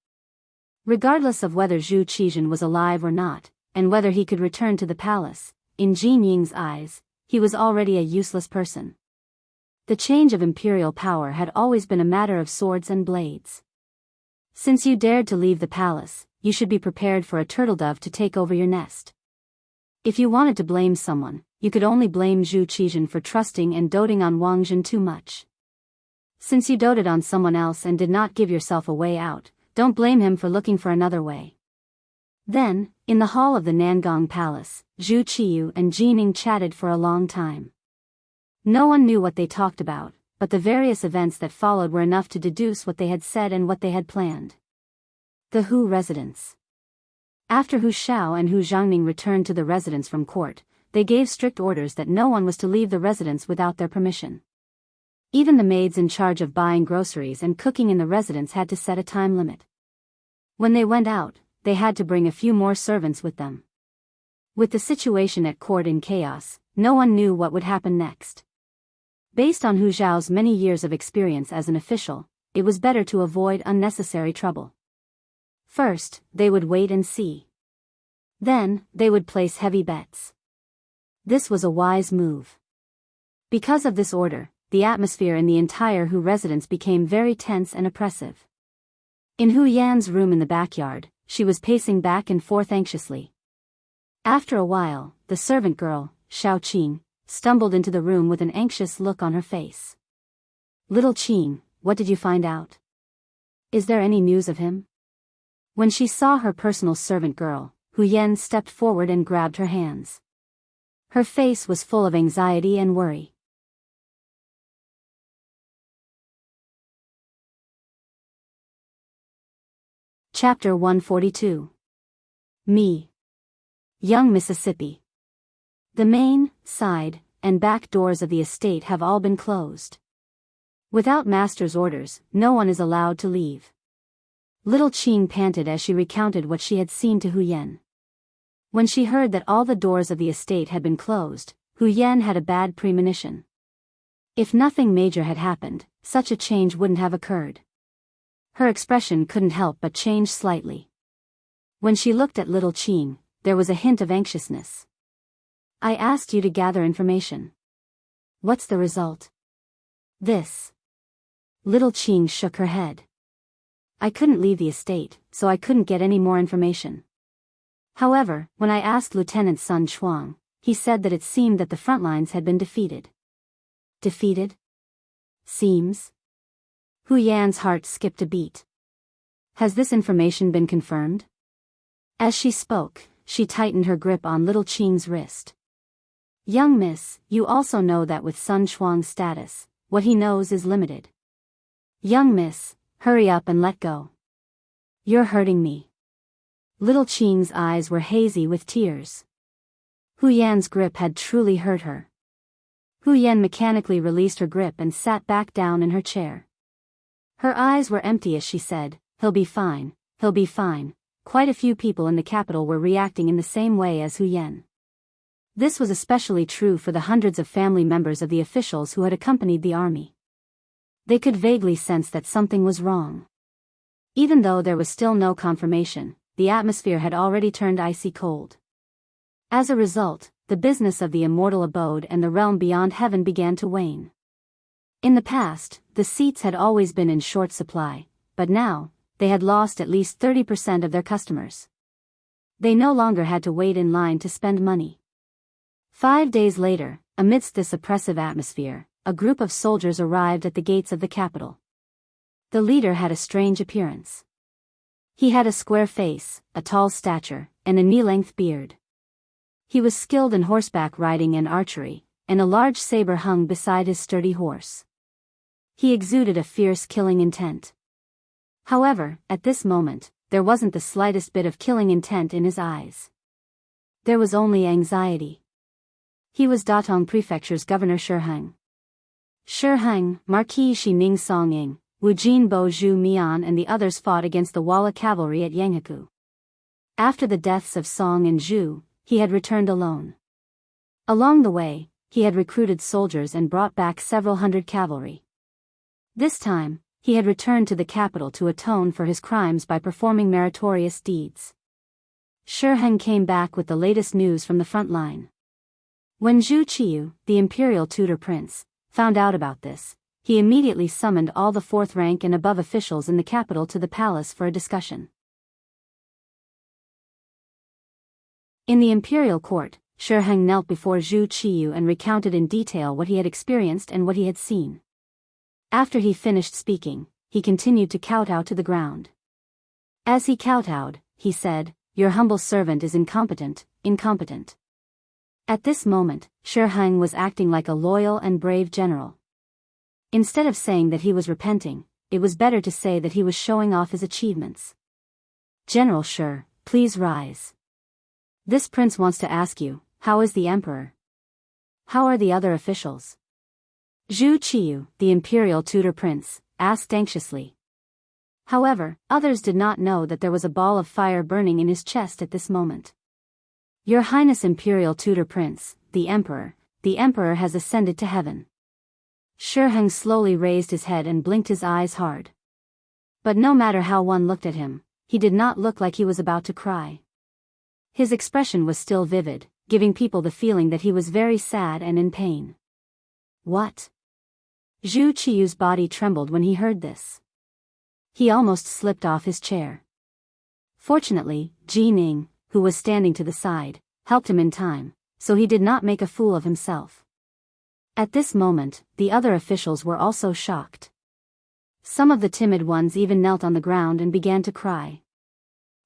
Regardless of whether Zhu Qizhen was alive or not, and whether he could return to the palace, in Jin Ying's eyes, he was already a useless person. The change of imperial power had always been a matter of swords and blades. Since you dared to leave the palace, you should be prepared for a turtle dove to take over your nest. If you wanted to blame someone, you could only blame Zhu Qizhen for trusting and doting on Wang Jin too much. Since you doted on someone else and did not give yourself a way out, don't blame him for looking for another way. Then, in the hall of the Nangong Palace, Zhu Qiyu and Jin Ying chatted for a long time. No one knew what they talked about, but the various events that followed were enough to deduce what they had said and what they had planned. The Hu residence. After Hu Xiao and Hu Zhangning returned to the residence from court, they gave strict orders that no one was to leave the residence without their permission. Even the maids in charge of buying groceries and cooking in the residence had to set a time limit. When they went out, they had to bring a few more servants with them. With the situation at court in chaos, no one knew what would happen next. Based on Hu Zhao's many years of experience as an official, it was better to avoid unnecessary trouble. First, they would wait and see. Then, they would place heavy bets. This was a wise move. Because of this order, the atmosphere in the entire Hu residence became very tense and oppressive. In Hu Yan's room in the backyard, she was pacing back and forth anxiously. After a while, the servant girl, Xiao Qing, stumbled into the room with an anxious look on her face. "Little Qing, what did you find out? Is there any news of him?" When she saw her personal servant girl, Hu Yan stepped forward and grabbed her hands. Her face was full of anxiety and worry. Chapter 142. Me. Young Mississippi. The main, side, and back doors of the estate have all been closed. Without master's orders, no one is allowed to leave. Little Qing panted as she recounted what she had seen to Hu Yan. When she heard that all the doors of the estate had been closed, Hu Yan had a bad premonition. If nothing major had happened, such a change wouldn't have occurred. Her expression couldn't help but change slightly. When she looked at little Qing, there was a hint of anxiousness. "I asked you to gather information. What's the result?" "This." Little Qing shook her head. "I couldn't leave the estate, so I couldn't get any more information. However, when I asked Lieutenant Sun Chuang, he said that it seemed that the front lines had been defeated." "Defeated? Seems?" Hu Yan's heart skipped a beat. "Has this information been confirmed?" As she spoke, she tightened her grip on little Qing's wrist. "Young miss, you also know that with Sun Chuang's status, what he knows is limited. Young miss, hurry up and let go. You're hurting me." Little Qing's eyes were hazy with tears. Hu Yan's grip had truly hurt her. Hu Yan mechanically released her grip and sat back down in her chair. Her eyes were empty as she said, "He'll be fine, he'll be fine." Quite a few people in the capital were reacting in the same way as Hu Yan. This was especially true for the hundreds of family members of the officials who had accompanied the army. They could vaguely sense that something was wrong. Even though there was still no confirmation, the atmosphere had already turned icy cold. As a result, the business of the immortal abode and the realm beyond heaven began to wane. In the past, the seats had always been in short supply, but now, they had lost at least 30% of their customers. They no longer had to wait in line to spend money. 5 days later, amidst this oppressive atmosphere, a group of soldiers arrived at the gates of the capital. The leader had a strange appearance. He had a square face, a tall stature, and a knee-length beard. He was skilled in horseback riding and archery, and a large saber hung beside his sturdy horse. He exuded a fierce killing intent. However, at this moment, there wasn't the slightest bit of killing intent in his eyes. There was only anxiety. He was Datong Prefecture's Governor Shiheng. Shiheng, Marquis Shi Ning Songying, Wu Jinbo Zhu Mian and the others fought against the Walla cavalry at Jianghu. After the deaths of Song and Zhu, he had returned alone. Along the way, he had recruited soldiers and brought back several hundred cavalry. This time, he had returned to the capital to atone for his crimes by performing meritorious deeds. Shiheng came back with the latest news from the front line. When Zhu Qiyu, the imperial tutor prince, found out about this, he immediately summoned all the fourth rank and above officials in the capital to the palace for a discussion. In the imperial court, Shiheng knelt before Zhu Qiyu and recounted in detail what he had experienced and what he had seen. After he finished speaking, he continued to kowtow to the ground. As he kowtowed, he said, "Your humble servant is incompetent." At this moment, Shiheng was acting like a loyal and brave general. Instead of saying that he was repenting, it was better to say that he was showing off his achievements. "General Shi, please rise. This prince wants to ask you, how is the emperor? How are the other officials?" Zhu Qiyu, the imperial tutor prince, asked anxiously. However, others did not know that there was a ball of fire burning in his chest at this moment. "Your Highness Imperial Tutor Prince, the Emperor has ascended to heaven." Shiheng slowly raised his head and blinked his eyes hard. But no matter how one looked at him, he did not look like he was about to cry. His expression was still vivid, giving people the feeling that he was very sad and in pain. What? Zhu Qiyu's body trembled when he heard this. He almost slipped off his chair. Fortunately, Ji Ning, who was standing to the side, helped him in time, so he did not make a fool of himself. At this moment, the other officials were also shocked. Some of the timid ones even knelt on the ground and began to cry.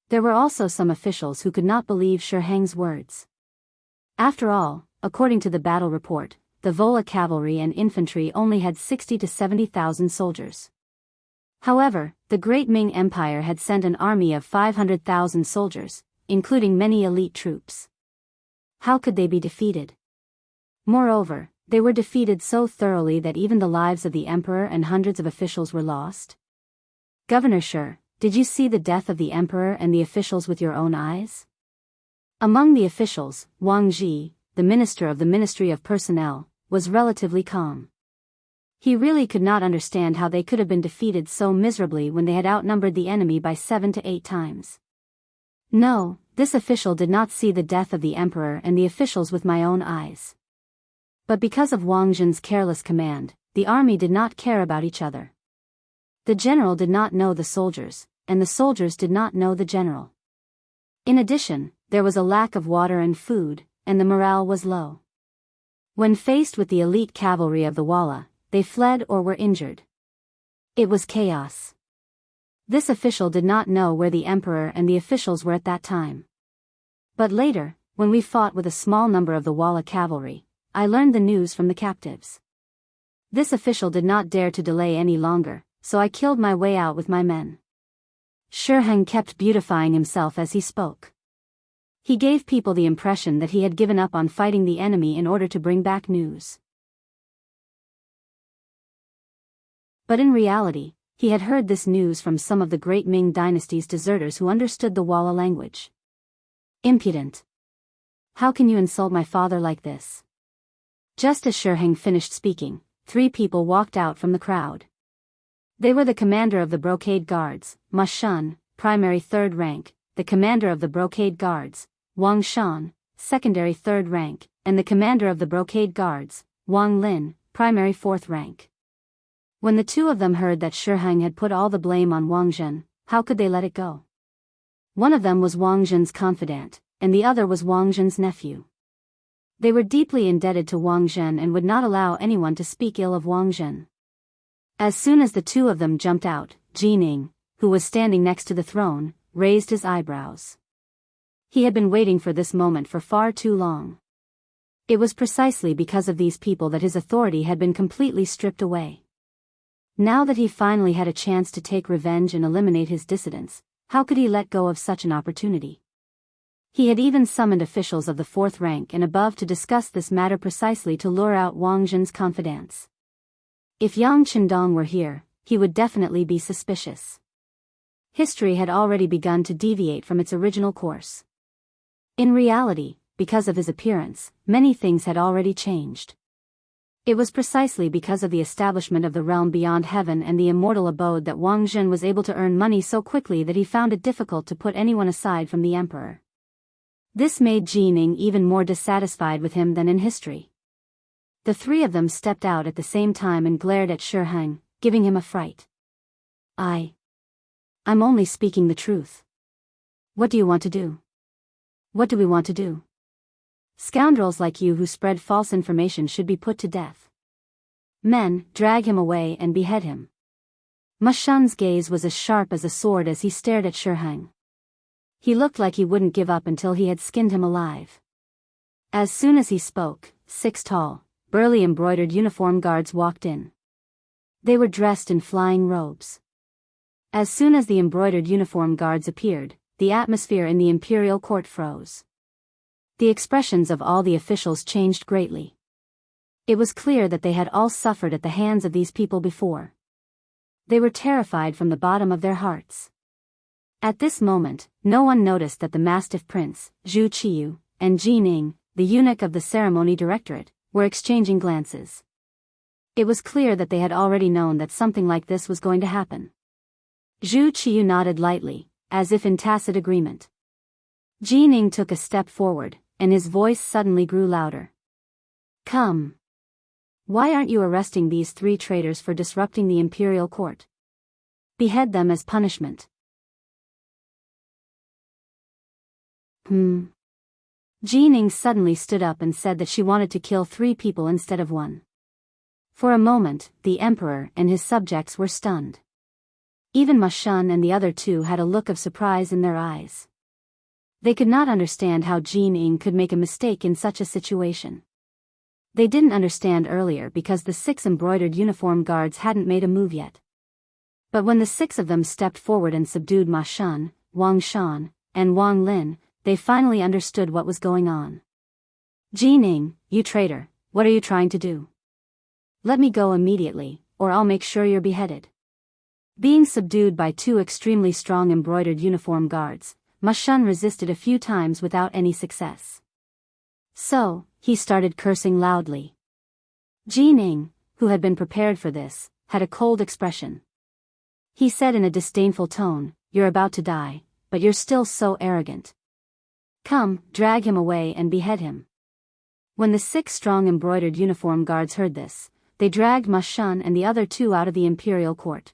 There were also some officials who could not believe Shiheng's words. After all, according to the battle report, the Vola cavalry and infantry only had 60 to 70,000 soldiers. However, the Great Ming Empire had sent an army of 500,000 soldiers, including many elite troops. How could they be defeated? Moreover, they were defeated so thoroughly that even the lives of the emperor and hundreds of officials were lost. "Governor Shi, did you see the death of the emperor and the officials with your own eyes?" Among the officials, Wang Ji, the minister of the Ministry of Personnel, was relatively calm. He really could not understand how they could have been defeated so miserably when they had outnumbered the enemy by 7 to 8 times. "No, this official did not see the death of the emperor and the officials with my own eyes. But because of Wang Jin's careless command, the army did not care about each other. The general did not know the soldiers, and the soldiers did not know the general. In addition, there was a lack of water and food, and the morale was low. When faced with the elite cavalry of the Walla, they fled or were injured. It was chaos. This official did not know where the emperor and the officials were at that time. But later, when we fought with a small number of the Walla cavalry, I learned the news from the captives. This official did not dare to delay any longer, so I killed my way out with my men." Shiheng kept beautifying himself as he spoke. He gave people the impression that he had given up on fighting the enemy in order to bring back news. But in reality, he had heard this news from some of the great Ming dynasty's deserters who understood the Walla language. "Impudent! How can you insult my father like this?" Just as Shiheng finished speaking, 3 people walked out from the crowd. They were the commander of the brocade guards, Ma Shun, primary 3rd rank, the commander of the brocade guards, Wang Shan, secondary 3rd rank, and the commander of the brocade guards, Wang Lin, primary 4th rank. When the two of them heard that Shiheng had put all the blame on Wang Zhen, how could they let it go? One of them was Wang Zhen's confidant, and the other was Wang Zhen's nephew. They were deeply indebted to Wang Zhen and would not allow anyone to speak ill of Wang Zhen. As soon as the two of them jumped out, Jining, who was standing next to the throne, raised his eyebrows. He had been waiting for this moment for far too long. It was precisely because of these people that his authority had been completely stripped away. Now that he finally had a chance to take revenge and eliminate his dissidents, how could he let go of such an opportunity? He had even summoned officials of the 4th rank and above to discuss this matter precisely to lure out Wang Zhen's confidants. If Yang Qindong were here, he would definitely be suspicious. History had already begun to deviate from its original course. In reality, because of his appearance, many things had already changed. It was precisely because of the establishment of the realm beyond heaven and the immortal abode that Wang Zhen was able to earn money so quickly that he found it difficult to put anyone aside from the emperor. This made Jining even more dissatisfied with him than in history. The three of them stepped out at the same time and glared at Shiheng, giving him a fright. I'm only speaking the truth. What do you want to do? What do we want to do? Scoundrels like you who spread false information should be put to death. Men, drag him away and behead him. Ma Shun's gaze was as sharp as a sword as he stared at Shiheng. He looked like he wouldn't give up until he had skinned him alive. As soon as he spoke, 6 tall, burly embroidered uniform guards walked in. They were dressed in flying robes. As soon as the embroidered uniform guards appeared, the atmosphere in the imperial court froze. The expressions of all the officials changed greatly. It was clear that they had all suffered at the hands of these people before. They were terrified from the bottom of their hearts. At this moment, no one noticed that the Mastiff Prince, Zhu Qiyu, and Jining, the eunuch of the ceremony directorate, were exchanging glances. It was clear that they had already known that something like this was going to happen. Zhu Qiyu nodded lightly, as if in tacit agreement. Jining took a step forward, and his voice suddenly grew louder. Come. Why aren't you arresting these 3 traitors for disrupting the imperial court? Behead them as punishment. Jining suddenly stood up and said that she wanted to kill 3 people instead of 1. For a moment, the emperor and his subjects were stunned. Even Ma Shun and the other 2 had a look of surprise in their eyes. They could not understand how Jining could make a mistake in such a situation. They didn't understand earlier because the 6 embroidered uniform guards hadn't made a move yet. But when the 6 of them stepped forward and subdued Ma Shun, Wang Shan, and Wang Lin, they finally understood what was going on. Jining, you traitor, what are you trying to do? Let me go immediately, or I'll make sure you're beheaded. Being subdued by 2 extremely strong embroidered uniform guards, Ma Shun resisted a few times without any success. So, he started cursing loudly. Jining, who had been prepared for this, had a cold expression. He said in a disdainful tone, "You're about to die, but you're still so arrogant. Come, drag him away and behead him." When the 6 strong embroidered uniform guards heard this, they dragged Ma Shun and the other 2 out of the imperial court.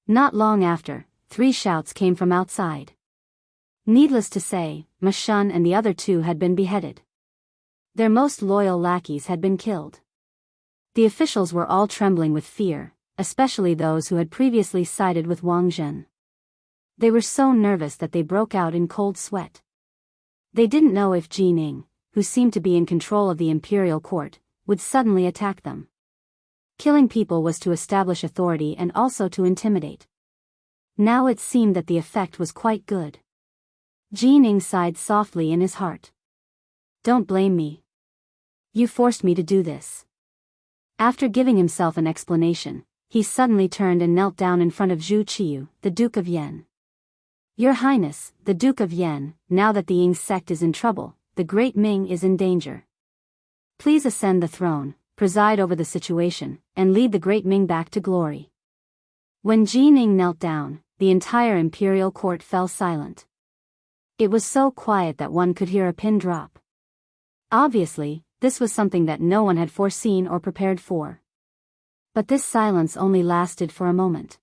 Not long after, 3 shouts came from outside. Needless to say, Ma Shun and the other 2 had been beheaded. Their most loyal lackeys had been killed. The officials were all trembling with fear, especially those who had previously sided with Wang Zhen. They were so nervous that they broke out in cold sweat. They didn't know if Jining, who seemed to be in control of the imperial court, would suddenly attack them. Killing people was to establish authority and also to intimidate. Now it seemed that the effect was quite good. Jining sighed softly in his heart. Don't blame me. You forced me to do this. After giving himself an explanation, he suddenly turned and knelt down in front of Zhu Qiyu, the Duke of Yan. Your Highness, the Duke of Yan, now that the Ying sect is in trouble, the Great Ming is in danger. Please ascend the throne, preside over the situation, and lead the Great Ming back to glory. When Jining knelt down, the entire imperial court fell silent. It was so quiet that one could hear a pin drop. Obviously, this was something that no one had foreseen or prepared for. But this silence only lasted for a moment.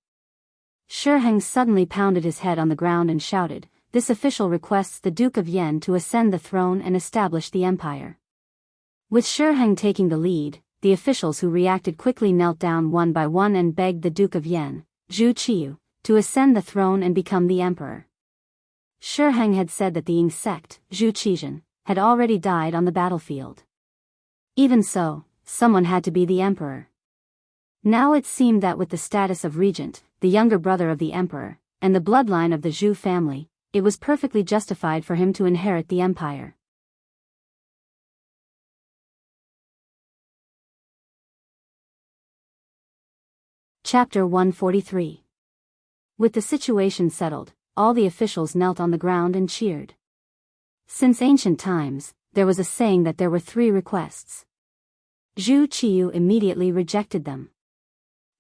Shiheng suddenly pounded his head on the ground and shouted, "This official requests the Duke of Yan to ascend the throne and establish the empire." With Shiheng taking the lead, the officials who reacted quickly knelt down one by one and begged the Duke of Yan, Zhu Qiyu, to ascend the throne and become the emperor. Shiheng had said that the Ying sect, Zhu Qizhen, had already died on the battlefield. Even so, someone had to be the emperor. Now it seemed that with the status of regent, the younger brother of the emperor, and the bloodline of the Zhu family, it was perfectly justified for him to inherit the empire. Chapter 143. With the situation settled, all the officials knelt on the ground and cheered. Since ancient times, there was a saying that there were 3 requests. Zhu Qiyu immediately rejected them.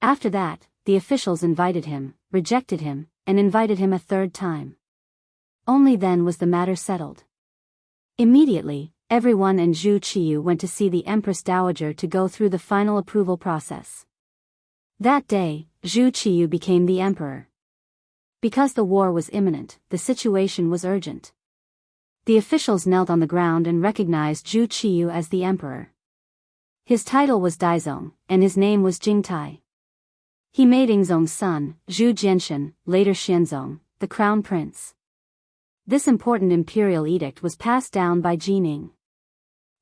After that, the officials invited him, rejected him, and invited him a 3rd time. Only then was the matter settled. Immediately, everyone and Zhu Qiyu went to see the Empress Dowager to go through the final approval process. That day, Zhu Qiyu became the emperor. Because the war was imminent, the situation was urgent. The officials knelt on the ground and recognized Zhu Qiyu as the emperor. His title was Daizong, and his name was Jingtai. He made Yingzong's son, Zhu Jianshan, later Xianzong, the crown prince. This important imperial edict was passed down by Jining.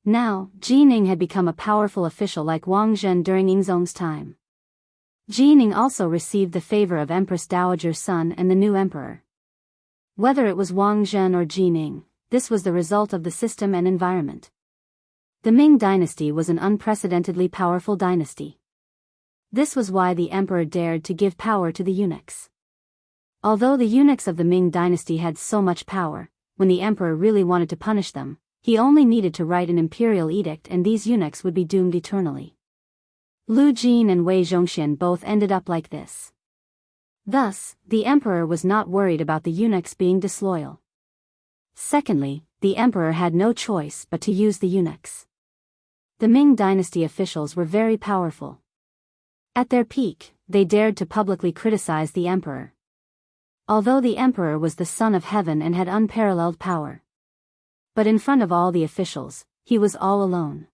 Now, Jining had become a powerful official like Wang Zhen during Yingzong's time. Jining also received the favor of Empress Dowager's son and the new emperor. Whether it was Wang Zhen or Jining, this was the result of the system and environment. The Ming dynasty was an unprecedentedly powerful dynasty. This was why the emperor dared to give power to the eunuchs. Although the eunuchs of the Ming dynasty had so much power, when the emperor really wanted to punish them, he only needed to write an imperial edict and these eunuchs would be doomed eternally. Lu Jin and Wei Zhongxian both ended up like this. Thus, the emperor was not worried about the eunuchs being disloyal. Secondly, the emperor had no choice but to use the eunuchs. The Ming dynasty officials were very powerful. At their peak, they dared to publicly criticize the emperor. Although the emperor was the son of heaven and had unparalleled power. But in front of all the officials, he was all alone.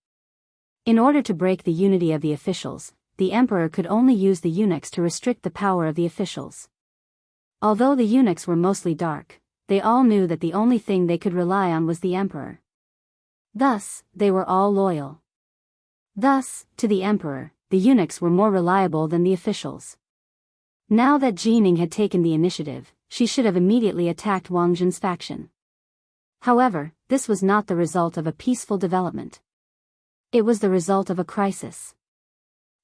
In order to break the unity of the officials, the emperor could only use the eunuchs to restrict the power of the officials. Although the eunuchs were mostly dark, they all knew that the only thing they could rely on was the emperor. Thus, they were all loyal. Thus, to the emperor, the eunuchs were more reliable than the officials. Now that Jining had taken the initiative, she should have immediately attacked Wang Zhen's faction. However, this was not the result of a peaceful development. It was the result of a crisis.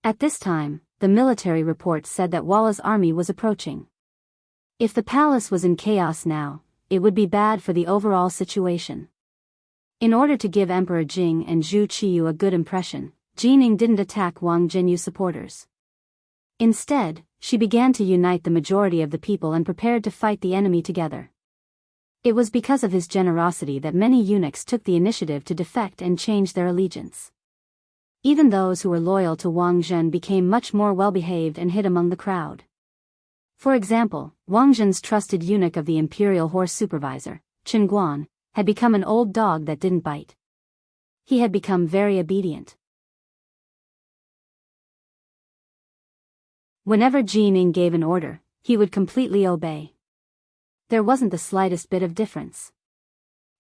At this time, the military reports said that Walla's army was approaching. If the palace was in chaos now, it would be bad for the overall situation. In order to give Emperor Jing and Zhu Qiyu a good impression, Jining didn't attack Wang Zhenyu supporters. Instead, she began to unite the majority of the people and prepared to fight the enemy together. It was because of his generosity that many eunuchs took the initiative to defect and change their allegiance. Even those who were loyal to Wang Zhen became much more well-behaved and hid among the crowd. For example, Wang Zhen's trusted eunuch of the imperial horse supervisor, Chen Guan, had become an old dog that didn't bite. He had become very obedient. Whenever Jining gave an order, he would completely obey. There wasn't the slightest bit of difference.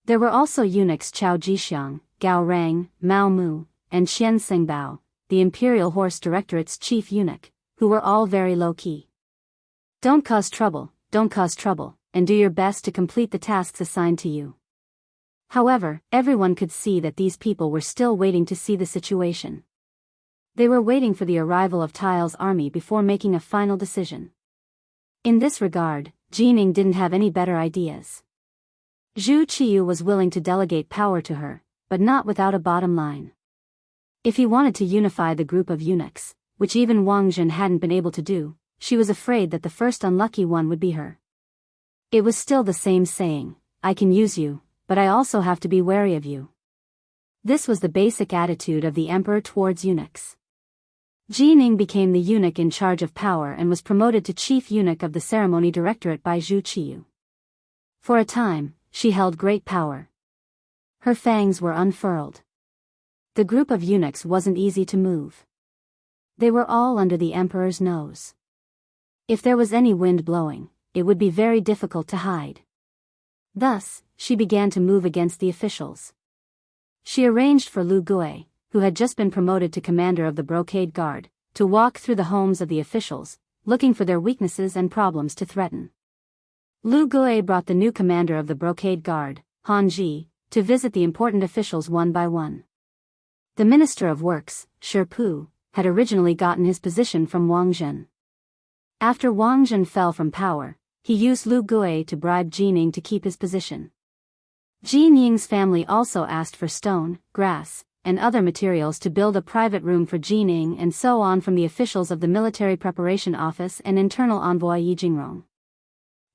There were also eunuchs Chao Jixiang, Gao Rang, Mao Mu, and Xian Sengbao, the Imperial Horse Directorate's chief eunuch, who were all very low-key. Don't cause trouble, and do your best to complete the tasks assigned to you. However, everyone could see that these people were still waiting to see the situation. They were waiting for the arrival of Tile's army before making a final decision. In this regard, Jining didn't have any better ideas. Zhu Qiyu was willing to delegate power to her, but not without a bottom line. If he wanted to unify the group of eunuchs, which even Wang Zhen hadn't been able to do, she was afraid that the first unlucky one would be her. It was still the same saying, I can use you, but I also have to be wary of you. This was the basic attitude of the emperor towards eunuchs. Jining became the eunuch in charge of power and was promoted to chief eunuch of the ceremony directorate by Zhu Qiyu. For a time, she held great power. Her fangs were unfurled. The group of eunuchs wasn't easy to move. They were all under the emperor's nose. If there was any wind blowing, it would be very difficult to hide. Thus, she began to move against the officials. She arranged for Lu Gui, who had just been promoted to commander of the brocade guard, to walk through the homes of the officials, looking for their weaknesses and problems to threaten. Lu Gui brought the new commander of the brocade guard, Han Ji, to visit the important officials one by one. The Minister of Works, Shi Pu, had originally gotten his position from Wang Zhen. After Wang Zhen fell from power, he used Lu Gui to bribe Jining to keep his position. Jining's family also asked for stone, grass, and other materials to build a private room for Jining and so on from the officials of the Military Preparation Office and internal envoy Yi Jingrong.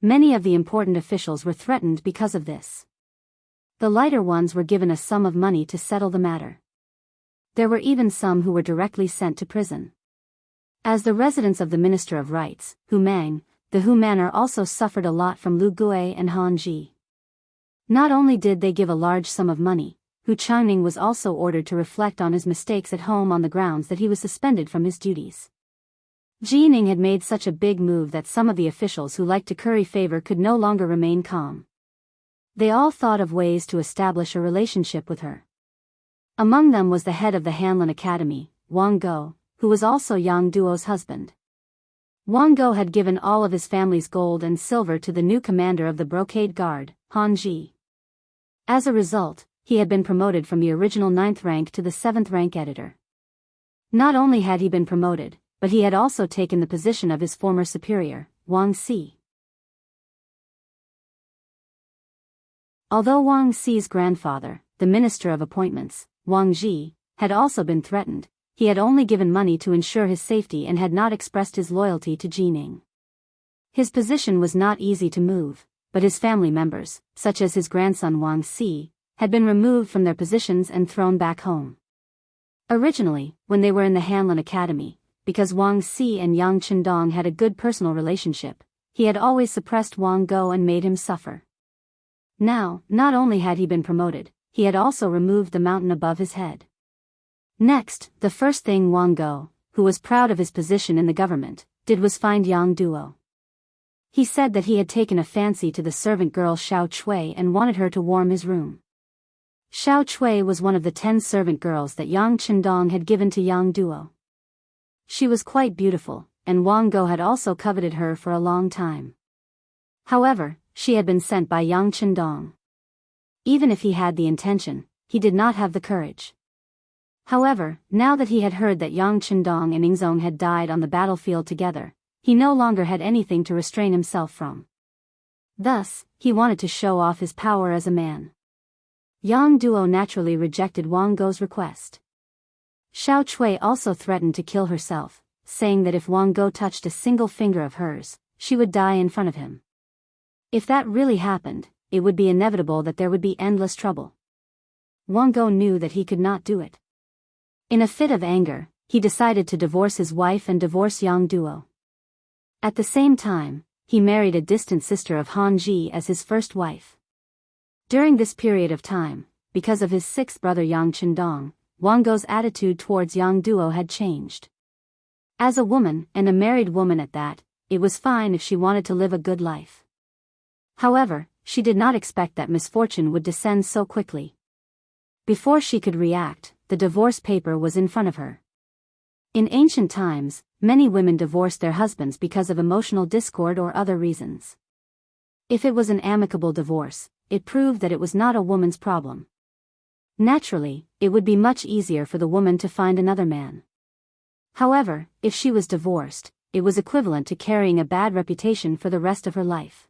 Many of the important officials were threatened because of this. The lighter ones were given a sum of money to settle the matter. There were even some who were directly sent to prison. As the residents of the Minister of Rights, Humang, the Hu manor also suffered a lot from Lu Gui and Han Ji. Not only did they give a large sum of money, Hu Changning was also ordered to reflect on his mistakes at home on the grounds that he was suspended from his duties. Jining had made such a big move that some of the officials who liked to curry favor could no longer remain calm. They all thought of ways to establish a relationship with her. Among them was the head of the Hanlin Academy, Wang Go, who was also Yang Duo's husband. Wang Go had given all of his family's gold and silver to the new commander of the brocade guard, Han Ji. As a result, he had been promoted from the original 9th rank to the 7th rank editor. Not only had he been promoted, but he had also taken the position of his former superior, Wang Si. Although Wang Si's grandfather, the Minister of Appointments, Wang Ji, had also been threatened, he had only given money to ensure his safety and had not expressed his loyalty to Jining. His position was not easy to move, but his family members, such as his grandson Wang Si, had been removed from their positions and thrown back home. Originally, when they were in the Hanlin Academy, because Wang Si and Yang Chendong had a good personal relationship, he had always suppressed Wang Go and made him suffer. Now, not only had he been promoted, he had also removed the mountain above his head. Next, the first thing Wang Go, who was proud of his position in the government, did was find Yang Duo. He said that he had taken a fancy to the servant girl Xiao Chui and wanted her to warm his room. Xiao Chui was one of the 10 servant girls that Yang Chendong had given to Yang Duo. She was quite beautiful, and Wang Go had also coveted her for a long time. However, she had been sent by Yang Chendong. Even if he had the intention, he did not have the courage. However, now that he had heard that Yang Chendong and Ingzong had died on the battlefield together, he no longer had anything to restrain himself from. Thus, he wanted to show off his power as a man. Yang Duo naturally rejected Wang Go's request. Xiao Chui also threatened to kill herself, saying that if Wang Go touched a single finger of hers, she would die in front of him. If that really happened, it would be inevitable that there would be endless trouble. Wang Go knew that he could not do it. In a fit of anger, he decided to divorce his wife and divorce Yang Duo. At the same time, he married a distant sister of Han Ji as his first wife. During this period of time, because of his 6th brother Yang Chendong, Wang Go's attitude towards Yang Duo had changed. As a woman, and a married woman at that, it was fine if she wanted to live a good life. However, she did not expect that misfortune would descend so quickly. Before she could react, the divorce paper was in front of her. In ancient times, many women divorced their husbands because of emotional discord or other reasons. If it was an amicable divorce, it proved that it was not a woman's problem. Naturally, it would be much easier for the woman to find another man. However, if she was divorced, it was equivalent to carrying a bad reputation for the rest of her life.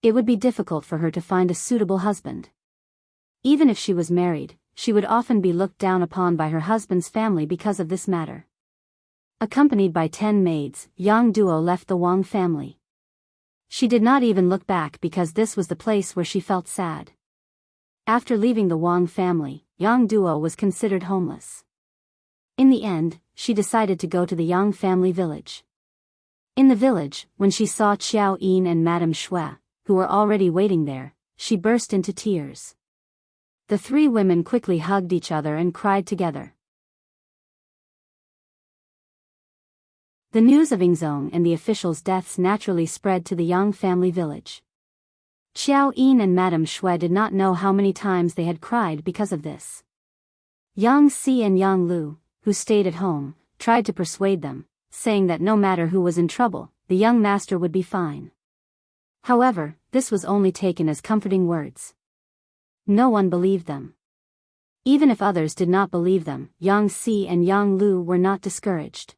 It would be difficult for her to find a suitable husband. Even if she was married, she would often be looked down upon by her husband's family because of this matter. Accompanied by 10 maids, Yang Duo left the Wang family. She did not even look back because this was the place where she felt sad. After leaving the Wang family, Yang Duo was considered homeless. In the end, she decided to go to the Yang family village. In the village, when she saw Qiao Yin and Madame Shui, who were already waiting there, she burst into tears. The three women quickly hugged each other and cried together. The news of Yingzong and the officials' deaths naturally spread to the Yang family village. Qiao Yin and Madame Shui did not know how many times they had cried because of this. Yang Si and Yang Lu, who stayed at home, tried to persuade them, saying that no matter who was in trouble, the young master would be fine. However, this was only taken as comforting words. No one believed them. Even if others did not believe them, Yang Si and Yang Lu were not discouraged.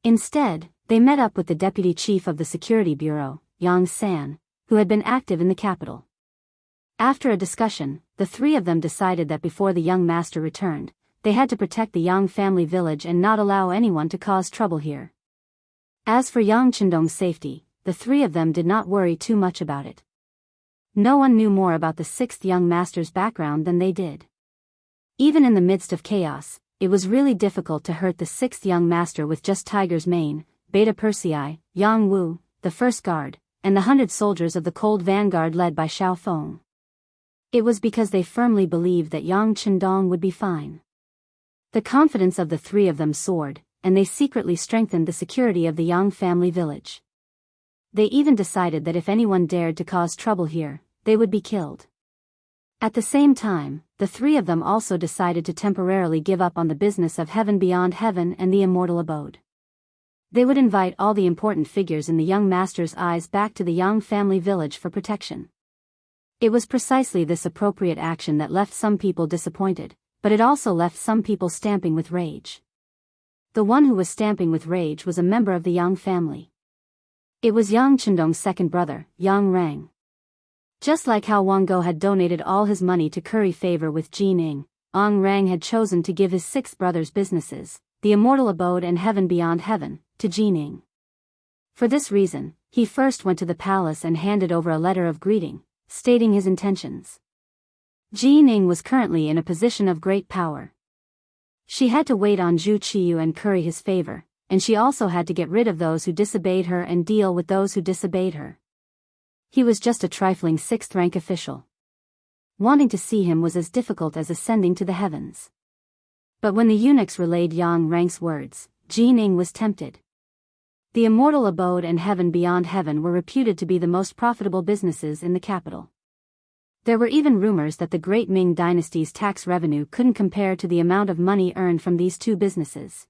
Instead, they met up with the deputy chief of the security bureau, Yang San, who had been active in the capital. After a discussion, the three of them decided that before the young master returned, they had to protect the Yang family village and not allow anyone to cause trouble here. As for Yang Chendong's safety, the three of them did not worry too much about it. No one knew more about the sixth young master's background than they did. Even in the midst of chaos, it was really difficult to hurt the sixth young master with just Tiger's Mane, Beta Persei, Yang Wu, the first guard, and the 100 soldiers of the Cold Vanguard led by Xiao Feng. It was because they firmly believed that Yang Chendong would be fine. The confidence of the three of them soared, and they secretly strengthened the security of the Yang family village. They even decided that if anyone dared to cause trouble here, they would be killed. At the same time, the three of them also decided to temporarily give up on the business of heaven beyond heaven and the immortal abode. They would invite all the important figures in the young master's eyes back to the Yang family village for protection. It was precisely this appropriate action that left some people disappointed, but it also left some people stamping with rage. The one who was stamping with rage was a member of the Yang family. It was Yang Chendong's second brother, Yang Rang. Just like how Wang Go had donated all his money to curry favor with Ji Ning, Yang Rang had chosen to give his sixth brother's businesses, the immortal abode and heaven beyond heaven, to Ji Ning. For this reason, he first went to the palace and handed over a letter of greeting, stating his intentions. Ji Ning was currently in a position of great power. She had to wait on Zhu Qiyu and curry his favor, and she also had to get rid of those who disobeyed her and deal with those who disobeyed her. He was just a trifling sixth-rank official. Wanting to see him was as difficult as ascending to the heavens. But when the eunuchs relayed Yang Rang's words, Ji Ning was tempted. The immortal abode and heaven beyond heaven were reputed to be the most profitable businesses in the capital. There were even rumors that the great Ming dynasty's tax revenue couldn't compare to the amount of money earned from these two businesses.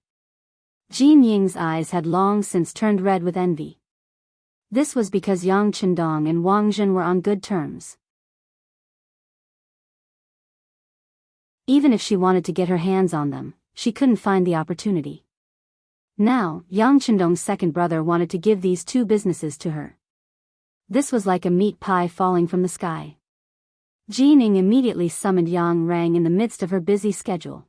Jin Ying's eyes had long since turned red with envy. This was because Yang Chendong and Wang Zhen were on good terms. Even if she wanted to get her hands on them, she couldn't find the opportunity. Now, Yang Chendong's second brother wanted to give these two businesses to her. This was like a meat pie falling from the sky. Ji Ning immediately summoned Yang Rang in the midst of her busy schedule.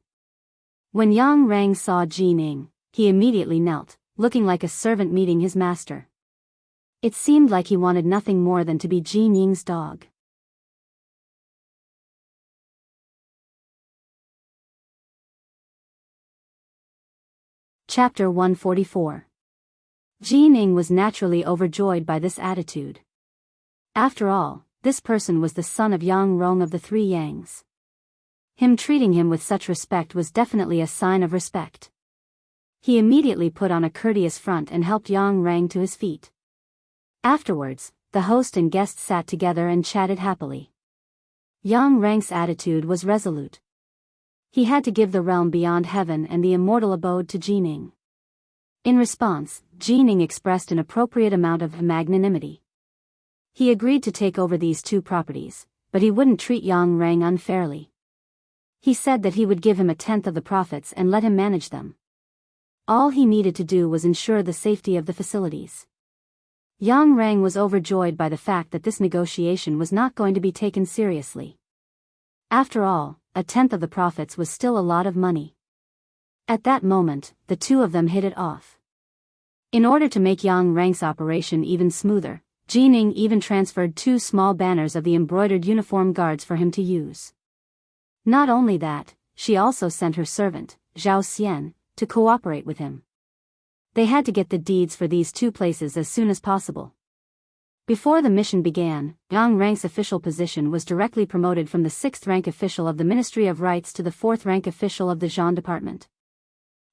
When Yang Rang saw Ji Ning, he immediately knelt, looking like a servant meeting his master. It seemed like he wanted nothing more than to be Ji Ning's dog. Chapter 144. Ji Ning was naturally overjoyed by this attitude. After all, this person was the son of Yang Rong of the Three Yangs. Him treating him with such respect was definitely a sign of respect. He immediately put on a courteous front and helped Yang Rang to his feet. Afterwards, the host and guest sat together and chatted happily. Yang Rang's attitude was resolute. He had to give the realm beyond heaven and the immortal abode to Ji Ning. In response, Ji Ning expressed an appropriate amount of magnanimity. He agreed to take over these two properties, but he wouldn't treat Yang Rang unfairly. He said that he would give him a tenth of the profits and let him manage them. All he needed to do was ensure the safety of the facilities. Yang Rang was overjoyed by the fact that this negotiation was not going to be taken seriously. After all, a tenth of the profits was still a lot of money. At that moment, the two of them hit it off. In order to make Yang Rang's operation even smoother, Jining even transferred 2 small banners of the embroidered uniform guards for him to use. Not only that, she also sent her servant, Zhao Xian, to cooperate with him. They had to get the deeds for these 2 places as soon as possible. Before the mission began, Yang Rang's official position was directly promoted from the 6th rank official of the Ministry of Rights to the 4th rank official of the Zhan Department.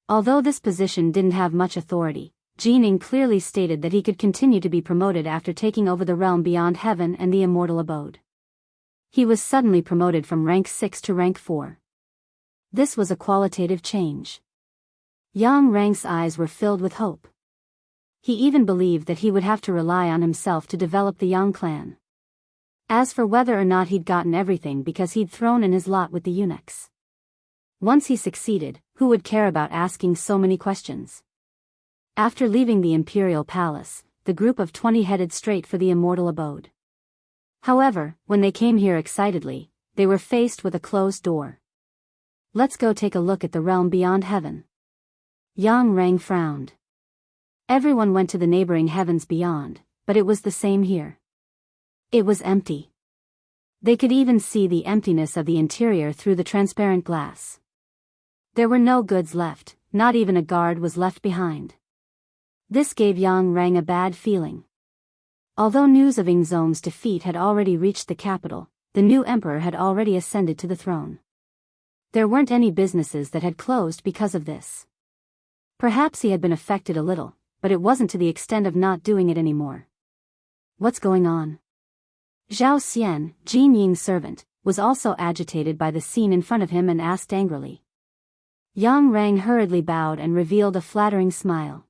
Although this position didn't have much authority, Jining clearly stated that he could continue to be promoted after taking over the realm beyond heaven and the immortal abode. He was suddenly promoted from rank 6 to rank 4. This was a qualitative change. Yang Rang's eyes were filled with hope. He even believed that he would have to rely on himself to develop the Yang clan. As for whether or not he'd gotten everything because he'd thrown in his lot with the eunuchs. Once he succeeded, who would care about asking so many questions? After leaving the imperial palace, the group of 20 headed straight for the immortal abode. However, when they came here excitedly, they were faced with a closed door. Let's go take a look at the realm beyond heaven. Yang Rang frowned. Everyone went to the neighboring heavens beyond, but it was the same here. It was empty. They could even see the emptiness of the interior through the transparent glass. There were no goods left, not even a guard was left behind. This gave Yang Rang a bad feeling. Although news of Ingzong's defeat had already reached the capital, the new emperor had already ascended to the throne. There weren't any businesses that had closed because of this. Perhaps he had been affected a little, but it wasn't to the extent of not doing it anymore. What's going on? Zhao Xian, Jin Ying's servant, was also agitated by the scene in front of him and asked angrily. Yang Rang hurriedly bowed and revealed a flattering smile.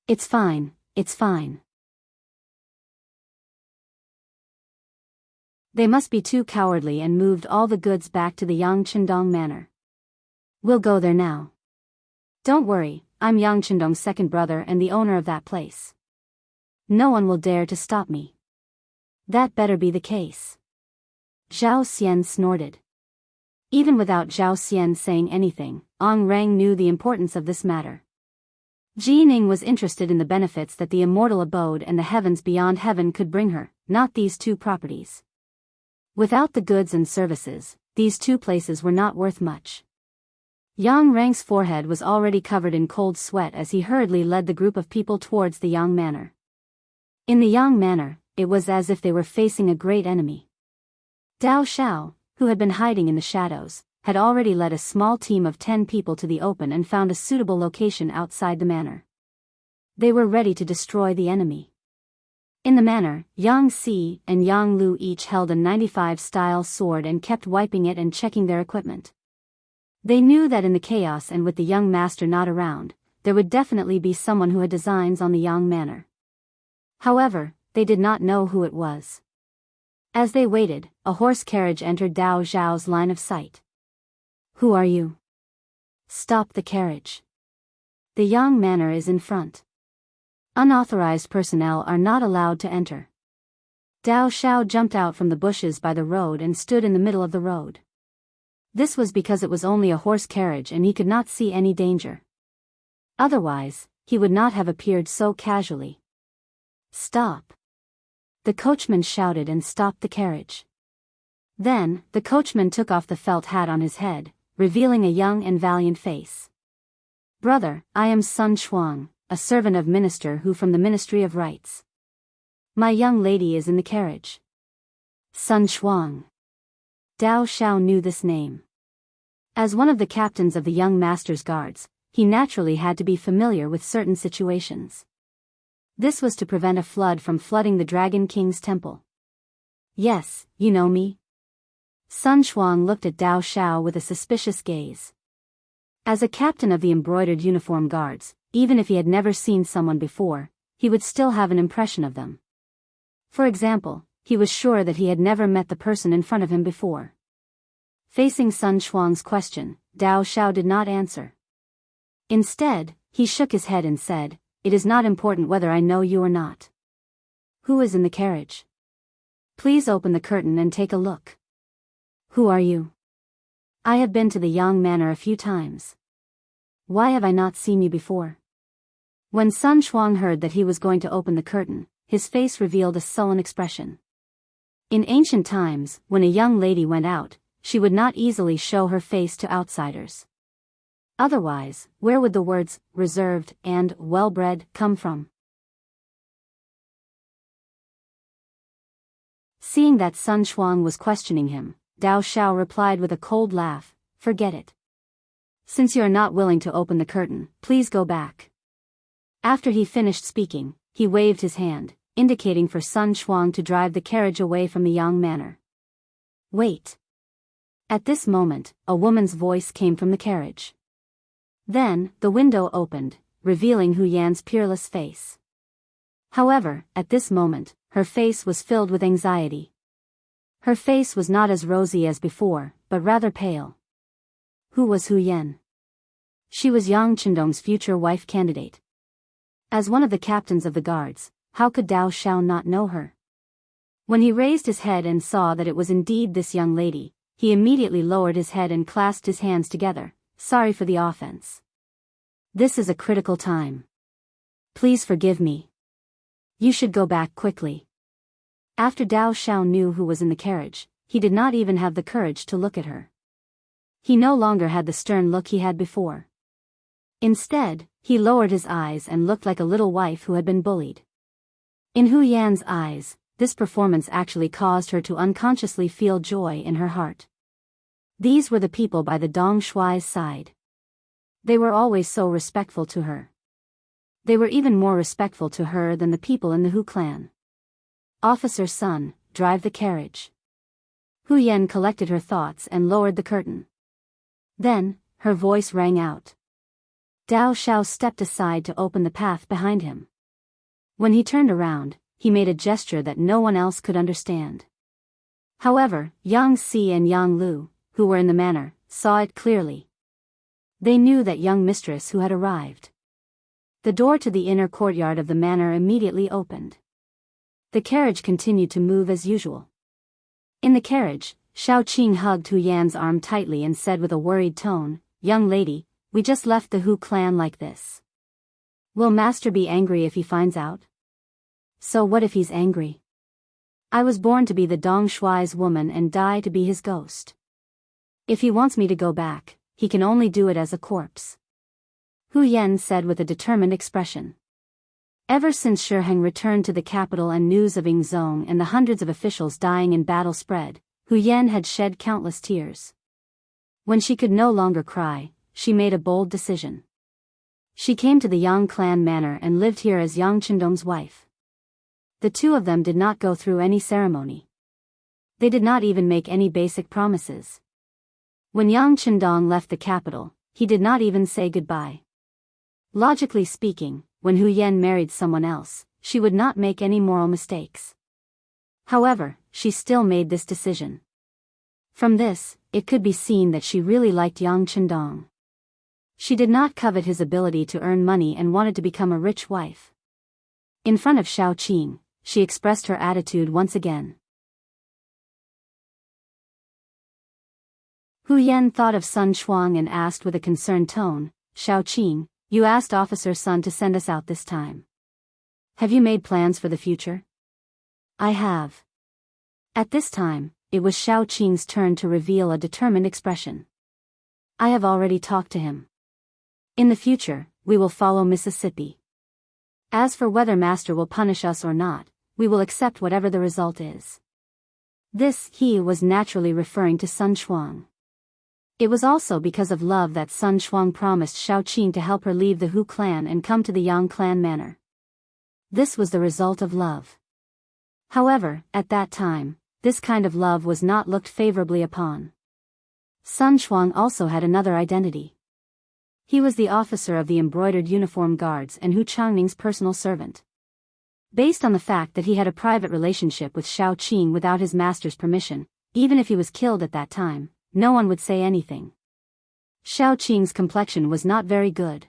It's fine, it's fine. They must be too cowardly and moved all the goods back to the Yang Chendong manor. We'll go there now. Don't worry, I'm Yang Chendong's second brother and the owner of that place. No one will dare to stop me. That better be the case. Zhao Xian snorted. Even without Zhao Xian saying anything, Ang Rang knew the importance of this matter. Jining was interested in the benefits that the immortal abode and the heavens beyond heaven could bring her, not these 2 properties. Without the goods and services, these 2 places were not worth much. Yang Rang's forehead was already covered in cold sweat as he hurriedly led the group of people towards the Yang manor. In the Yang manor, it was as if they were facing a great enemy. Dao Xiao, who had been hiding in the shadows, had already led a small team of 10 people to the open and found a suitable location outside the manor. They were ready to destroy the enemy. In the manor, Yang Si and Yang Lu each held a 95-style sword and kept wiping it and checking their equipment. They knew that in the chaos and with the young master not around, there would definitely be someone who had designs on the Yang manor. However, they did not know who it was. As they waited, a horse carriage entered Dao Zhao's line of sight. Who are you? Stop the carriage. The Yang manor is in front. Unauthorized personnel are not allowed to enter. Dao Xiao jumped out from the bushes by the road and stood in the middle of the road. This was because it was only a horse carriage and he could not see any danger. Otherwise, he would not have appeared so casually. Stop. The coachman shouted and stopped the carriage. Then, the coachman took off the felt hat on his head, revealing a young and valiant face. Brother, I am Sun Chuang, a servant of Minister Hu from the Ministry of Rights. My young lady is in the carriage. Sun Chuang. Dao Xiao knew this name. As one of the captains of the young master's guards, he naturally had to be familiar with certain situations. This was to prevent a flood from flooding the Dragon King's temple. Yes, you know me. Sun Chuang looked at Dao Xiao with a suspicious gaze. As a captain of the embroidered uniform guards, even if he had never seen someone before, he would still have an impression of them. For example, he was sure that he had never met the person in front of him before. Facing Sun Chuang's question, Dao Xiao did not answer. Instead, he shook his head and said, "It is not important whether I know you or not. Who is in the carriage? Please open the curtain and take a look. Who are you? I have been to the Yang Manor a few times. Why have I not seen you before? When Sun Shuang heard that he was going to open the curtain, his face revealed a sullen expression. In ancient times, when a young lady went out, she would not easily show her face to outsiders. Otherwise, where would the words, reserved, and well-bred, come from? Seeing that Sun Shuang was questioning him, Dao Xiao replied with a cold laugh, forget it. Since you are not willing to open the curtain, please go back. After he finished speaking, he waved his hand, indicating for Sun Shuang to drive the carriage away from the Yang manor. Wait. At this moment, a woman's voice came from the carriage. Then, the window opened, revealing Hu Yan's peerless face. However, at this moment, her face was filled with anxiety. Her face was not as rosy as before, but rather pale. Who was Hu Yan? She was Yang Chendong's future wife candidate. As one of the captains of the guards, how could Dao Xiao not know her? When he raised his head and saw that it was indeed this young lady, he immediately lowered his head and clasped his hands together, sorry for the offense. This is a critical time. Please forgive me. You should go back quickly. After Dao Xiao knew who was in the carriage, he did not even have the courage to look at her. He no longer had the stern look he had before. Instead, he lowered his eyes and looked like a little wife who had been bullied. In Hu Yan's eyes, this performance actually caused her to unconsciously feel joy in her heart. These were the people by the Dong Shuai's side. They were always so respectful to her. They were even more respectful to her than the people in the Hu clan. Officer Sun, drive the carriage. Hu Yan collected her thoughts and lowered the curtain. Then, her voice rang out. Dao Xiao stepped aside to open the path behind him. When he turned around, he made a gesture that no one else could understand. However, Yang Si and Yang Lu, who were in the manor, saw it clearly. They knew that young mistress who had arrived. The door to the inner courtyard of the manor immediately opened. The carriage continued to move as usual. In the carriage, Shao Qing hugged Hu Yan's arm tightly and said with a worried tone, "Young lady, we just left the Hu clan like this. Will master be angry if he finds out?" "So what if he's angry? I was born to be the Dong Shuai's woman and die to be his ghost. If he wants me to go back, he can only do it as a corpse," Hu Yan said with a determined expression. Ever since Shiheng returned to the capital and news of Yingzhong and the hundreds of officials dying in battle spread, Hu Yan had shed countless tears. When she could no longer cry, she made a bold decision. She came to the Yang clan manor and lived here as Yang Chendong's wife. The two of them did not go through any ceremony. They did not even make any basic promises. When Yang Chendong left the capital, he did not even say goodbye. Logically speaking, when Hu Yan married someone else, she would not make any moral mistakes. However, she still made this decision. From this, it could be seen that she really liked Yang Chendong. She did not covet his ability to earn money and wanted to become a rich wife. In front of Shao Qing, she expressed her attitude once again. Hu Yan thought of Sun Shuang and asked with a concerned tone, "Shao Qing, you asked Officer Sun to send us out this time. Have you made plans for the future?" "I have." At this time, it was Shao Qing's turn to reveal a determined expression. "I have already talked to him. In the future, we will follow Mississippi. As for whether Master will punish us or not, we will accept whatever the result is." This he was naturally referring to Sun Shuang. It was also because of love that Sun Shuang promised Shao Qing to help her leave the Hu clan and come to the Yang clan manor. This was the result of love. However, at that time, this kind of love was not looked favorably upon. Sun Shuang also had another identity. He was the officer of the embroidered uniform guards and Hu Changning's personal servant. Based on the fact that he had a private relationship with Shao Qing without his master's permission, even if he was killed at that time, no one would say anything. Shao Qing's complexion was not very good.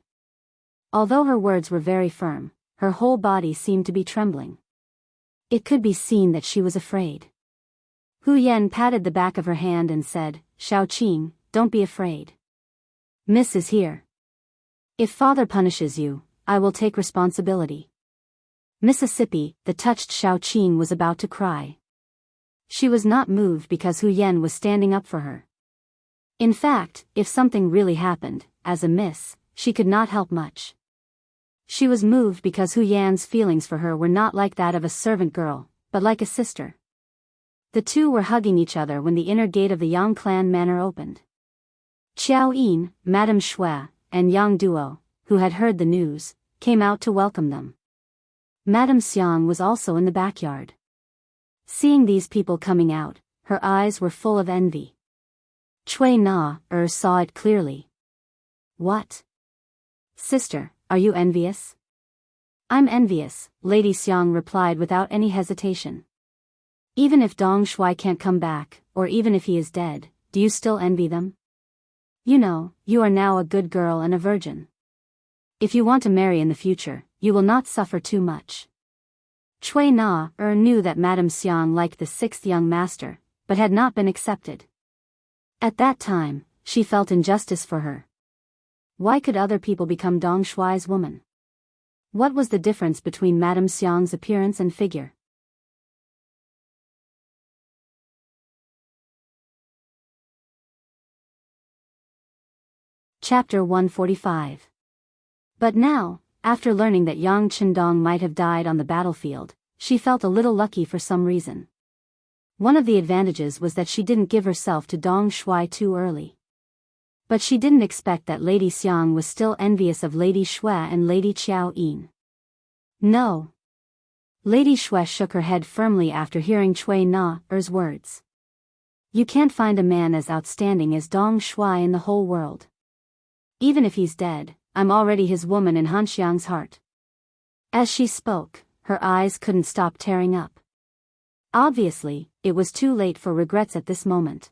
Although her words were very firm, her whole body seemed to be trembling. It could be seen that she was afraid. Hu Yan patted the back of her hand and said, "Shao Qing, don't be afraid. Miss is here." If father punishes you, I will take responsibility. Mississippi, the touched Xiaoqing was about to cry. She was not moved because Hu Yan was standing up for her. In fact, if something really happened, as a miss, she could not help much. She was moved because Hu Yan's feelings for her were not like that of a servant girl, but like a sister. The two were hugging each other when the inner gate of the Yang clan manor opened. Qiao Yin, Madame Shui, and Yang Duo, who had heard the news, came out to welcome them. Madame Xiang was also in the backyard. Seeing these people coming out, her eyes were full of envy. Cui Na saw it clearly. What? Sister, are you envious? I'm envious, Lady Xiang replied without any hesitation. Even if Dong Shui can't come back, or even if he is dead, do you still envy them? You know, you are now a good girl and a virgin. If you want to marry in the future, you will not suffer too much. Cui Na knew that Madame Xiang liked the sixth young master, but had not been accepted. At that time, she felt injustice for her. Why could other people become Dong Shui's woman? What was the difference between Madame Xiang's appearance and figure? Chapter 145. But now, after learning that Yang Qindong might have died on the battlefield, she felt a little lucky for some reason. One of the advantages was that she didn't give herself to Dong Shui too early. But she didn't expect that Lady Xiang was still envious of Lady Shui and Lady Qiao Yin. No. Lady Shui shook her head firmly after hearing Cui Na's words. You can't find a man as outstanding as Dong Shui in the whole world. Even if he's dead, I'm already his woman in Hanxiang's heart. As she spoke, her eyes couldn't stop tearing up. Obviously, it was too late for regrets at this moment.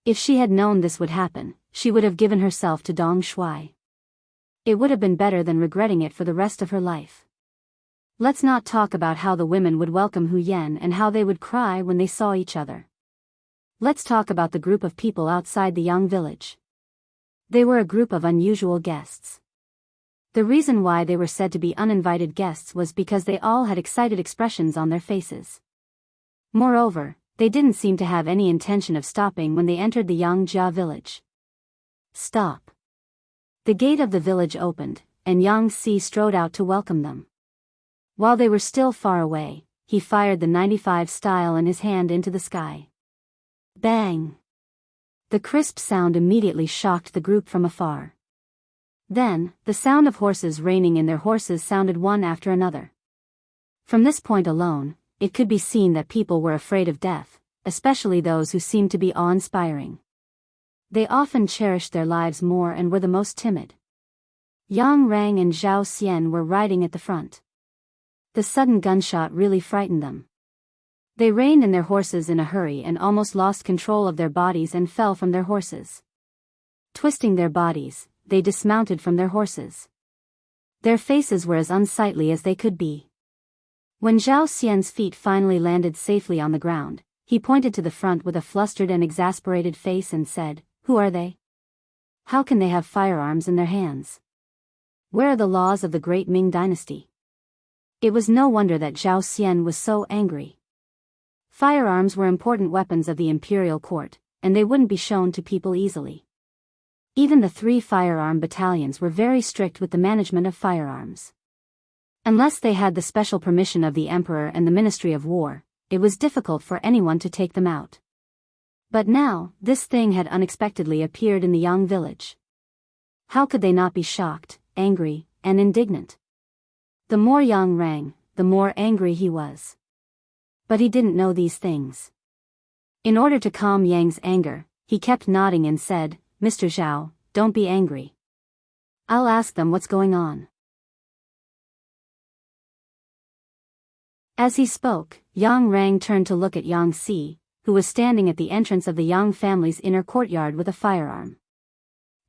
If she had known this would happen, she would have given herself to Dong Shui. It would have been better than regretting it for the rest of her life. Let's not talk about how the women would welcome Hu Yan and how they would cry when they saw each other. Let's talk about the group of people outside the Yang village. They were a group of unusual guests. The reason why they were said to be uninvited guests was because they all had excited expressions on their faces. Moreover, they didn't seem to have any intention of stopping when they entered the Yangjia village. Stop. The gate of the village opened, and Yang Si strode out to welcome them. While they were still far away, he fired the 95 style in his hand into the sky. Bang! The crisp sound immediately shocked the group from afar. Then, the sound of horses reining in their horses sounded one after another. From this point alone, it could be seen that people were afraid of death, especially those who seemed to be awe-inspiring. They often cherished their lives more and were the most timid. Yang Rang and Zhao Xian were riding at the front. The sudden gunshot really frightened them. They reined in their horses in a hurry and almost lost control of their bodies and fell from their horses. Twisting their bodies, they dismounted from their horses. Their faces were as unsightly as they could be. When Zhao Xian's feet finally landed safely on the ground, he pointed to the front with a flustered and exasperated face and said, "Who are they? How can they have firearms in their hands? Where are the laws of the great Ming dynasty?" It was no wonder that Zhao Xian was so angry. Firearms were important weapons of the imperial court, and they wouldn't be shown to people easily. Even the 3 firearm battalions were very strict with the management of firearms. Unless they had the special permission of the emperor and the Ministry of War, it was difficult for anyone to take them out. But now, this thing had unexpectedly appeared in the Yang village. How could they not be shocked, angry, and indignant? The more Yang rang, the more angry he was. But he didn't know these things. In order to calm Yang's anger, he kept nodding and said, "Mr. Zhao, don't be angry. I'll ask them what's going on." As he spoke, Yang Rang turned to look at Yang Si, who was standing at the entrance of the Yang family's inner courtyard with a firearm.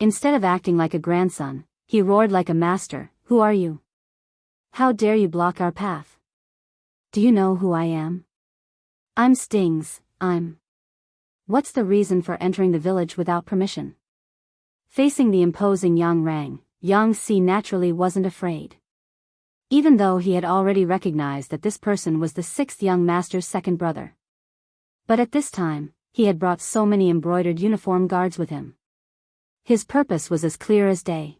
Instead of acting like a grandson, he roared like a master, "Who are you? How dare you block our path? Do you know who I am? I'm Stings, What's the reason for entering the village without permission?" Facing the imposing Yang Rang, Yang Si naturally wasn't afraid. Even though he had already recognized that this person was the sixth young master's second brother. But at this time, he had brought so many embroidered uniform guards with him. His purpose was as clear as day.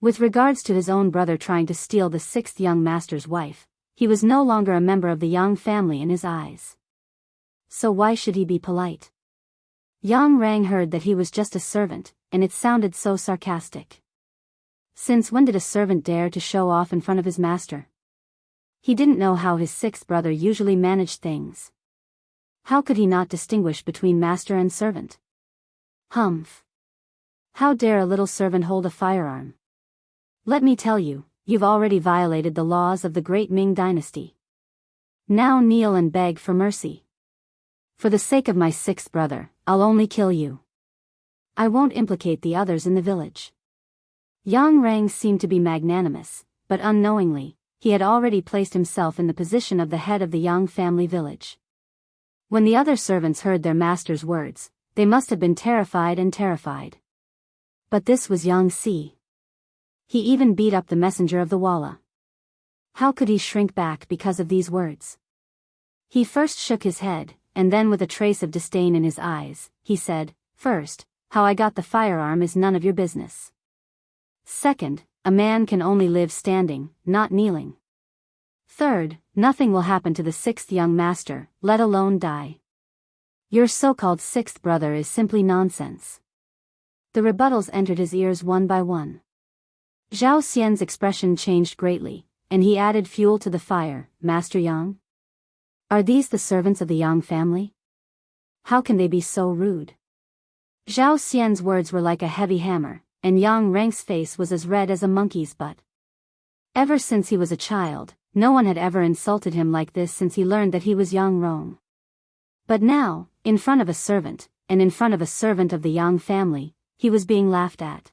With regards to his own brother trying to steal the sixth young master's wife, he was no longer a member of the Yang family in his eyes. So why should he be polite? Yang Rang heard that he was just a servant, and it sounded so sarcastic. Since when did a servant dare to show off in front of his master? He didn't know how his sixth brother usually managed things. How could he not distinguish between master and servant? Humph! How dare a little servant hold a firearm? Let me tell you, you've already violated the laws of the great Ming dynasty. Now kneel and beg for mercy. For the sake of my sixth brother, I'll only kill you. I won't implicate the others in the village. Yang Rang seemed to be magnanimous, but unknowingly, he had already placed himself in the position of the head of the Yang family village. When the other servants heard their master's words, they must have been terrified. But this was Yang Si. He even beat up the messenger of the Wallah. How could he shrink back because of these words? He first shook his head, and then with a trace of disdain in his eyes, he said, "First, how I got the firearm is none of your business. Second, a man can only live standing, not kneeling. Third, nothing will happen to the sixth young master, let alone die. Your so-called sixth brother is simply nonsense." The rebuttals entered his ears one by one. Zhao Xian's expression changed greatly, and he added fuel to the fire. "Master Yang? Are these the servants of the Yang family? How can they be so rude?" Zhao Xian's words were like a heavy hammer, and Yang Rang's face was as red as a monkey's butt. Ever since he was a child, no one had ever insulted him like this since he learned that he was Yang Rong. But now, in front of a servant, and in front of a servant of the Yang family, he was being laughed at.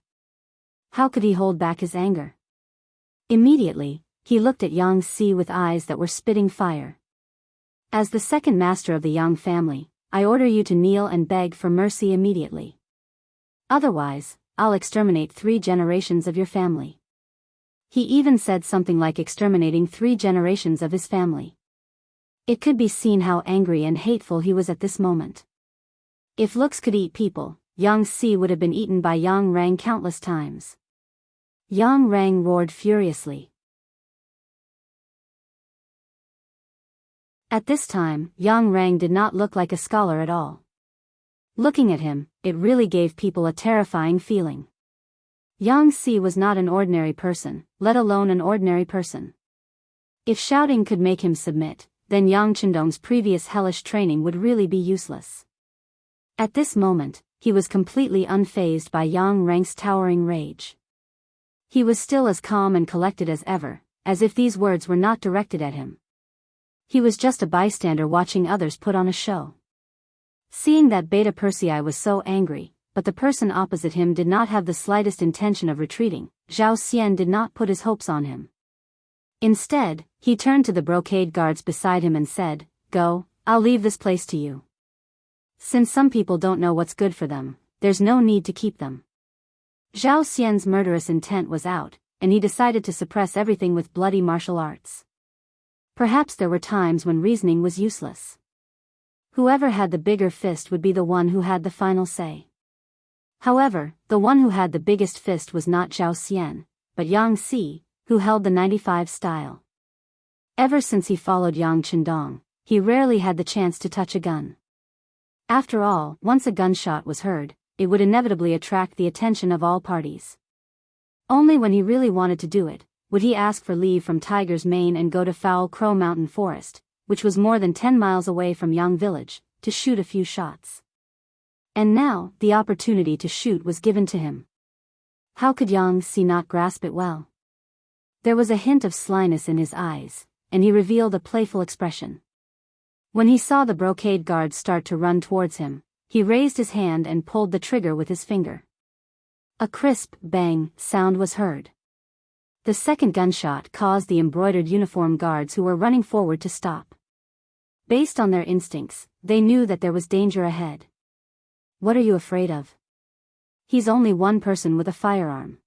How could he hold back his anger? Immediately, he looked at Yang Si with eyes that were spitting fire. "As the second master of the Yang family, I order you to kneel and beg for mercy immediately. Otherwise, I'll exterminate 3 generations of your family." He even said something like exterminating 3 generations of his family. It could be seen how angry and hateful he was at this moment. If looks could eat people, Yang Si would have been eaten by Yang Rang countless times. Yang Rang roared furiously. At this time, Yang Rang did not look like a scholar at all. Looking at him, it really gave people a terrifying feeling. Yang Si was not an ordinary person, let alone an ordinary person. If shouting could make him submit, then Yang Chendong's previous hellish training would really be useless. At this moment, he was completely unfazed by Yang Rang's towering rage. He was still as calm and collected as ever, as if these words were not directed at him. He was just a bystander watching others put on a show. Seeing that Beta Persei was so angry, but the person opposite him did not have the slightest intention of retreating, Zhao Xian did not put his hopes on him. Instead, he turned to the brocade guards beside him and said, "Go, I'll leave this place to you. Since some people don't know what's good for them, there's no need to keep them." Zhao Xian's murderous intent was out, and he decided to suppress everything with bloody martial arts. Perhaps there were times when reasoning was useless. Whoever had the bigger fist would be the one who had the final say. However, the one who had the biggest fist was not Zhao Xian, but Yang Si, who held the 95 style. Ever since he followed Yang Chendong, he rarely had the chance to touch a gun. After all, once a gunshot was heard, it would inevitably attract the attention of all parties. Only when he really wanted to do it, would he ask for leave from Tiger's Mane and go to Foul Crow Mountain Forest, which was more than 10 miles away from Yang Village, to shoot a few shots. And now, the opportunity to shoot was given to him. How could Yang Si not grasp it well? There was a hint of slyness in his eyes, and he revealed a playful expression. When he saw the brocade guards start to run towards him, he raised his hand and pulled the trigger with his finger. A crisp bang sound was heard. The second gunshot caused the embroidered uniform guards who were running forward to stop. Based on their instincts, they knew that there was danger ahead. "What are you afraid of? He's only one person with a firearm.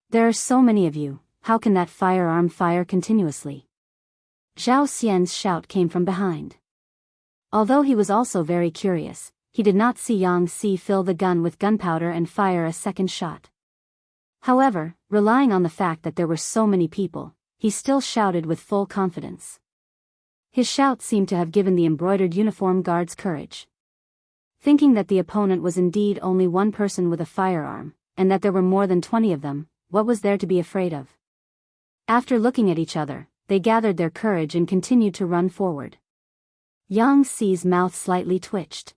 There are so many of you, how can that firearm fire continuously? Zhao Xian's shout came from behind. Although he was also very curious, he did not see Yang Si fill the gun with gunpowder and fire a second shot. However, relying on the fact that there were so many people, he still shouted with full confidence. His shout seemed to have given the embroidered uniform guards courage. Thinking that the opponent was indeed only one person with a firearm, and that there were more than 20 of them, what was there to be afraid of? After looking at each other, they gathered their courage and continued to run forward. Yang Si's mouth slightly twitched.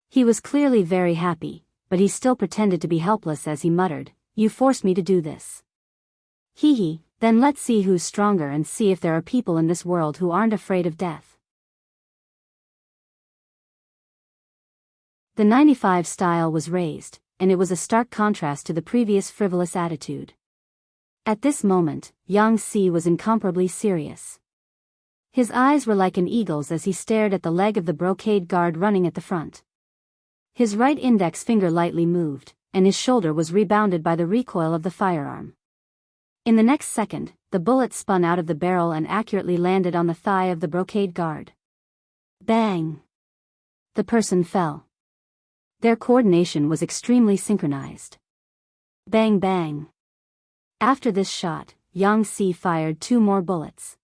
He was clearly very happy, but he still pretended to be helpless as he muttered, "You forced me to do this. Hee hee, then let's see who's stronger and see if there are people in this world who aren't afraid of death." The 95 style was raised, and it was a stark contrast to the previous frivolous attitude. At this moment, Yang Si was incomparably serious. His eyes were like an eagle's as he stared at the leg of the brocade guard running at the front. His right index finger lightly moved, and his shoulder was rebounded by the recoil of the firearm. In the next second, the bullet spun out of the barrel and accurately landed on the thigh of the brocade guard. Bang! The person fell. Their coordination was extremely synchronized. Bang bang! After this shot, Yang Si fired 2 more bullets.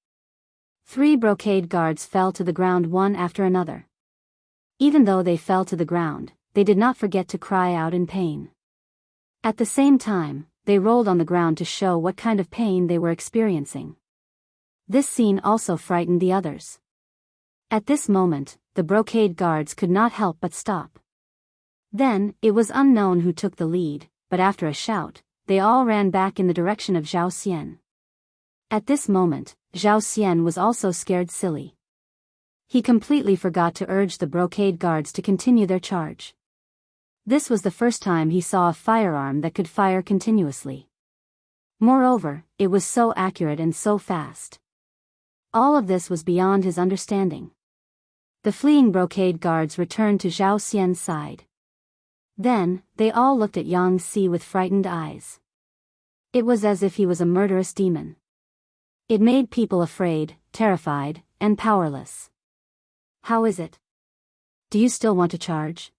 3 brocade guards fell to the ground one after another. Even though they fell to the ground, they did not forget to cry out in pain. At the same time, they rolled on the ground to show what kind of pain they were experiencing. This scene also frightened the others. At this moment, the brocade guards could not help but stop. Then, it was unknown who took the lead, but after a shout, they all ran back in the direction of Zhao Xian. At this moment, Zhao Xian was also scared silly. He completely forgot to urge the brocade guards to continue their charge. This was the first time he saw a firearm that could fire continuously. Moreover, it was so accurate and so fast. All of this was beyond his understanding. The fleeing brocade guards returned to Zhao Xian's side. Then, they all looked at Yang Si with frightened eyes. It was as if he was a murderous demon. It made people afraid, terrified, and powerless. "How is it? Do you still want to charge?"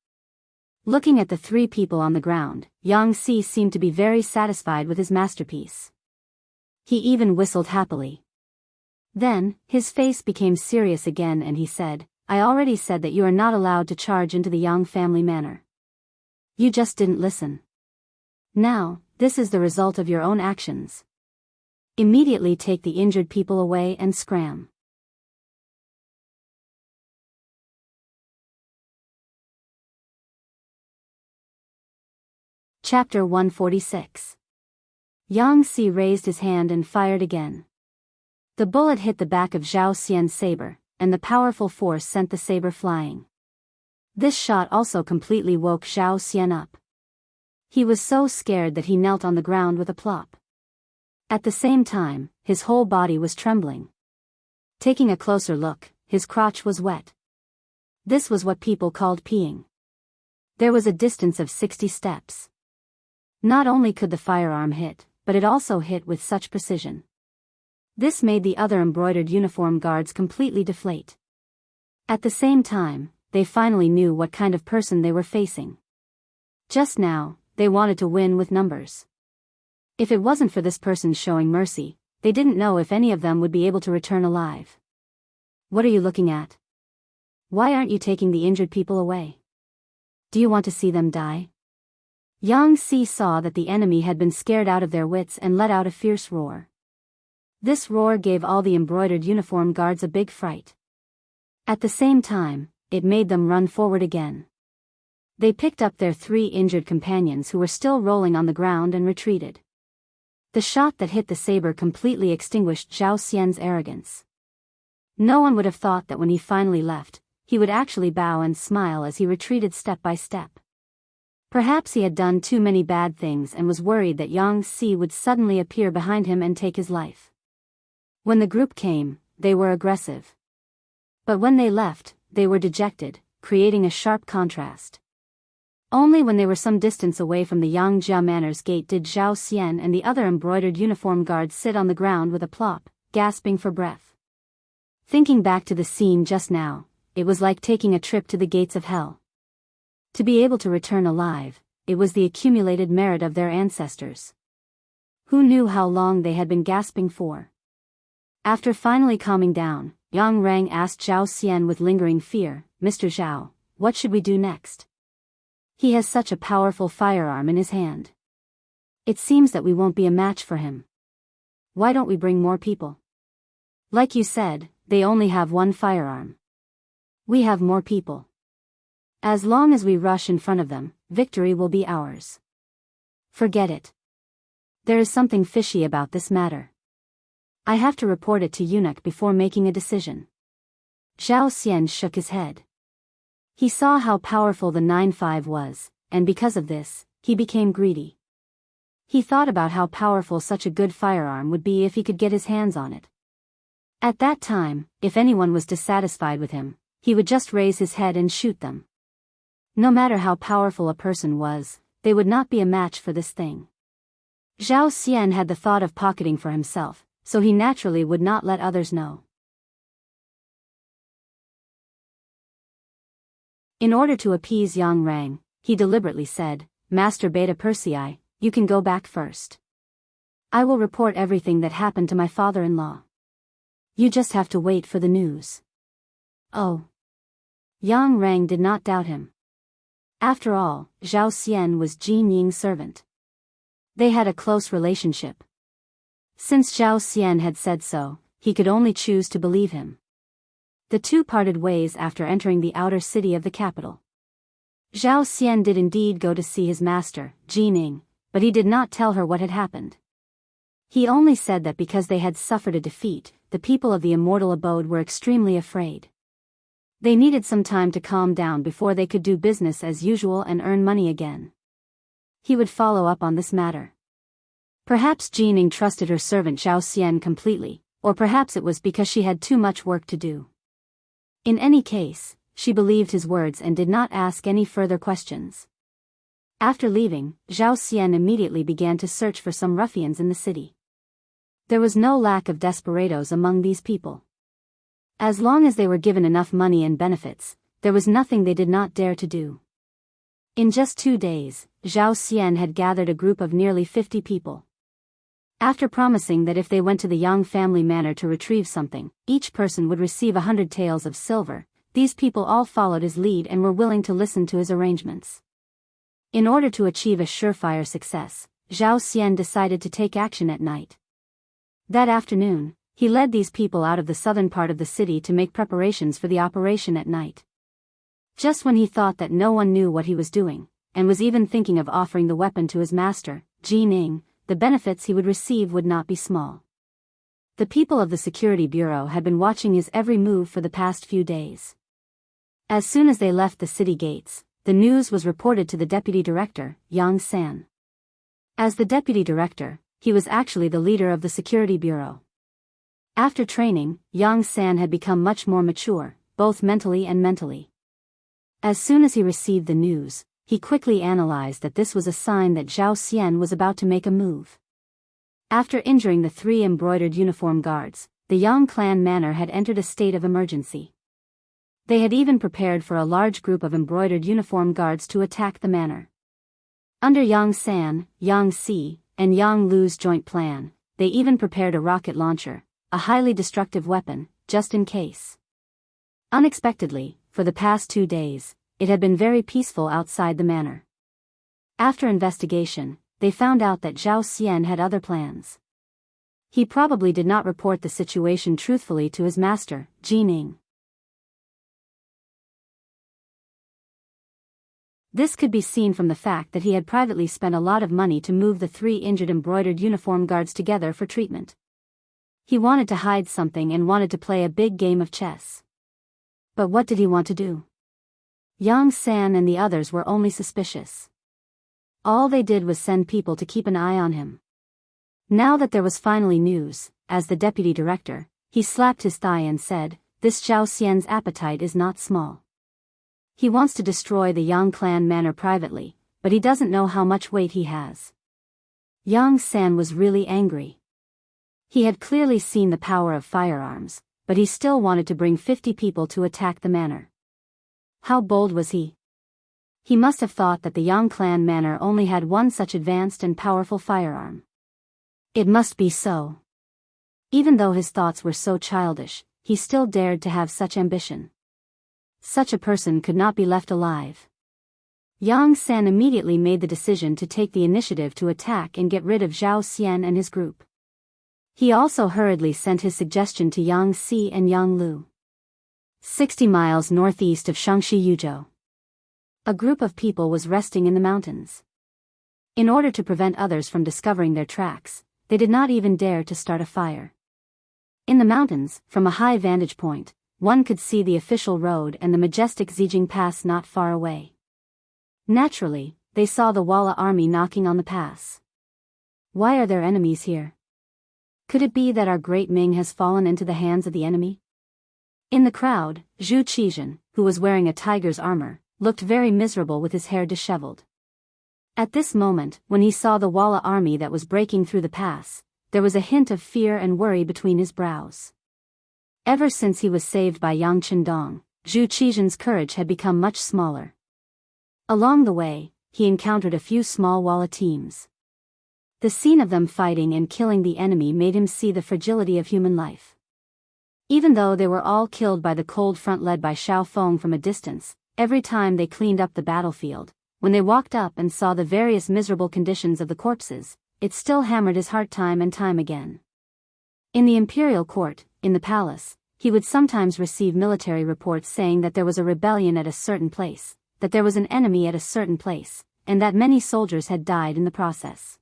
Looking at the 3 people on the ground, Yang Si seemed to be very satisfied with his masterpiece. He even whistled happily. Then, his face became serious again and he said, "I already said that you are not allowed to charge into the Yang family manor. You just didn't listen. Now, this is the result of your own actions. Immediately take the injured people away and scram." Chapter 146. Yang Si raised his hand and fired again. The bullet hit the back of Zhao Xian's saber, and the powerful force sent the saber flying. This shot also completely woke Zhao Xian up. He was so scared that he knelt on the ground with a plop. At the same time, his whole body was trembling. Taking a closer look, his crotch was wet. This was what people called peeing. There was a distance of 60 steps. Not only could the firearm hit, but it also hit with such precision. This made the other embroidered uniform guards completely deflate. At the same time, they finally knew what kind of person they were facing. Just now, they wanted to win with numbers. If it wasn't for this person showing mercy, they didn't know if any of them would be able to return alive. "What are you looking at? Why aren't you taking the injured people away? Do you want to see them die?" Yang Si saw that the enemy had been scared out of their wits and let out a fierce roar. This roar gave all the embroidered uniform guards a big fright. At the same time, it made them run forward again. They picked up their 3 injured companions who were still rolling on the ground and retreated. The shot that hit the saber completely extinguished Zhao Xian's arrogance. No one would have thought that when he finally left, he would actually bow and smile as he retreated step by step. Perhaps he had done too many bad things and was worried that Yang Si would suddenly appear behind him and take his life. When the group came, they were aggressive. But when they left, they were dejected, creating a sharp contrast. Only when they were some distance away from the Yangjia Manor's gate did Zhao Xian and the other embroidered uniform guards sit on the ground with a plop, gasping for breath. Thinking back to the scene just now, it was like taking a trip to the gates of hell. To be able to return alive, it was the accumulated merit of their ancestors. Who knew how long they had been gasping for? After finally calming down, Yang Rang asked Zhao Xian with lingering fear, "Mr. Zhao, what should we do next? He has such a powerful firearm in his hand. It seems that we won't be a match for him. Why don't we bring more people? Like you said, they only have one firearm. We have more people. As long as we rush in front of them, victory will be ours." "Forget it. There is something fishy about this matter. I have to report it to eunuch before making a decision." Zhao Xian shook his head. He saw how powerful the 9-5 was, and because of this, he became greedy. He thought about how powerful such a good firearm would be if he could get his hands on it. At that time, if anyone was dissatisfied with him, he would just raise his head and shoot them. No matter how powerful a person was, they would not be a match for this thing. Zhao Xian had the thought of pocketing for himself, so he naturally would not let others know. In order to appease Yang Rang, he deliberately said, "Master Beta Persei, you can go back first. I will report everything that happened to my father-in-law. You just have to wait for the news." Oh. Yang Rang did not doubt him. After all, Zhao Xian was Jin Ying's servant. They had a close relationship. Since Zhao Xian had said so, he could only choose to believe him. The two parted ways after entering the outer city of the capital. Zhao Xian did indeed go to see his master, Jin Ying, but he did not tell her what had happened. He only said that because they had suffered a defeat, the people of the immortal abode were extremely afraid. They needed some time to calm down before they could do business as usual and earn money again. He would follow up on this matter. Perhaps Jin Ying trusted her servant Zhao Xian completely, or perhaps it was because she had too much work to do. In any case, she believed his words and did not ask any further questions. After leaving, Zhao Xian immediately began to search for some ruffians in the city. There was no lack of desperados among these people. As long as they were given enough money and benefits, there was nothing they did not dare to do. In just 2 days, Zhao Xian had gathered a group of nearly 50 people. After promising that if they went to the Yang family manor to retrieve something, each person would receive 100 taels of silver, these people all followed his lead and were willing to listen to his arrangements. In order to achieve a surefire success, Zhao Xian decided to take action at night. That afternoon, he led these people out of the southern part of the city to make preparations for the operation at night. Just when he thought that no one knew what he was doing, and was even thinking of offering the weapon to his master, Jin Ying, the benefits he would receive would not be small. The people of the security bureau had been watching his every move for the past few days. As soon as they left the city gates, the news was reported to the deputy director, Yang San. As the deputy director, he was actually the leader of the security bureau. After training, Yang San had become much more mature, both mentally and mentally. As soon as he received the news, he quickly analyzed that this was a sign that Zhao Xian was about to make a move. After injuring the 3 embroidered uniform guards, the Yang clan manor had entered a state of emergency. They had even prepared for a large group of embroidered uniform guards to attack the manor. Under Yang San, Yang Si, and Yang Lu's joint plan, they even prepared a rocket launcher, a highly destructive weapon, just in case. Unexpectedly, for the past 2 days, it had been very peaceful outside the manor. After investigation, they found out that Zhao Xian had other plans. He probably did not report the situation truthfully to his master, Jin Ying. This could be seen from the fact that he had privately spent a lot of money to move the 3 injured embroidered uniform guards together for treatment. He wanted to hide something and wanted to play a big game of chess. But what did he want to do? Yang San and the others were only suspicious. All they did was send people to keep an eye on him. Now that there was finally news, as the deputy director, he slapped his thigh and said, "This Zhao Xian's appetite is not small. He wants to destroy the Yang clan manor privately, but he doesn't know how much weight he has. Yang San was really angry. He had clearly seen the power of firearms, but he still wanted to bring 50 people to attack the manor. How bold was he? He must have thought that the Yang clan manor only had one such advanced and powerful firearm. It must be so. Even though his thoughts were so childish, he still dared to have such ambition. Such a person could not be left alive. Yang San immediately made the decision to take the initiative to attack and get rid of Zhao Xian and his group. He also hurriedly sent his suggestion to Yang Si and Yang Lu. 60 miles northeast of Shangxi Yuzhou. A group of people was resting in the mountains. In order to prevent others from discovering their tracks, they did not even dare to start a fire. In the mountains, from a high vantage point, one could see the official road and the majestic Zijing Pass not far away. Naturally, they saw the Walla army knocking on the pass. Why are there enemies here? Could it be that our great Ming has fallen into the hands of the enemy? In the crowd, Zhu Qizhen, who was wearing a tiger's armor, looked very miserable with his hair disheveled. At this moment, when he saw the Walla army that was breaking through the pass, there was a hint of fear and worry between his brows. Ever since he was saved by Yang Qindong, Zhu Qizhen's courage had become much smaller. Along the way, he encountered a few small Walla teams. The scene of them fighting and killing the enemy made him see the fragility of human life. Even though they were all killed by the cold front led by Xiao Feng from a distance, every time they cleaned up the battlefield, when they walked up and saw the various miserable conditions of the corpses, it still hammered his heart time and time again. In the imperial court, in the palace, he would sometimes receive military reports saying that there was a rebellion at a certain place, that there was an enemy at a certain place, and that many soldiers had died in the process.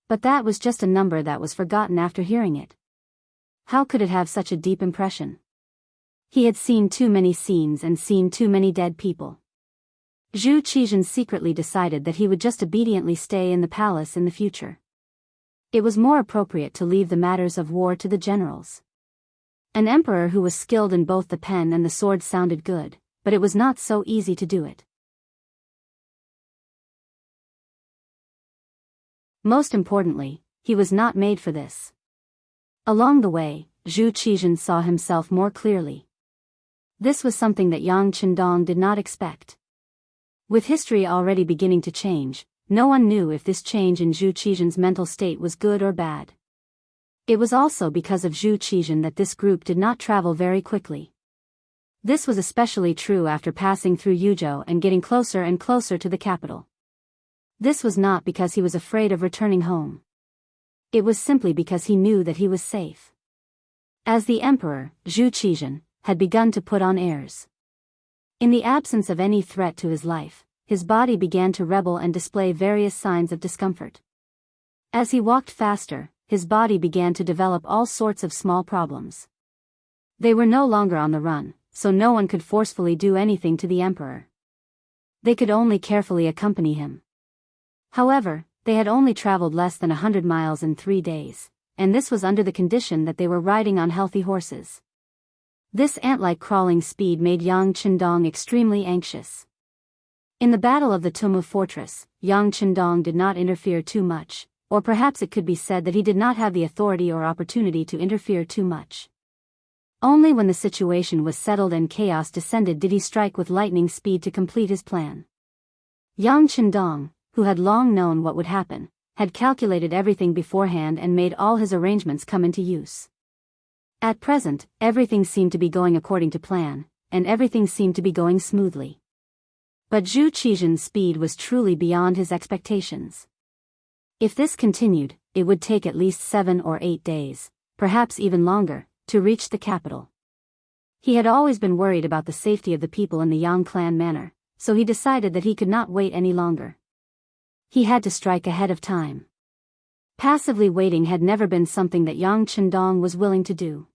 But that was just a number that was forgotten after hearing it. How could it have such a deep impression? He had seen too many scenes and seen too many dead people. Zhu Qizhen secretly decided that he would just obediently stay in the palace in the future. It was more appropriate to leave the matters of war to the generals. An emperor who was skilled in both the pen and the sword sounded good, but it was not so easy to do it. Most importantly, he was not made for this. Along the way, Zhu Qizhen saw himself more clearly. This was something that Yang Qindong did not expect. With history already beginning to change, no one knew if this change in Zhu Qizhen's mental state was good or bad. It was also because of Zhu Qizhen that this group did not travel very quickly. This was especially true after passing through Yuzhou and getting closer and closer to the capital. This was not because he was afraid of returning home. It was simply because he knew that he was safe. As the emperor, Zhu Qizhen, had begun to put on airs. In the absence of any threat to his life, his body began to rebel and display various signs of discomfort. As he walked faster, his body began to develop all sorts of small problems. They were no longer on the run, so no one could forcefully do anything to the emperor. They could only carefully accompany him. However, they had only traveled less than 100 miles in 3 days, and this was under the condition that they were riding on healthy horses. This ant-like crawling speed made Yang Qindong extremely anxious. In the battle of the Tumu fortress, Yang Qindong did not interfere too much, or perhaps it could be said that he did not have the authority or opportunity to interfere too much. Only when the situation was settled and chaos descended did he strike with lightning speed to complete his plan. Yang Qindong, who had long known what would happen, had calculated everything beforehand and made all his arrangements come into use. At present, everything seemed to be going according to plan, and everything seemed to be going smoothly. But Zhu Qizhen's speed was truly beyond his expectations. If this continued, it would take at least 7 or 8 days, perhaps even longer, to reach the capital. He had always been worried about the safety of the people in the Yang clan manor, so he decided that he could not wait any longer. He had to strike ahead of time. Passively waiting had never been something that Yang Qindong was willing to do.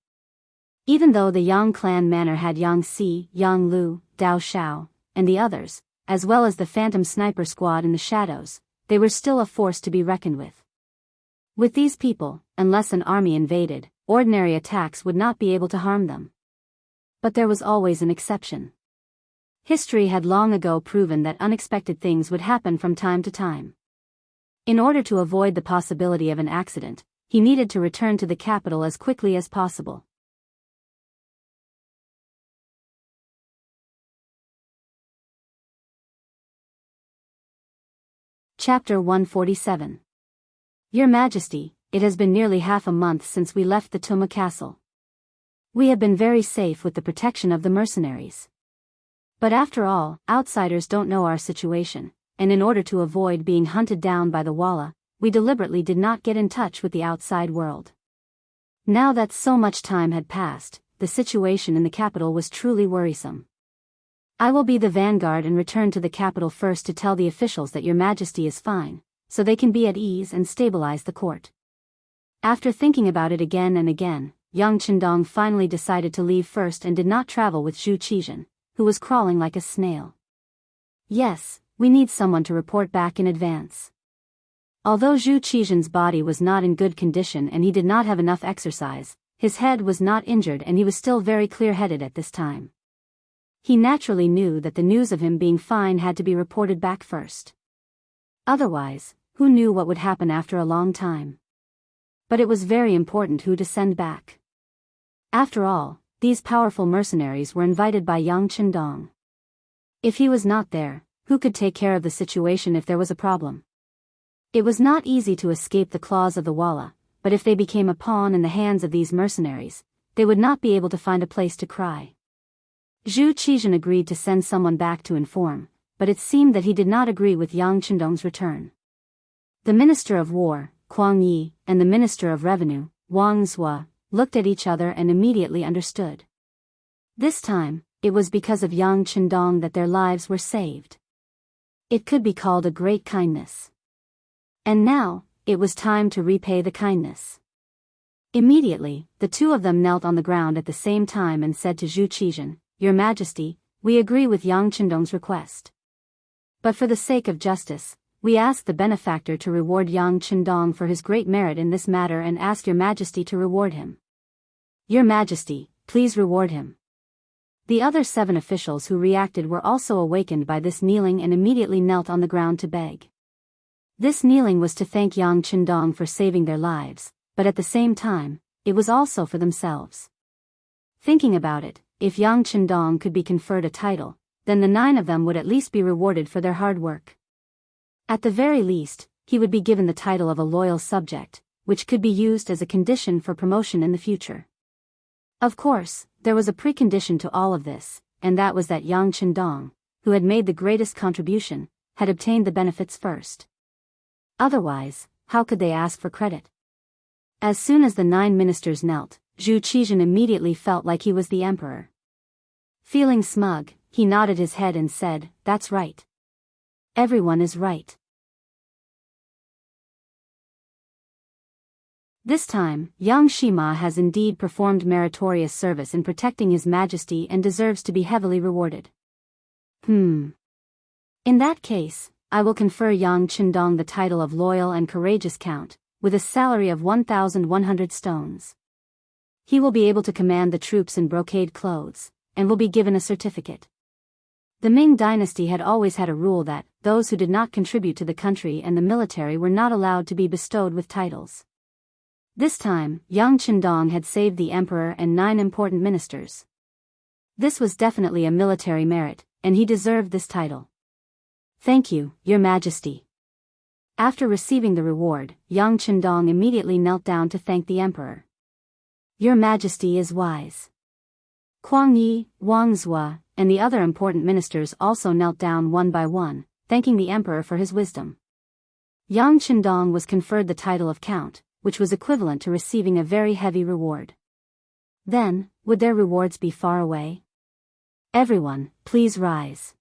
Even though the Yang clan manor had Yang Si, Yang Lu, Dao Xiao, and the others, as well as the phantom sniper squad in the shadows, they were still a force to be reckoned with. With these people, unless an army invaded, ordinary attacks would not be able to harm them. But there was always an exception. History had long ago proven that unexpected things would happen from time to time. In order to avoid the possibility of an accident, he needed to return to the capital as quickly as possible. Chapter 147. Your Majesty, it has been nearly half a month since we left the Tuma Castle. We have been very safe with the protection of the mercenaries. But after all, outsiders don't know our situation, and in order to avoid being hunted down by the Walla, we deliberately did not get in touch with the outside world. Now that so much time had passed, the situation in the capital was truly worrisome. I will be the vanguard and return to the capital first to tell the officials that Your Majesty is fine, so they can be at ease and stabilize the court. After thinking about it again and again, Yang Qindong finally decided to leave first and did not travel with Zhu Qizhen, who was crawling like a snail. Yes, we need someone to report back in advance. Although Zhu Qizhen's body was not in good condition and he did not have enough exercise, his head was not injured and he was still very clear-headed at this time. He naturally knew that the news of him being fine had to be reported back first. Otherwise, who knew what would happen after a long time? But it was very important who to send back. After all, these powerful mercenaries were invited by Yang Qindong. If he was not there, who could take care of the situation if there was a problem? It was not easy to escape the claws of the Walla, but if they became a pawn in the hands of these mercenaries, they would not be able to find a place to cry. Zhu Qizhen agreed to send someone back to inform, but it seemed that he did not agree with Yang Qindong's return. The Minister of War, Kuang Yi, and the Minister of Revenue, Wang Zhua, looked at each other and immediately understood. This time, it was because of Yang Qindong that their lives were saved. It could be called a great kindness. And now, it was time to repay the kindness. Immediately, the two of them knelt on the ground at the same time and said to Zhu Qizhen, Your Majesty, we agree with Yang Qindong's request. But for the sake of justice, we ask the benefactor to reward Yang Qindong for his great merit in this matter and ask Your Majesty to reward him. Your Majesty, please reward him. The other 7 officials who reacted were also awakened by this kneeling and immediately knelt on the ground to beg. This kneeling was to thank Yang Qindong for saving their lives, but at the same time, it was also for themselves. Thinking about it, if Yang Qindong could be conferred a title, then the 9 of them would at least be rewarded for their hard work. At the very least, he would be given the title of a loyal subject, which could be used as a condition for promotion in the future. Of course, there was a precondition to all of this, and that was that Yang Qindong, who had made the greatest contribution, had obtained the benefits first. Otherwise, how could they ask for credit? As soon as the 9 ministers knelt, Zhu Qizhen immediately felt like he was the emperor. Feeling smug, he nodded his head and said, That's right. Everyone is right. This time, young Shima has indeed performed meritorious service in protecting His Majesty and deserves to be heavily rewarded. In that case, I will confer Yang Qindong the title of Loyal and Courageous Count, with a salary of 1,100 stones. He will be able to command the troops in brocade clothes, and will be given a certificate. The Ming dynasty had always had a rule that those who did not contribute to the country and the military were not allowed to be bestowed with titles. This time, Yang Qindong had saved the emperor and 9 important ministers. This was definitely a military merit, and he deserved this title. Thank you, Your Majesty. After receiving the reward, Yang Qindong immediately knelt down to thank the emperor. Your Majesty is wise. Kuang Yi, Wang Zhua, and the other important ministers also knelt down one by one, thanking the emperor for his wisdom. Yang Qindong was conferred the title of Count, which was equivalent to receiving a very heavy reward. Then, would their rewards be far away? Everyone, please rise.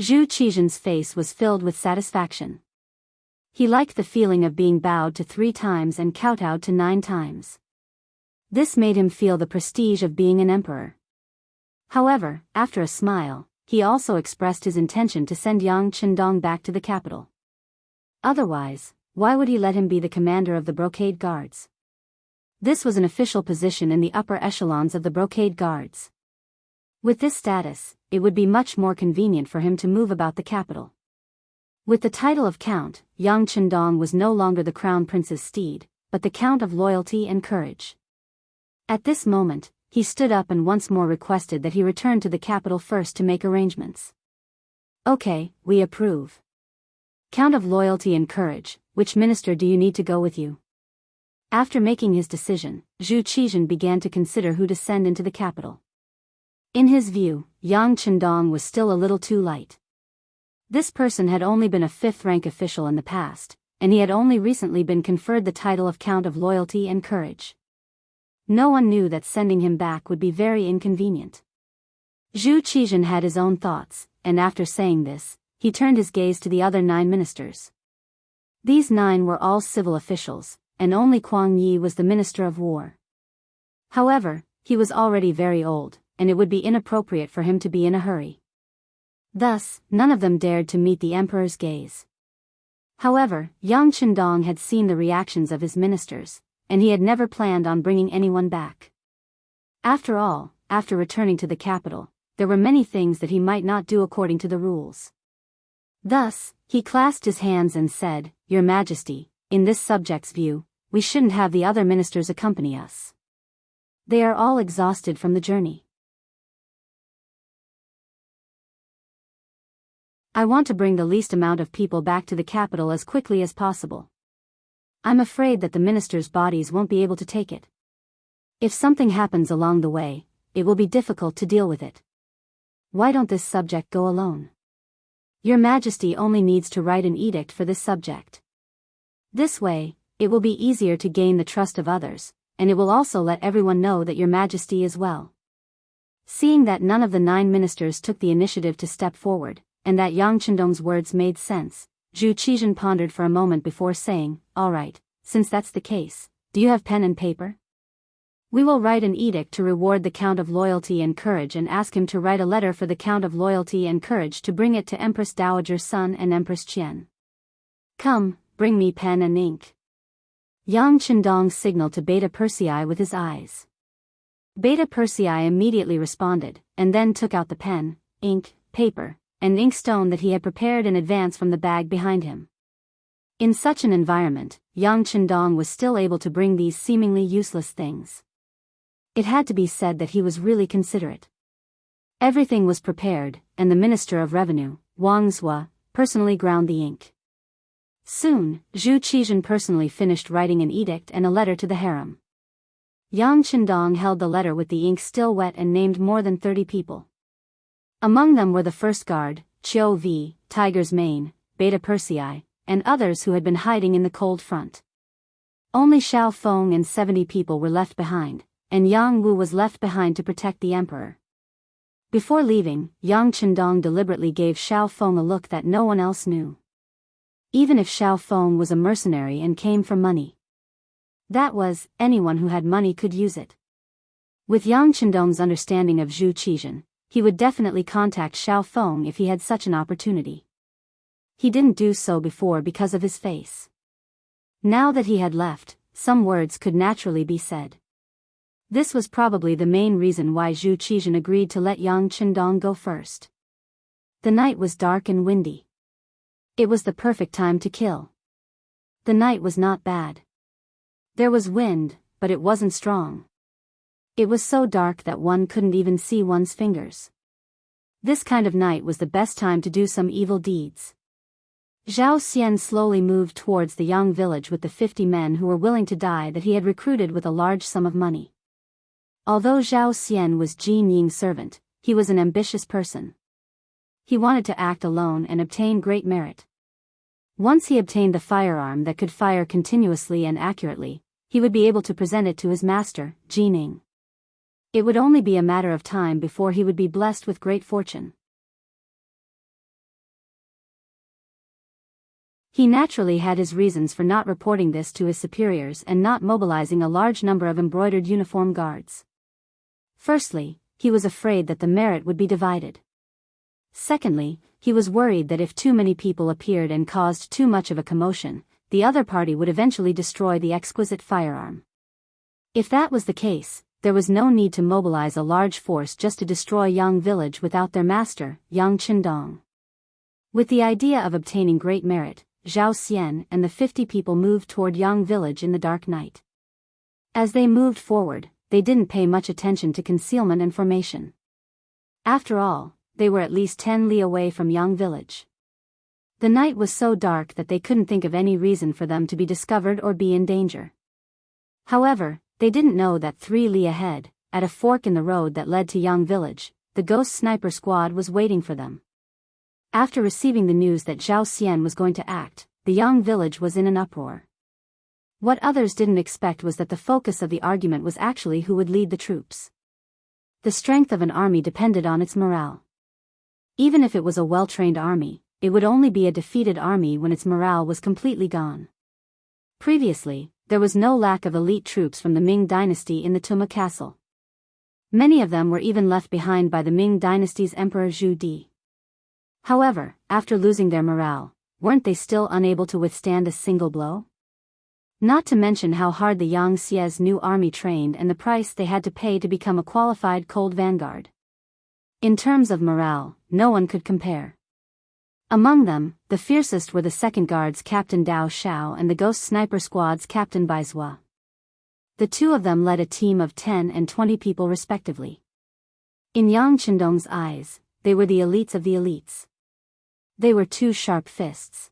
Zhu Qizhen's face was filled with satisfaction. He liked the feeling of being bowed to 3 times and kowtowed to 9 times. This made him feel the prestige of being an emperor. However, after a smile, he also expressed his intention to send Yang Qindong back to the capital. Otherwise, why would he let him be the commander of the brocade guards? This was an official position in the upper echelons of the brocade guards. With this status, it would be much more convenient for him to move about the capital. With the title of Count, Yang Chendong was no longer the crown prince's steed, but the Count of loyalty and courage. At this moment, he stood up and once more requested that he return to the capital first to make arrangements. Okay, we approve. Count of loyalty and courage, which minister do you need to go with you? After making his decision, Zhu Qizhen began to consider who to send into the capital. In his view, Yang Chendong was still a little too light. This person had only been a fifth-rank official in the past, and he had only recently been conferred the title of Count of Loyalty and Courage. No one knew that sending him back would be very inconvenient. Zhu Qizhen had his own thoughts, and after saying this, he turned his gaze to the other 9 ministers. These 9 were all civil officials, and only Kuang Yi was the Minister of War. However, he was already very old, and it would be inappropriate for him to be in a hurry. Thus, none of them dared to meet the emperor's gaze. However, Yang Chendong had seen the reactions of his ministers, and he had never planned on bringing anyone back. After all, after returning to the capital, there were many things that he might not do according to the rules. Thus, he clasped his hands and said, "Your Majesty, in this subject's view, we shouldn't have the other ministers accompany us. They are all exhausted from the journey. I want to bring the least amount of people back to the capital as quickly as possible. I'm afraid that the ministers' bodies won't be able to take it. If something happens along the way, it will be difficult to deal with it. Why don't this subject go alone? Your Majesty only needs to write an edict for this subject. This way, it will be easier to gain the trust of others, and it will also let everyone know that Your Majesty is well." Seeing that none of the 9 ministers took the initiative to step forward, and that Yang Chendong's words made sense, Zhu Qizhen pondered for a moment before saying, "All right, since that's the case, do you have pen and paper? We will write an edict to reward the Count of Loyalty and Courage and ask him to write a letter for the Count of Loyalty and Courage to bring it to Empress Dowager Sun and Empress Qian. Come, bring me pen and ink." Yang Chendong signaled to Beta Persei with his eyes. Beta Persei immediately responded, and then took out the pen, ink, paper, and inkstone that he had prepared in advance from the bag behind him. In such an environment, Yang Chendong was still able to bring these seemingly useless things. It had to be said that he was really considerate. Everything was prepared, and the Minister of Revenue, Wang Zhua, personally ground the ink. Soon, Zhu Qizhen personally finished writing an edict and a letter to the harem. Yang Chendong held the letter with the ink still wet and named more than 30 people. Among them were the First Guard, Qiu V, Tiger's Mane, Beta Persei, and others who had been hiding in the cold front. Only Xiao Feng and 70 people were left behind, and Yang Wu was left behind to protect the emperor. Before leaving, Yang Chendong deliberately gave Xiao Feng a look that no one else knew. Even if Xiao Feng was a mercenary and came for money. That was, anyone who had money could use it. With Yang Chendong's understanding of Zhu Qizhen, he would definitely contact Xiao Feng if he had such an opportunity. He didn't do so before because of his face. Now that he had left, some words could naturally be said. This was probably the main reason why Zhu Qizhen agreed to let Yang Chendong go first. The night was dark and windy. It was the perfect time to kill. The night was not bad. There was wind, but it wasn't strong. It was so dark that one couldn't even see one's fingers. This kind of night was the best time to do some evil deeds. Zhao Xian slowly moved towards the Yang village with the 50 men who were willing to die that he had recruited with a large sum of money. Although Zhao Xian was Jin Ying's servant, he was an ambitious person. He wanted to act alone and obtain great merit. Once he obtained the firearm that could fire continuously and accurately, he would be able to present it to his master, Jin Ying. It would only be a matter of time before he would be blessed with great fortune. He naturally had his reasons for not reporting this to his superiors and not mobilizing a large number of embroidered uniform guards. Firstly, he was afraid that the merit would be divided. Secondly, he was worried that if too many people appeared and caused too much of a commotion, the other party would eventually destroy the exquisite firearm. If that was the case, there was no need to mobilize a large force just to destroy Yang village without their master, Yang Qindong. With the idea of obtaining great merit, Zhao Xian and the 50 people moved toward Yang village in the dark night. As they moved forward, they didn't pay much attention to concealment and formation. After all, they were at least 10 li away from Yang village. The night was so dark that they couldn't think of any reason for them to be discovered or be in danger. However, they didn't know that 3 li ahead, at a fork in the road that led to Yang village, the ghost sniper squad was waiting for them. After receiving the news that Zhao Xian was going to act, the Yang village was in an uproar. What others didn't expect was that the focus of the argument was actually who would lead the troops. The strength of an army depended on its morale. Even if it was a well-trained army, it would only be a defeated army when its morale was completely gone. Previously, there was no lack of elite troops from the Ming dynasty in the Tuma castle. Many of them were even left behind by the Ming dynasty's Emperor Zhu Di. However, after losing their morale, weren't they still unable to withstand a single blow? Not to mention how hard the Yang Xie's new army trained and the price they had to pay to become a qualified cold vanguard. In terms of morale, no one could compare. Among them, the fiercest were the Second Guard's Captain Dao Xiao and the Ghost Sniper Squad's Captain Bai Zhua. The two of them led a team of 10 and 20 people respectively. In Yang Qindong's eyes, they were the elites of the elites. They were two sharp fists.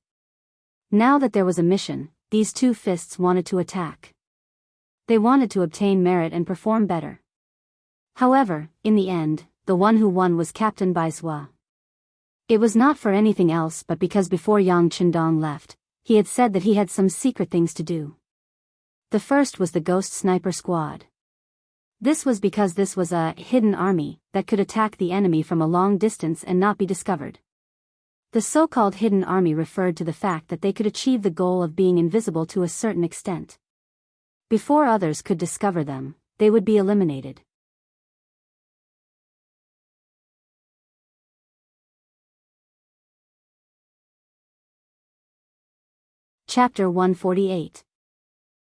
Now that there was a mission, these two fists wanted to attack. They wanted to obtain merit and perform better. However, in the end, the one who won was Captain Bai Zhua. It was not for anything else but because before Yang Qindong left, he had said that he had some secret things to do. The first was the Ghost Sniper Squad. This was because this was a hidden army that could attack the enemy from a long distance and not be discovered. The so-called hidden army referred to the fact that they could achieve the goal of being invisible to a certain extent. Before others could discover them, they would be eliminated. Chapter 148.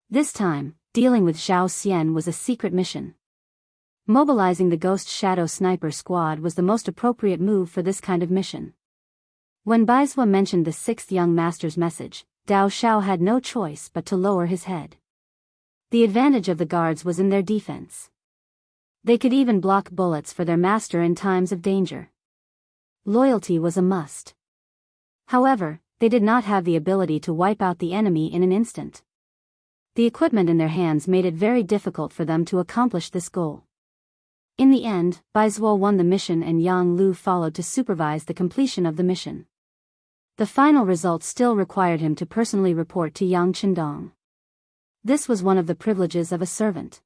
This time, dealing with Zhao Xian was a secret mission. Mobilizing the Ghost Shadow Sniper Squad was the most appropriate move for this kind of mission. When Bai Zhua mentioned the sixth young master's message, Dao Xiao had no choice but to lower his head. The advantage of the guards was in their defense. They could even block bullets for their master in times of danger. Loyalty was a must. However, they did not have the ability to wipe out the enemy in an instant. The equipment in their hands made it very difficult for them to accomplish this goal. In the end, Bai Zhua won the mission and Yang Lu followed to supervise the completion of the mission. The final result still required him to personally report to Yang Qindong. This was one of the privileges of a servant.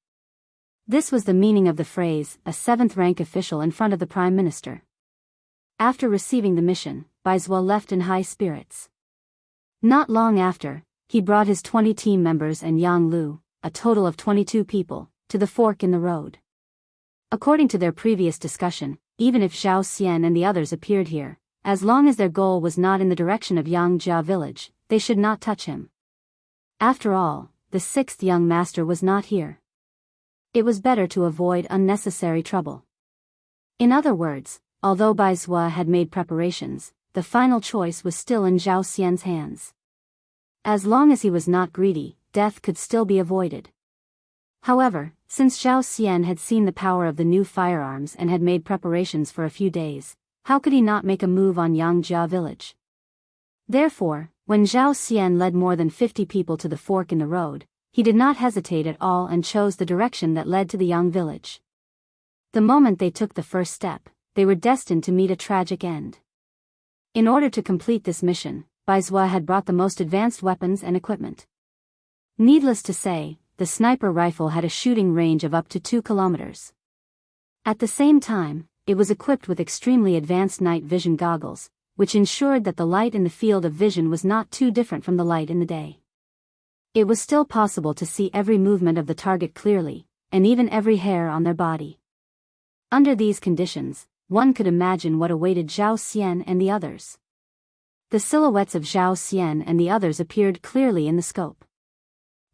This was the meaning of the phrase, a seventh-rank official in front of the Prime Minister. After receiving the mission, Bai Zhua left in high spirits. Not long after, he brought his 20 team members and Yang Lu, a total of 22 people, to the fork in the road. According to their previous discussion, even if Zhao Xian and the others appeared here, as long as their goal was not in the direction of Yangjia village, they should not touch him. After all, the sixth young master was not here. It was better to avoid unnecessary trouble. In other words, although Bai Zhua had made preparations, the final choice was still in Zhao Xian's hands. As long as he was not greedy, death could still be avoided. However, since Zhao Xian had seen the power of the new firearms and had made preparations for a few days, how could he not make a move on Yangjia village? Therefore, when Zhao Xian led more than 50 people to the fork in the road, he did not hesitate at all and chose the direction that led to the Yang village. The moment they took the first step, they were destined to meet a tragic end. In order to complete this mission, Bai Zhua had brought the most advanced weapons and equipment. Needless to say, the sniper rifle had a shooting range of up to 2 kilometers. At the same time, it was equipped with extremely advanced night vision goggles, which ensured that the light in the field of vision was not too different from the light in the day. It was still possible to see every movement of the target clearly, and even every hair on their body. Under these conditions, one could imagine what awaited Zhao Xian and the others. The silhouettes of Zhao Xian and the others appeared clearly in the scope.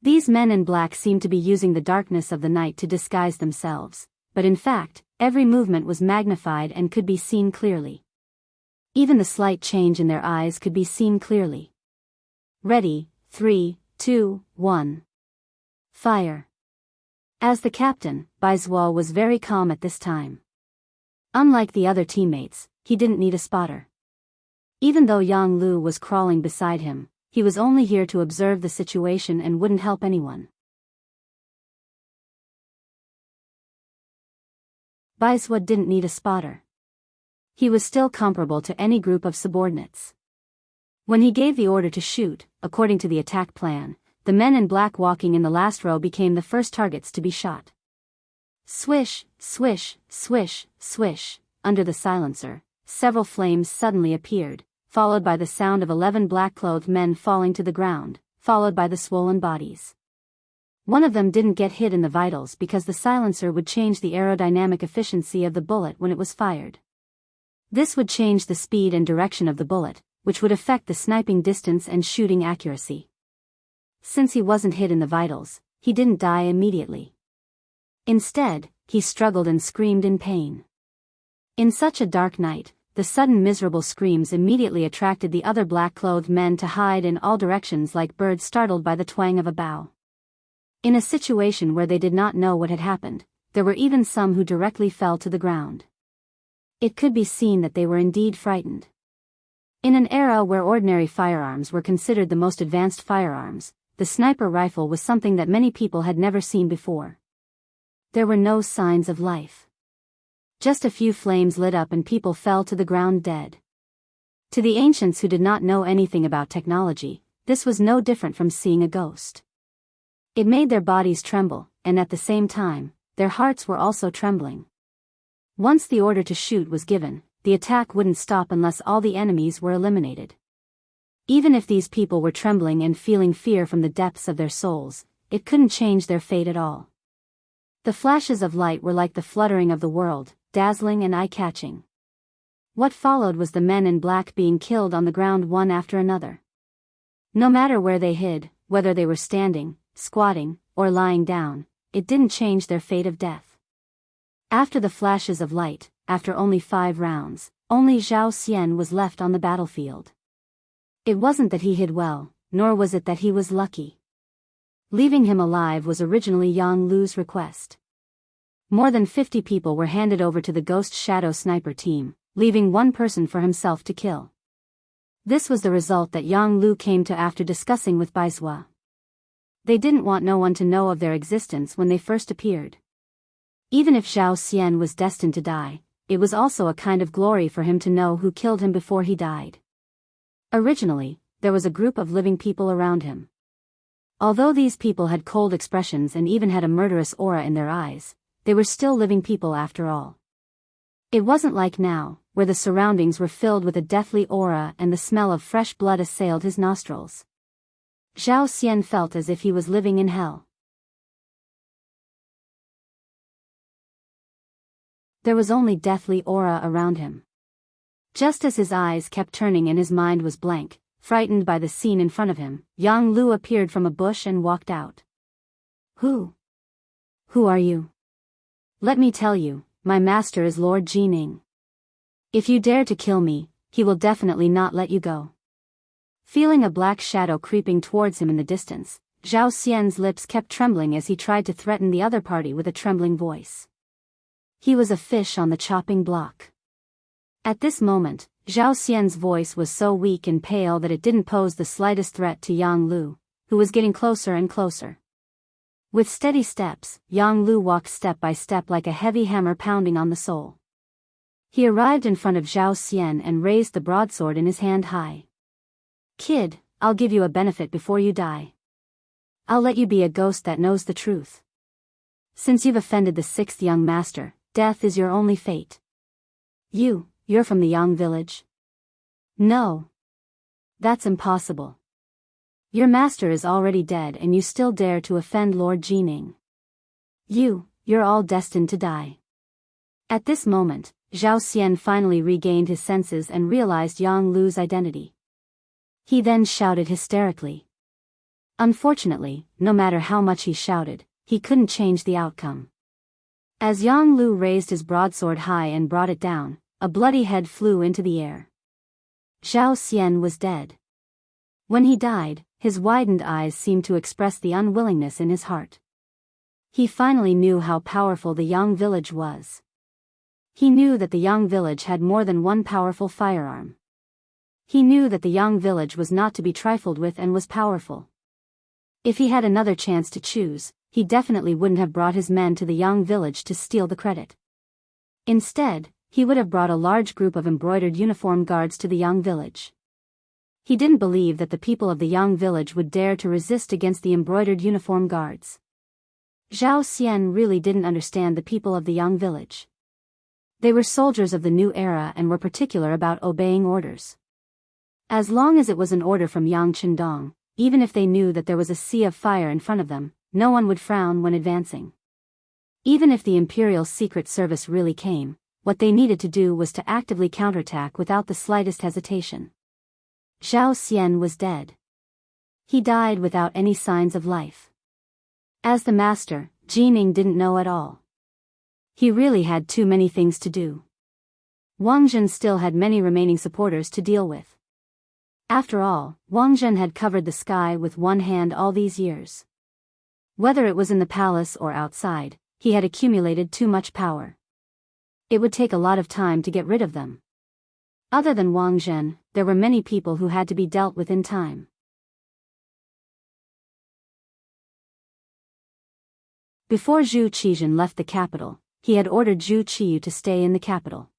These men in black seemed to be using the darkness of the night to disguise themselves, but in fact, every movement was magnified and could be seen clearly. Even the slight change in their eyes could be seen clearly. Ready, 3, 2, 1. Fire. As the captain, Biyao was very calm at this time. Unlike the other teammates, he didn't need a spotter. Even though Yang Lu was crawling beside him, he was only here to observe the situation and wouldn't help anyone. Biyao didn't need a spotter. He was still comparable to any group of subordinates. When he gave the order to shoot, according to the attack plan, the men in black walking in the last row became the first targets to be shot. Swish, swish, swish, swish. Under the silencer, several flames suddenly appeared, followed by the sound of 11 black-clothed men falling to the ground, followed by the swollen bodies. One of them didn't get hit in the vitals because the silencer would change the aerodynamic efficiency of the bullet when it was fired. This would change the speed and direction of the bullet, which would affect the sniping distance and shooting accuracy. Since he wasn't hit in the vitals, he didn't die immediately. Instead, he struggled and screamed in pain. In such a dark night, the sudden miserable screams immediately attracted the other black-clothed men to hide in all directions like birds startled by the twang of a bow. In a situation where they did not know what had happened, there were even some who directly fell to the ground. It could be seen that they were indeed frightened. In an era where ordinary firearms were considered the most advanced firearms, the sniper rifle was something that many people had never seen before. There were no signs of life. Just a few flames lit up and people fell to the ground dead. To the ancients who did not know anything about technology, this was no different from seeing a ghost. It made their bodies tremble, and at the same time, their hearts were also trembling. Once the order to shoot was given, the attack wouldn't stop unless all the enemies were eliminated. Even if these people were trembling and feeling fear from the depths of their souls, it couldn't change their fate at all. The flashes of light were like the fluttering of the world, dazzling and eye-catching. What followed was the men in black being killed on the ground one after another. No matter where they hid, whether they were standing, squatting, or lying down, it didn't change their fate of death. After the flashes of light, after only 5 rounds, only Zhao Xian was left on the battlefield. It wasn't that he hid well, nor was it that he was lucky. Leaving him alive was originally Yang Lu's request. More than 50 people were handed over to the Ghost Shadow Sniper team, leaving one person for himself to kill. This was the result that Yang Lu came to after discussing with Biyao. They didn't want no one to know of their existence when they first appeared. Even if Zhao Xian was destined to die, it was also a kind of glory for him to know who killed him before he died. Originally, there was a group of living people around him. Although these people had cold expressions and even had a murderous aura in their eyes, they were still living people after all. It wasn't like now, where the surroundings were filled with a deathly aura and the smell of fresh blood assailed his nostrils. Zhao Xian felt as if he was living in hell. There was only deathly aura around him. Just as his eyes kept turning and his mind was blank, frightened by the scene in front of him, Yang Lu appeared from a bush and walked out. Who are you? Let me tell you, my master is Lord Jining. If you dare to kill me, he will definitely not let you go. Feeling a black shadow creeping towards him in the distance, Zhao Xian's lips kept trembling as he tried to threaten the other party with a trembling voice. He was a fish on the chopping block. At this moment, Zhao Xian's voice was so weak and pale that it didn't pose the slightest threat to Yang Lu, who was getting closer and closer. With steady steps, Yang Lu walked step by step like a heavy hammer pounding on the soul. He arrived in front of Zhao Xian and raised the broadsword in his hand high. Kid, I'll give you a benefit before you die. I'll let you be a ghost that knows the truth. Since you've offended the 6th young master, death is your only fate. You're from the Yang village? No. That's impossible. Your master is already dead and you still dare to offend Lord Jining. You're all destined to die. At this moment, Zhao Xian finally regained his senses and realized Yang Lu's identity. He then shouted hysterically. Unfortunately, no matter how much he shouted, he couldn't change the outcome. As Yang Lu raised his broadsword high and brought it down, a bloody head flew into the air. Zhao Xian was dead. When he died, his widened eyes seemed to express the unwillingness in his heart. He finally knew how powerful the Yang village was. He knew that the Yang village had more than one powerful firearm. He knew that the Yang village was not to be trifled with and was powerful. If he had another chance to choose, he definitely wouldn't have brought his men to the Yang village to steal the credit. Instead, he would have brought a large group of embroidered uniform guards to the Yang village. He didn't believe that the people of the Yang village would dare to resist against the embroidered uniform guards. Zhao Xian really didn't understand the people of the Yang village. They were soldiers of the new era and were particular about obeying orders. As long as it was an order from Yang Qindong, even if they knew that there was a sea of fire in front of them, no one would frown when advancing. Even if the Imperial Secret Service really came, what they needed to do was to actively counterattack without the slightest hesitation. Zhao Xian was dead. He died without any signs of life. As the master, Jining didn't know at all. He really had too many things to do. Wang Zhen still had many remaining supporters to deal with. After all, Wang Zhen had covered the sky with one hand all these years. Whether it was in the palace or outside, he had accumulated too much power. It would take a lot of time to get rid of them. Other than Wang Zhen, there were many people who had to be dealt with in time. Before Zhu Qizhen left the capital, he had ordered Zhu Qiyu to stay in the capital.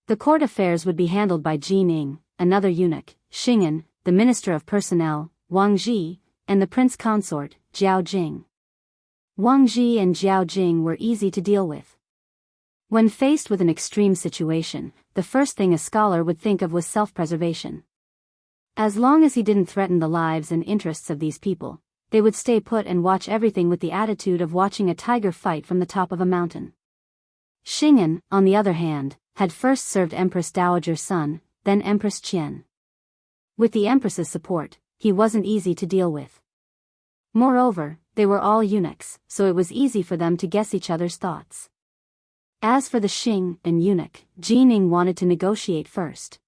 The court affairs would be handled by Jining, another eunuch, Xing'an, the minister of personnel, Wang Ji, and the prince consort, Jiao Jing. Wang Ji and Jiao Jing were easy to deal with. When faced with an extreme situation, the first thing a scholar would think of was self-preservation. As long as he didn't threaten the lives and interests of these people, they would stay put and watch everything with the attitude of watching a tiger fight from the top of a mountain. Xing'an, on the other hand, had first served Empress Dowager Sun, then Empress Qian. With the Empress's support, he wasn't easy to deal with. Moreover, they were all eunuchs, so it was easy for them to guess each other's thoughts. As for the Xing'an eunuch, Jining wanted to negotiate first.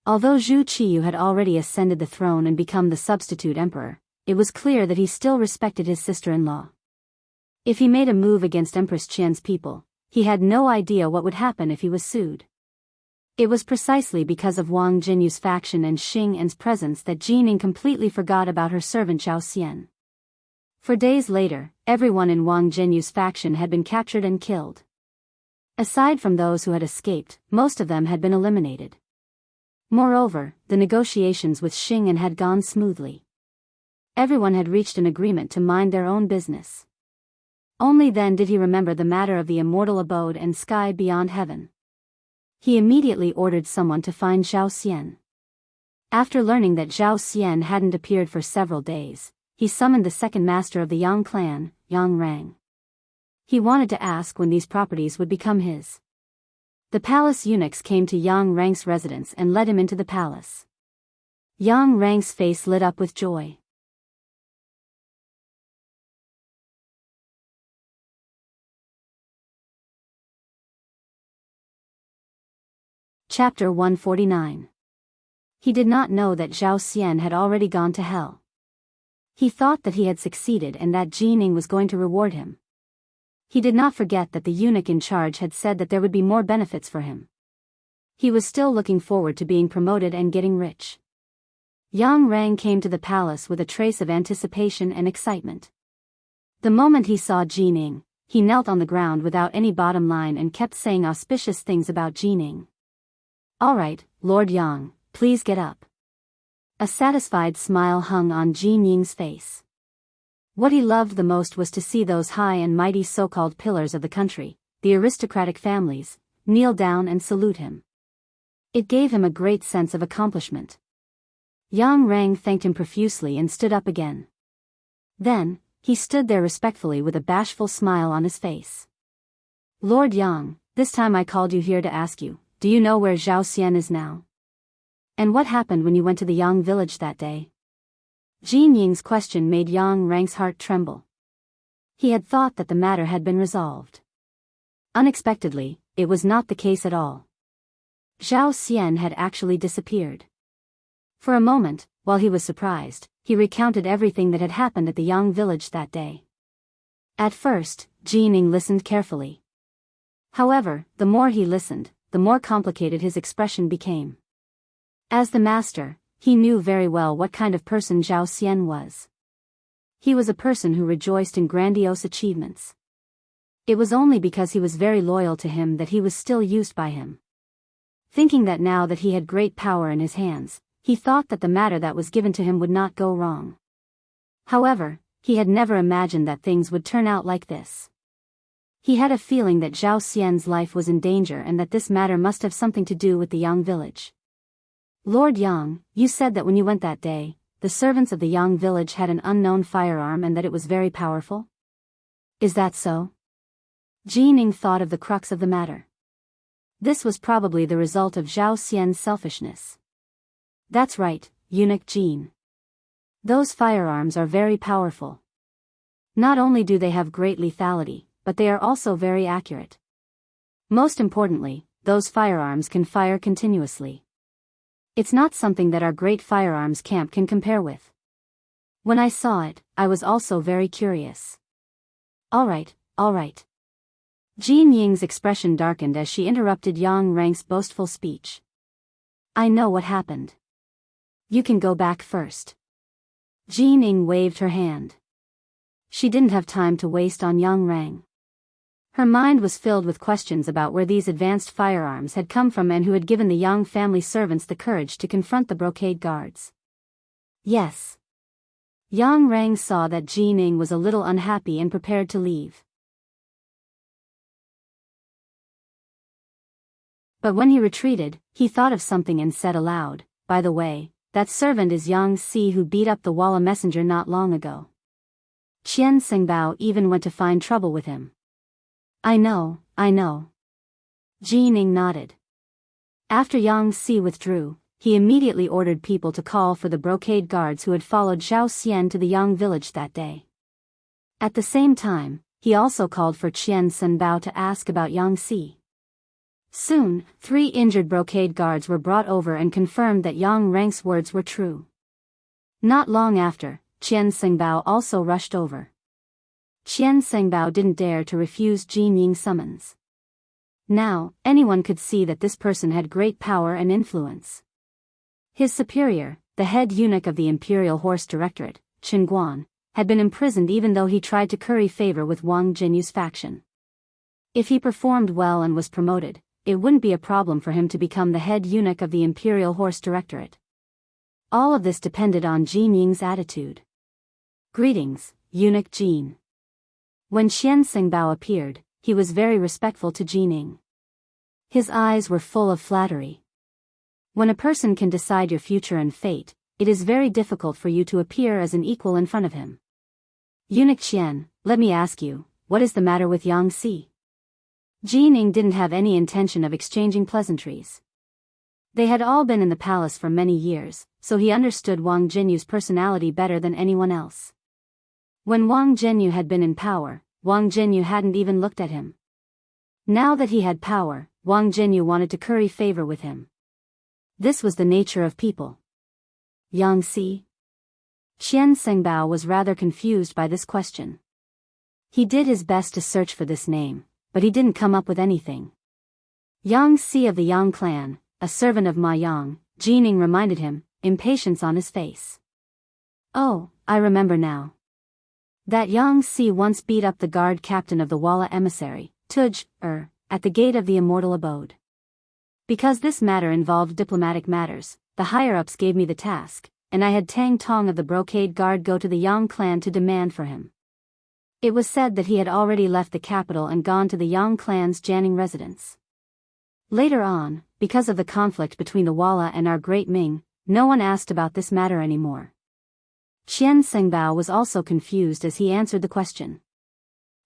Although Zhu Qiyu had already ascended the throne and become the substitute emperor, it was clear that he still respected his sister-in-law. If he made a move against Empress Qian's people, he had no idea what would happen if he was sued. It was precisely because of Wang Jinyu's faction and Xing'an's presence that Jining completely forgot about her servant Zhao Xian. For days later, everyone in Wang Jinyu's faction had been captured and killed. Aside from those who had escaped, most of them had been eliminated. Moreover, the negotiations with Xing'an had gone smoothly. Everyone had reached an agreement to mind their own business. Only then did he remember the matter of the immortal abode and sky beyond heaven. He immediately ordered someone to find Zhao Xian. After learning that Zhao Xian hadn't appeared for several days, he summoned the second master of the Yang clan, Yang Rang. He wanted to ask when these properties would become his. The palace eunuchs came to Yang Rang's residence and led him into the palace. Yang Rang's face lit up with joy. Chapter 149. He did not know that Zhao Xian had already gone to hell. He thought that he had succeeded and that Jining was going to reward him. He did not forget that the eunuch in charge had said that there would be more benefits for him. He was still looking forward to being promoted and getting rich. Yang Rang came to the palace with a trace of anticipation and excitement. The moment he saw Jining, he knelt on the ground without any bottom line and kept saying auspicious things about Jining. "All right, Lord Yang, please get up." A satisfied smile hung on Jining's face. What he loved the most was to see those high and mighty so-called pillars of the country, the aristocratic families, kneel down and salute him. It gave him a great sense of accomplishment. Yang Rang thanked him profusely and stood up again. Then, he stood there respectfully with a bashful smile on his face. "Lord Yang, this time I called you here to ask you, do you know where Zhao Xian is now? And what happened when you went to the Yang village that day?" Jin Ying's question made Yang Rang's heart tremble. He had thought that the matter had been resolved. Unexpectedly, it was not the case at all. Zhao Xian had actually disappeared. For a moment, while he was surprised, he recounted everything that had happened at the Yang village that day. At first, Jin Ying listened carefully. However, the more he listened, the more complicated his expression became. As the master, he knew very well what kind of person Zhao Xian was. He was a person who rejoiced in grandiose achievements. It was only because he was very loyal to him that he was still used by him. Thinking that now that he had great power in his hands, he thought that the matter that was given to him would not go wrong. However, he had never imagined that things would turn out like this. He had a feeling that Zhao Xian's life was in danger and that this matter must have something to do with the Yang village. Lord Yang, you said that when you went that day, the servants of the Yang village had an unknown firearm and that it was very powerful? Is that so? Jin Ying thought of the crux of the matter. This was probably the result of Zhao Xian's selfishness. That's right, eunuch Jin. Those firearms are very powerful. Not only do they have great lethality, but they are also very accurate. Most importantly, those firearms can fire continuously. It's not something that our great firearms camp can compare with. When I saw it, I was also very curious. All right. Jin Ying's expression darkened as she interrupted Yang Rang's boastful speech. I know what happened. You can go back first. Jin Ying waved her hand. She didn't have time to waste on Yang Rang. Her mind was filled with questions about where these advanced firearms had come from and who had given the Yang family servants the courage to confront the brocade guards. Yes. Yang Rang saw that Jin Ying was a little unhappy and prepared to leave. But when he retreated, he thought of something and said aloud, by the way, that servant is Yang Si who beat up the Walla messenger not long ago. Qian Sengbao even went to find trouble with him. I know. Jin Ying nodded. After Yang Si withdrew, he immediately ordered people to call for the brocade guards who had followed Zhao Xian to the Yang village that day. At the same time, he also called for Qian Senbao to ask about Yang Si. Soon, 3 injured brocade guards were brought over and confirmed that Yang Rang's words were true. Not long after, Qian Sengbao also rushed over. Qian Sengbao didn't dare to refuse Jin Ying's summons. Now, anyone could see that this person had great power and influence. His superior, the head eunuch of the Imperial Horse Directorate, Chen Guan, had been imprisoned even though he tried to curry favor with Wang Jinyu's faction. If he performed well and was promoted, it wouldn't be a problem for him to become the head eunuch of the Imperial Horse Directorate. All of this depended on Jin Ying's attitude. Greetings, eunuch Jin. When Qian Sengbao appeared, he was very respectful to Jin Ying. His eyes were full of flattery. When a person can decide your future and fate, it is very difficult for you to appear as an equal in front of him. Eunuch Qian, let me ask you, what is the matter with Yang Si? Jin Ying didn't have any intention of exchanging pleasantries. They had all been in the palace for many years, so he understood Wang Jinyu's personality better than anyone else. When Wang Jinyu had been in power, Wang Jinyu hadn't even looked at him. Now that he had power, Wang Jinyu wanted to curry favor with him. This was the nature of people. Yang Si? Qian Sengbao was rather confused by this question. He did his best to search for this name, but he didn't come up with anything. Yang Si of the Yang clan, a servant of Ma Yang, Jin Ying reminded him, impatience on his face. Oh, I remember now. That Yang Si once beat up the guard captain of the Walla emissary, Tuj, at the gate of the immortal abode. Because this matter involved diplomatic matters, the higher-ups gave me the task, and I had Tang Tong of the brocade guard go to the Yang clan to demand for him. It was said that he had already left the capital and gone to the Yang clan's Jianghu residence. Later on, because of the conflict between the Walla and our great Ming, no one asked about this matter anymore. Qian Sengbao was also confused as he answered the question.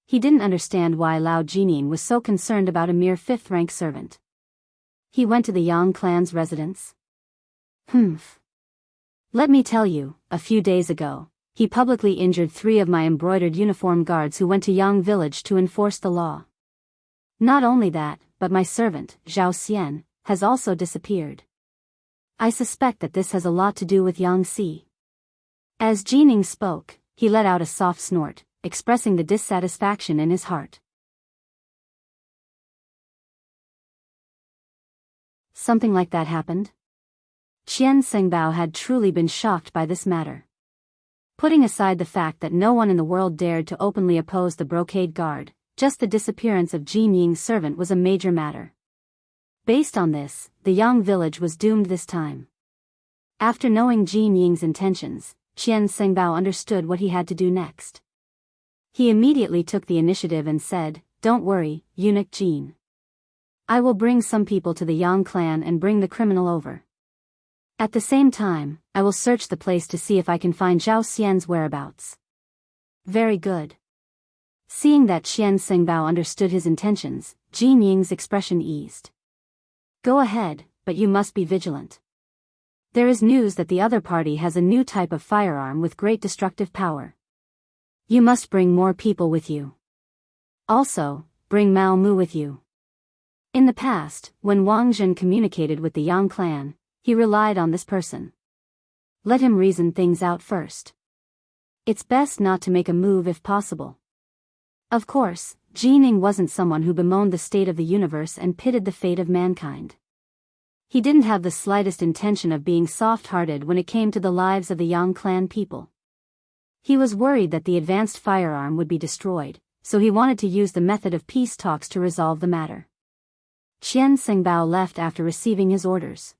He didn't understand why Lao Jinying was so concerned about a mere 5th-rank servant. He went to the Yang clan's residence? Let me tell you, a few days ago, he publicly injured 3 of my embroidered uniform guards who went to Yang village to enforce the law. Not only that, but my servant, Zhao Xian, has also disappeared. I suspect that this has a lot to do with Yang Si. As Jining spoke, he let out a soft snort, expressing the dissatisfaction in his heart. Something like that happened? Qian Sengbao had truly been shocked by this matter. Putting aside the fact that no one in the world dared to openly oppose the brocade guard, just the disappearance of Jin Ying's servant was a major matter. Based on this, the Yang village was doomed this time. After knowing Jin Ying's intentions, Qian Sengbao understood what he had to do next. He immediately took the initiative and said, "Don't worry, eunuch Jin. I will bring some people to the Yang clan and bring the criminal over. At the same time, I will search the place to see if I can find Zhao Xian's whereabouts." Very good. Seeing that Qian Sengbao understood his intentions, Jin Ying's expression eased. Go ahead, but you must be vigilant. There is news that the other party has a new type of firearm with great destructive power. You must bring more people with you. Also, bring Mao Mu with you. In the past, when Wang Zhen communicated with the Yang clan, he relied on this person. Let him reason things out first. It's best not to make a move if possible. Of course, Jining wasn't someone who bemoaned the state of the universe and pitted the fate of mankind. He didn't have the slightest intention of being soft-hearted when it came to the lives of the Yang clan people. He was worried that the advanced firearm would be destroyed, so he wanted to use the method of peace talks to resolve the matter. Qian Sengbao left after receiving his orders.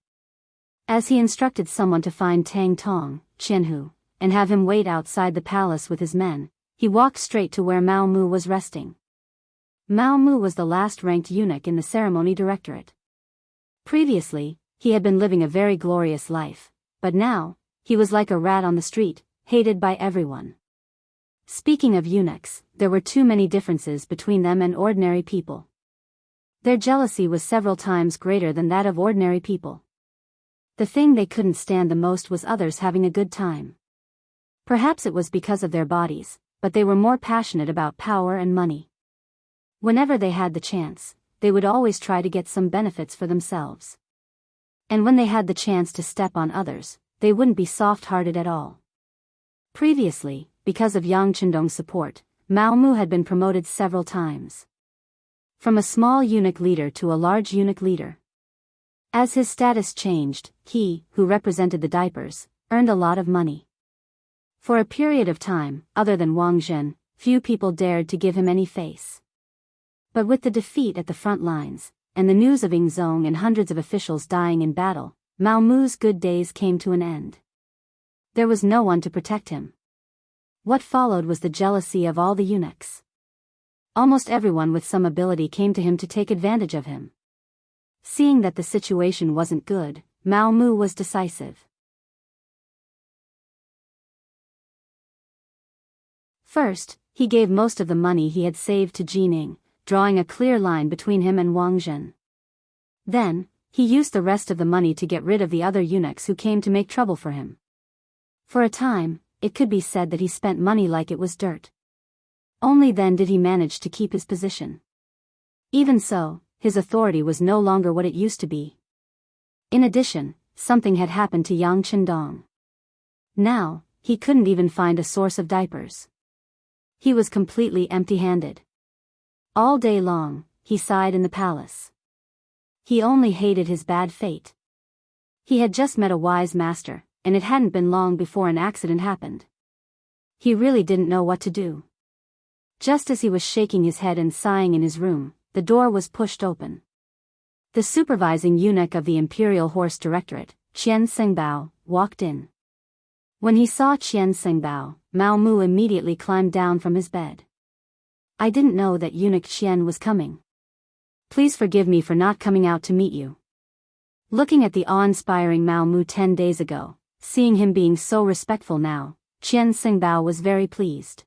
As he instructed someone to find Tang Tong, Jianghu, and have him wait outside the palace with his men, he walked straight to where Mao Mu was resting. Mao Mu was the last-ranked eunuch in the ceremony directorate. Previously, he had been living a very glorious life, but now, he was like a rat on the street, hated by everyone. Speaking of eunuchs, there were too many differences between them and ordinary people. Their jealousy was several times greater than that of ordinary people. The thing they couldn't stand the most was others having a good time. Perhaps it was because of their bodies, but they were more passionate about power and money. Whenever they had the chance, they would always try to get some benefits for themselves. And when they had the chance to step on others, they wouldn't be soft-hearted at all. Previously, because of Yang Chendong's support, Mao Mu had been promoted several times. From a small eunuch leader to a large eunuch leader. As his status changed, he, who represented the diapers, earned a lot of money. For a period of time, other than Wang Zhen, few people dared to give him any face. But with the defeat at the front lines, and the news of Ying Zong and hundreds of officials dying in battle, Mao Mu's good days came to an end. There was no one to protect him. What followed was the jealousy of all the eunuchs. Almost everyone with some ability came to him to take advantage of him. Seeing that the situation wasn't good, Mao Mu was decisive. First, he gave most of the money he had saved to Jining, drawing a clear line between him and Wang Zhen. Then, he used the rest of the money to get rid of the other eunuchs who came to make trouble for him. For a time, it could be said that he spent money like it was dirt. Only then did he manage to keep his position. Even so, his authority was no longer what it used to be. In addition, something had happened to Yang Chendong. Now, he couldn't even find a source of diapers. He was completely empty-handed. All day long, he sighed in the palace. He only hated his bad fate. He had just met a wise master, and it hadn't been long before an accident happened. He really didn't know what to do. Just as he was shaking his head and sighing in his room, the door was pushed open. The supervising eunuch of the Imperial Horse Directorate, Qian Sengbao, walked in. When he saw Qian Sengbao, Mao Mu immediately climbed down from his bed. I didn't know that eunuch Qian was coming. Please forgive me for not coming out to meet you. Looking at the awe-inspiring Mao Mu 10 days ago, seeing him being so respectful now, Qian Sengbao was very pleased.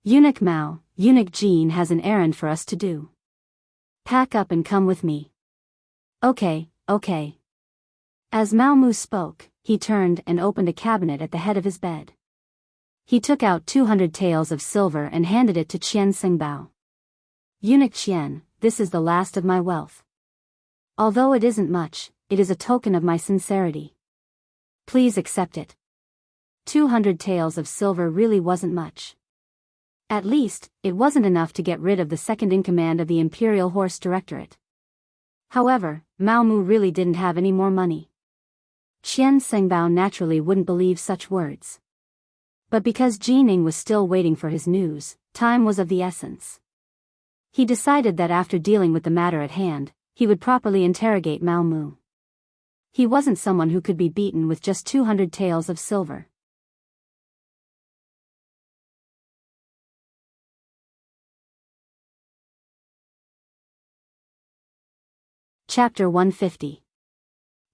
Eunuch Mao, eunuch Jin has an errand for us to do. Pack up and come with me. Okay. As Mao Mu spoke, he turned and opened a cabinet at the head of his bed. He took out 200 taels of silver and handed it to Qian Sengbao. Eunuch Qian, this is the last of my wealth. Although it isn't much, it is a token of my sincerity. Please accept it. 200 taels of silver really wasn't much. At least, it wasn't enough to get rid of the second-in-command of the Imperial Horse Directorate. However, Mao Mu really didn't have any more money. Qian Sengbao naturally wouldn't believe such words. But because Jining was still waiting for his news, time was of the essence. He decided that after dealing with the matter at hand, he would properly interrogate Mao Mu. He wasn't someone who could be beaten with just 200 taels of silver. Chapter 150.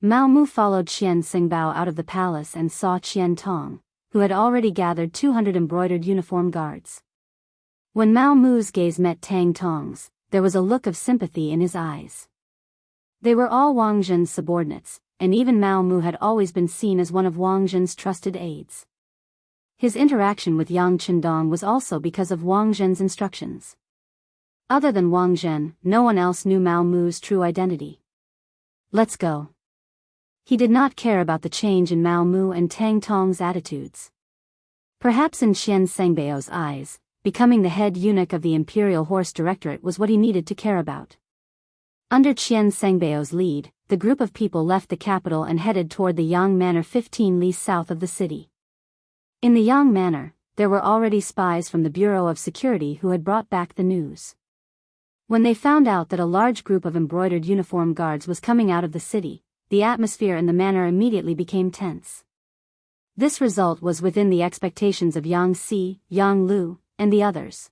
Mao Mu followed Qian Sengbao out of the palace and saw Qian Tong, who had already gathered 200 embroidered uniform guards. When Mao Mu's gaze met Tang Tong's, there was a look of sympathy in his eyes. They were all Wang Zhen's subordinates, and even Mao Mu had always been seen as one of Wang Zhen's trusted aides. His interaction with Yang Qindong was also because of Wang Zhen's instructions. Other than Wang Zhen, no one else knew Mao Mu's true identity. Let's go. He did not care about the change in Mao Mu and Tang Tong's attitudes. Perhaps in Qian Sengbao's eyes, becoming the head eunuch of the Imperial Horse Directorate was what he needed to care about. Under Qian Sengbao's lead, the group of people left the capital and headed toward the Yang Manor 15 li south of the city. In the Yang Manor, there were already spies from the Bureau of Security who had brought back the news. When they found out that a large group of embroidered uniform guards was coming out of the city, the atmosphere in the manor immediately became tense. This result was within the expectations of Yang Si, Yang Lu, and the others.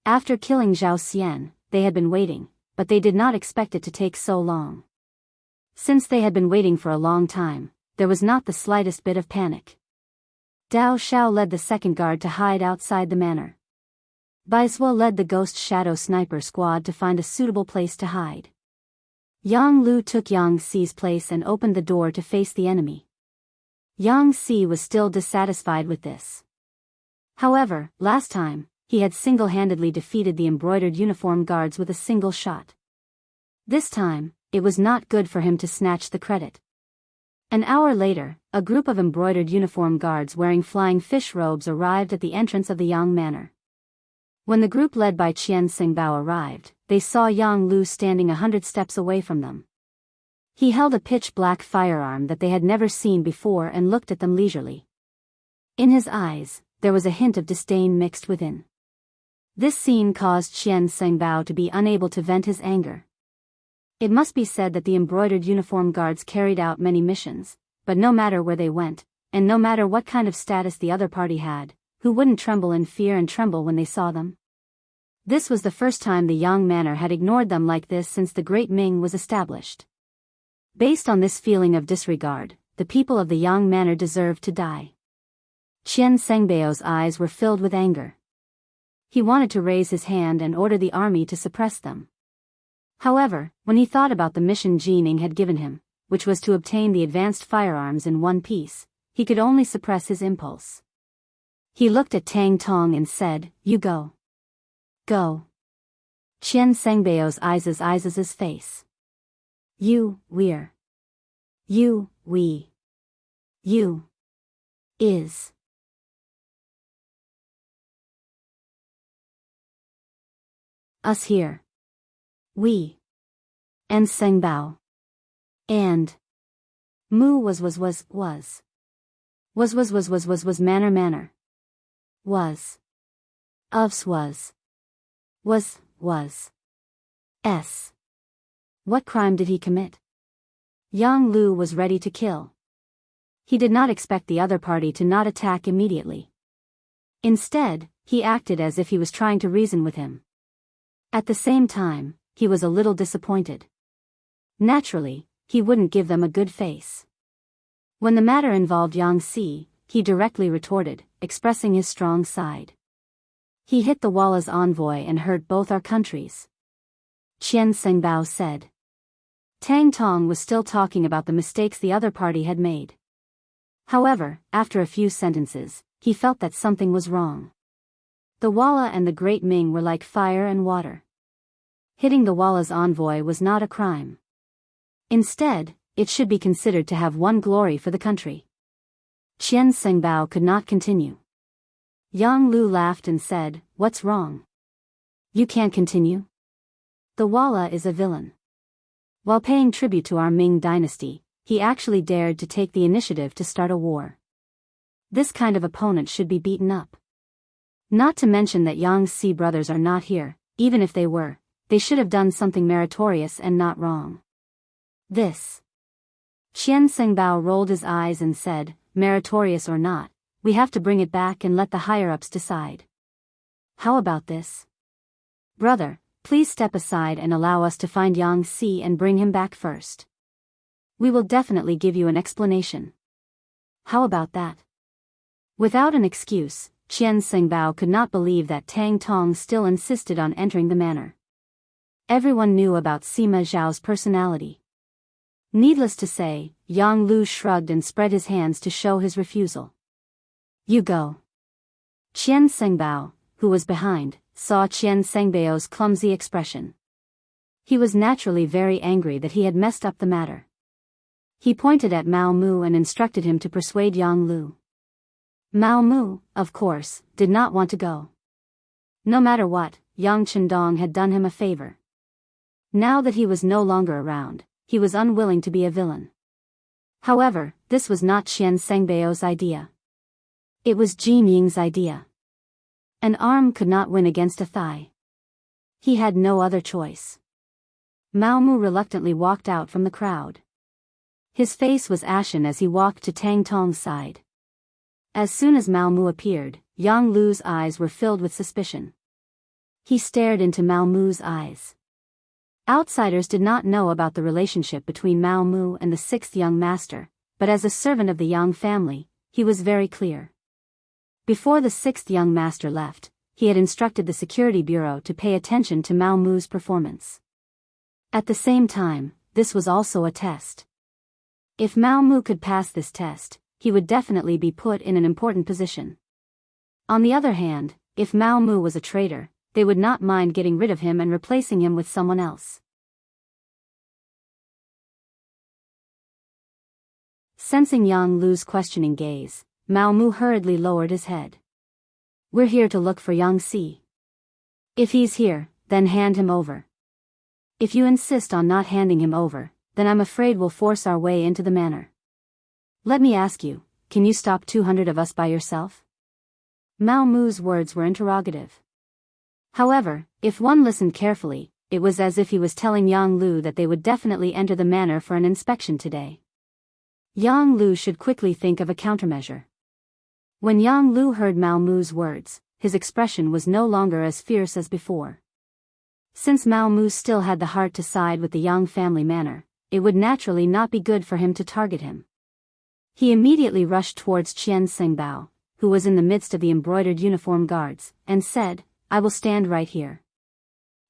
After killing Zhao Xian, they had been waiting, but they did not expect it to take so long. Since they had been waiting for a long time, there was not the slightest bit of panic. Dao Xiao led the second guard to hide outside the manor. Baizhua led the Ghost Shadow Sniper Squad to find a suitable place to hide. Yang Lu took Yang Si's place and opened the door to face the enemy. Yang Si was still dissatisfied with this. However, last time, he had single-handedly defeated the embroidered uniform guards with a single shot. This time, it was not good for him to snatch the credit. An hour later, a group of embroidered uniform guards wearing flying fish robes arrived at the entrance of the Yang Manor. When the group led by Qian Sengbao arrived, they saw Yang Lu standing 100 steps away from them. He held a pitch-black firearm that they had never seen before and looked at them leisurely. In his eyes, there was a hint of disdain mixed within. This scene caused Qian Sengbao to be unable to vent his anger. It must be said that the embroidered uniform guards carried out many missions, but no matter where they went, and no matter what kind of status the other party had, who wouldn't tremble in fear and tremble when they saw them? This was the first time the Yang Manor had ignored them like this since the Great Ming was established. Based on this feeling of disregard, the people of the Yang Manor deserved to die. Qian Sengbao's eyes were filled with anger. He wanted to raise his hand and order the army to suppress them. However, when he thought about the mission Jining had given him, which was to obtain the advanced firearms in one piece, he could only suppress his impulse. He looked at Tang Tong and said, "You go. Go." Qian Sengbao's eyes' face. We're. We. You. Is. Us here. We. And Sengbao. And. Mu was manner. Was. Ofs was. S. What crime did he commit? Yang Lu was ready to kill. He did not expect the other party to not attack immediately. Instead, he acted as if he was trying to reason with him. At the same time, he was a little disappointed. Naturally, he wouldn't give them a good face. When the matter involved Yang Si, he directly retorted, expressing his strong side. He hit the Walla's envoy and hurt both our countries. Qian Sengbao said. Tang Tong was still talking about the mistakes the other party had made. However, after a few sentences, he felt that something was wrong. The Walla and the Great Ming were like fire and water. Hitting the Walla's envoy was not a crime. Instead, it should be considered to have won glory for the country. Qian Sengbao could not continue. Yang Lu laughed and said, "What's wrong? You can't continue? The Walla is a villain. While paying tribute to our Ming dynasty, he actually dared to take the initiative to start a war. This kind of opponent should be beaten up. Not to mention that Yang Si brothers are not here. Even if they were, they should have done something meritorious and not wrong. This." Qian Sengbao rolled his eyes and said, "Meritorious or not, we have to bring it back and let the higher-ups decide. How about this? Brother, please step aside and allow us to find Yang Si and bring him back first. We will definitely give you an explanation. How about that?" Without an excuse, Qian Sengbao could not believe that Tang Tong still insisted on entering the manor. Everyone knew about Sima Zhao's personality. Needless to say, Yang Lu shrugged and spread his hands to show his refusal. "You go." Qian Sengbao, who was behind, saw Qian Sengbao's clumsy expression. He was naturally very angry that he had messed up the matter. He pointed at Mao Mu and instructed him to persuade Yang Lu. Mao Mu, of course, did not want to go. No matter what, Yang Chendong had done him a favor. Now that he was no longer around, he was unwilling to be a villain. However, this was not Qian Sengbao's idea. It was Jin Ying's idea. An arm could not win against a thigh. He had no other choice. Mao Mu reluctantly walked out from the crowd. His face was ashen as he walked to Tang Tong's side. As soon as Mao Mu appeared, Yang Lu's eyes were filled with suspicion. He stared into Mao Mu's eyes. Outsiders did not know about the relationship between Mao Mu and the sixth young master, but as a servant of the Yang family, he was very clear. Before the sixth young master left, he had instructed the security bureau to pay attention to Mao Mu's performance. At the same time, this was also a test. If Mao Mu could pass this test, he would definitely be put in an important position. On the other hand, if Mao Mu was a traitor, they would not mind getting rid of him and replacing him with someone else. Sensing Yang Lu's questioning gaze, Mao Mu hurriedly lowered his head. "We're here to look for Yang Si. If he's here, then hand him over. If you insist on not handing him over, then I'm afraid we'll force our way into the manor. Let me ask you, can you stop 200 of us by yourself?" Mao Mu's words were interrogative. However, if one listened carefully, it was as if he was telling Yang Lu that they would definitely enter the manor for an inspection today. Yang Lu should quickly think of a countermeasure. When Yang Lu heard Mao Mu's words, his expression was no longer as fierce as before. Since Mao Mu still had the heart to side with the Yang family manor, it would naturally not be good for him to target him. He immediately rushed towards Qian Sengbao, who was in the midst of the embroidered uniform guards, and said, "I will stand right here.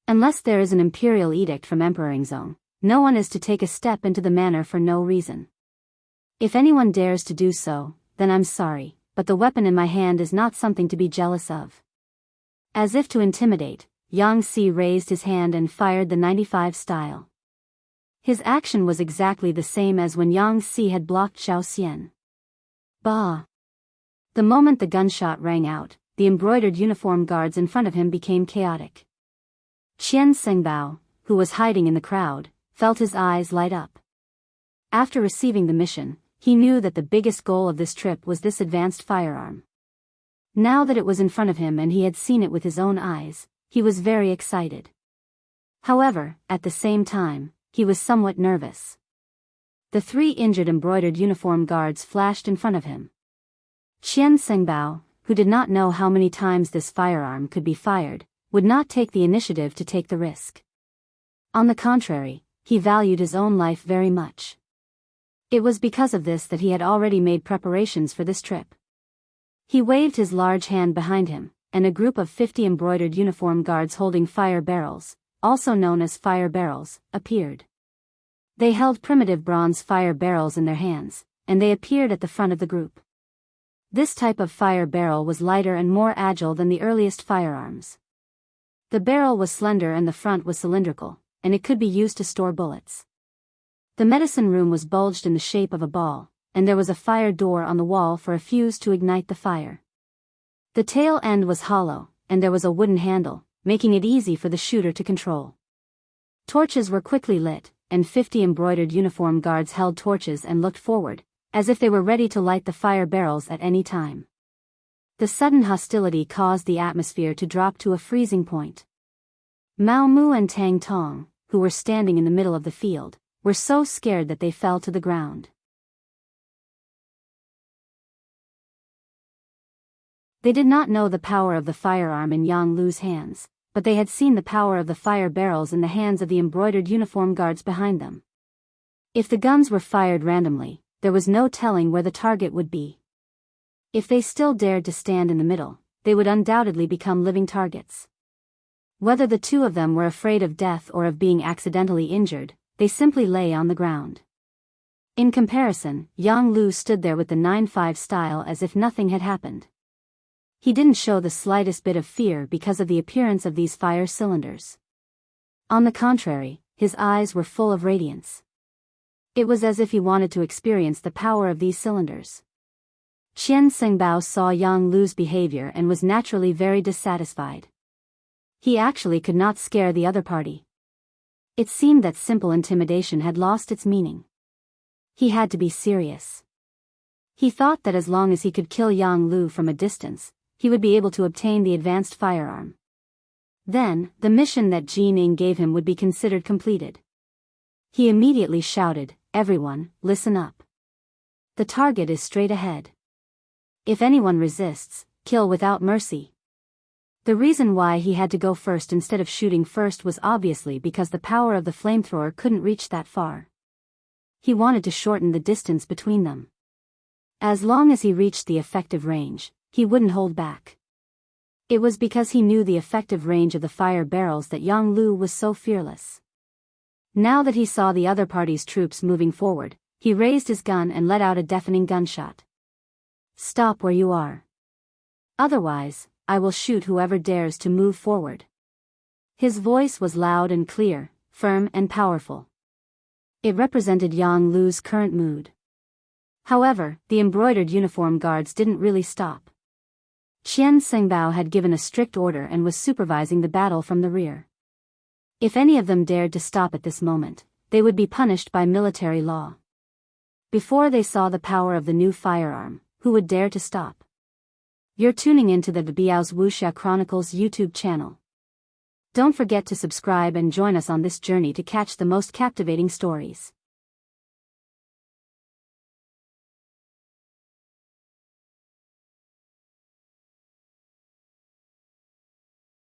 Unless there is an imperial edict from Emperor Yingzong, no one is to take a step into the manor for no reason. If anyone dares to do so, then I'm sorry, but the weapon in my hand is not something to be jealous of." As if to intimidate, Yang Si raised his hand and fired the 95 style. His action was exactly the same as when Yang Si had blocked Xiao Xian. Bah! The moment the gunshot rang out, the embroidered uniform guards in front of him became chaotic. Qian Sengbao, who was hiding in the crowd, felt his eyes light up. After receiving the mission, he knew that the biggest goal of this trip was this advanced firearm. Now that it was in front of him and he had seen it with his own eyes, he was very excited. However, at the same time, he was somewhat nervous. The 3 injured embroidered uniform guards flashed in front of him. Qian Sengbao, who did not know how many times this firearm could be fired, would not take the initiative to take the risk. On the contrary, he valued his own life very much. It was because of this that he had already made preparations for this trip. He waved his large hand behind him, and a group of 50 embroidered uniform guards holding fire barrels, also known as fire barrels, appeared. They held primitive bronze fire barrels in their hands, and they appeared at the front of the group. This type of fire barrel was lighter and more agile than the earliest firearms. The barrel was slender and the front was cylindrical, and it could be used to store bullets. The medicine room was bulged in the shape of a ball, and there was a fire door on the wall for a fuse to ignite the fire. The tail end was hollow, and there was a wooden handle, making it easy for the shooter to control. Torches were quickly lit, and 50 embroidered uniform guards held torches and looked forward, as if they were ready to light the fire barrels at any time. The sudden hostility caused the atmosphere to drop to a freezing point. Mao Mu and Tang Tong, who were standing in the middle of the field, were so scared that they fell to the ground. They did not know the power of the firearm in Yang Lu's hands, but they had seen the power of the fire barrels in the hands of the embroidered uniform guards behind them. If the guns were fired randomly, there was no telling where the target would be. If they still dared to stand in the middle, they would undoubtedly become living targets. Whether the two of them were afraid of death or of being accidentally injured, they simply lay on the ground. In comparison, Yang Lu stood there with the 9-5 style as if nothing had happened. He didn't show the slightest bit of fear because of the appearance of these fire cylinders. On the contrary, his eyes were full of radiance. It was as if he wanted to experience the power of these cylinders. Qian Xingbao saw Yang Lu's behavior and was naturally very dissatisfied. He actually could not scare the other party. It seemed that simple intimidation had lost its meaning. He had to be serious. He thought that as long as he could kill Yang Lu from a distance, he would be able to obtain the advanced firearm. Then, the mission that Ji Ning gave him would be considered completed. He immediately shouted, "Everyone, listen up. The target is straight ahead. If anyone resists, kill without mercy." The reason why he had to go first instead of shooting first was obviously because the power of the flamethrower couldn't reach that far. He wanted to shorten the distance between them. As long as he reached the effective range, he wouldn't hold back. It was because he knew the effective range of the fire barrels that Yang Lu was so fearless. Now that he saw the other party's troops moving forward, he raised his gun and let out a deafening gunshot. "Stop where you are. Otherwise, I will shoot whoever dares to move forward." His voice was loud and clear, firm and powerful. It represented Yang Lu's current mood. However, the embroidered uniform guards didn't really stop. Qian Xingbao had given a strict order and was supervising the battle from the rear. If any of them dared to stop at this moment, they would be punished by military law. Before they saw the power of the new firearm, who would dare to stop? You're tuning into the Biyao's Wuxia Chronicles YouTube channel. Don't forget to subscribe and join us on this journey to catch the most captivating stories.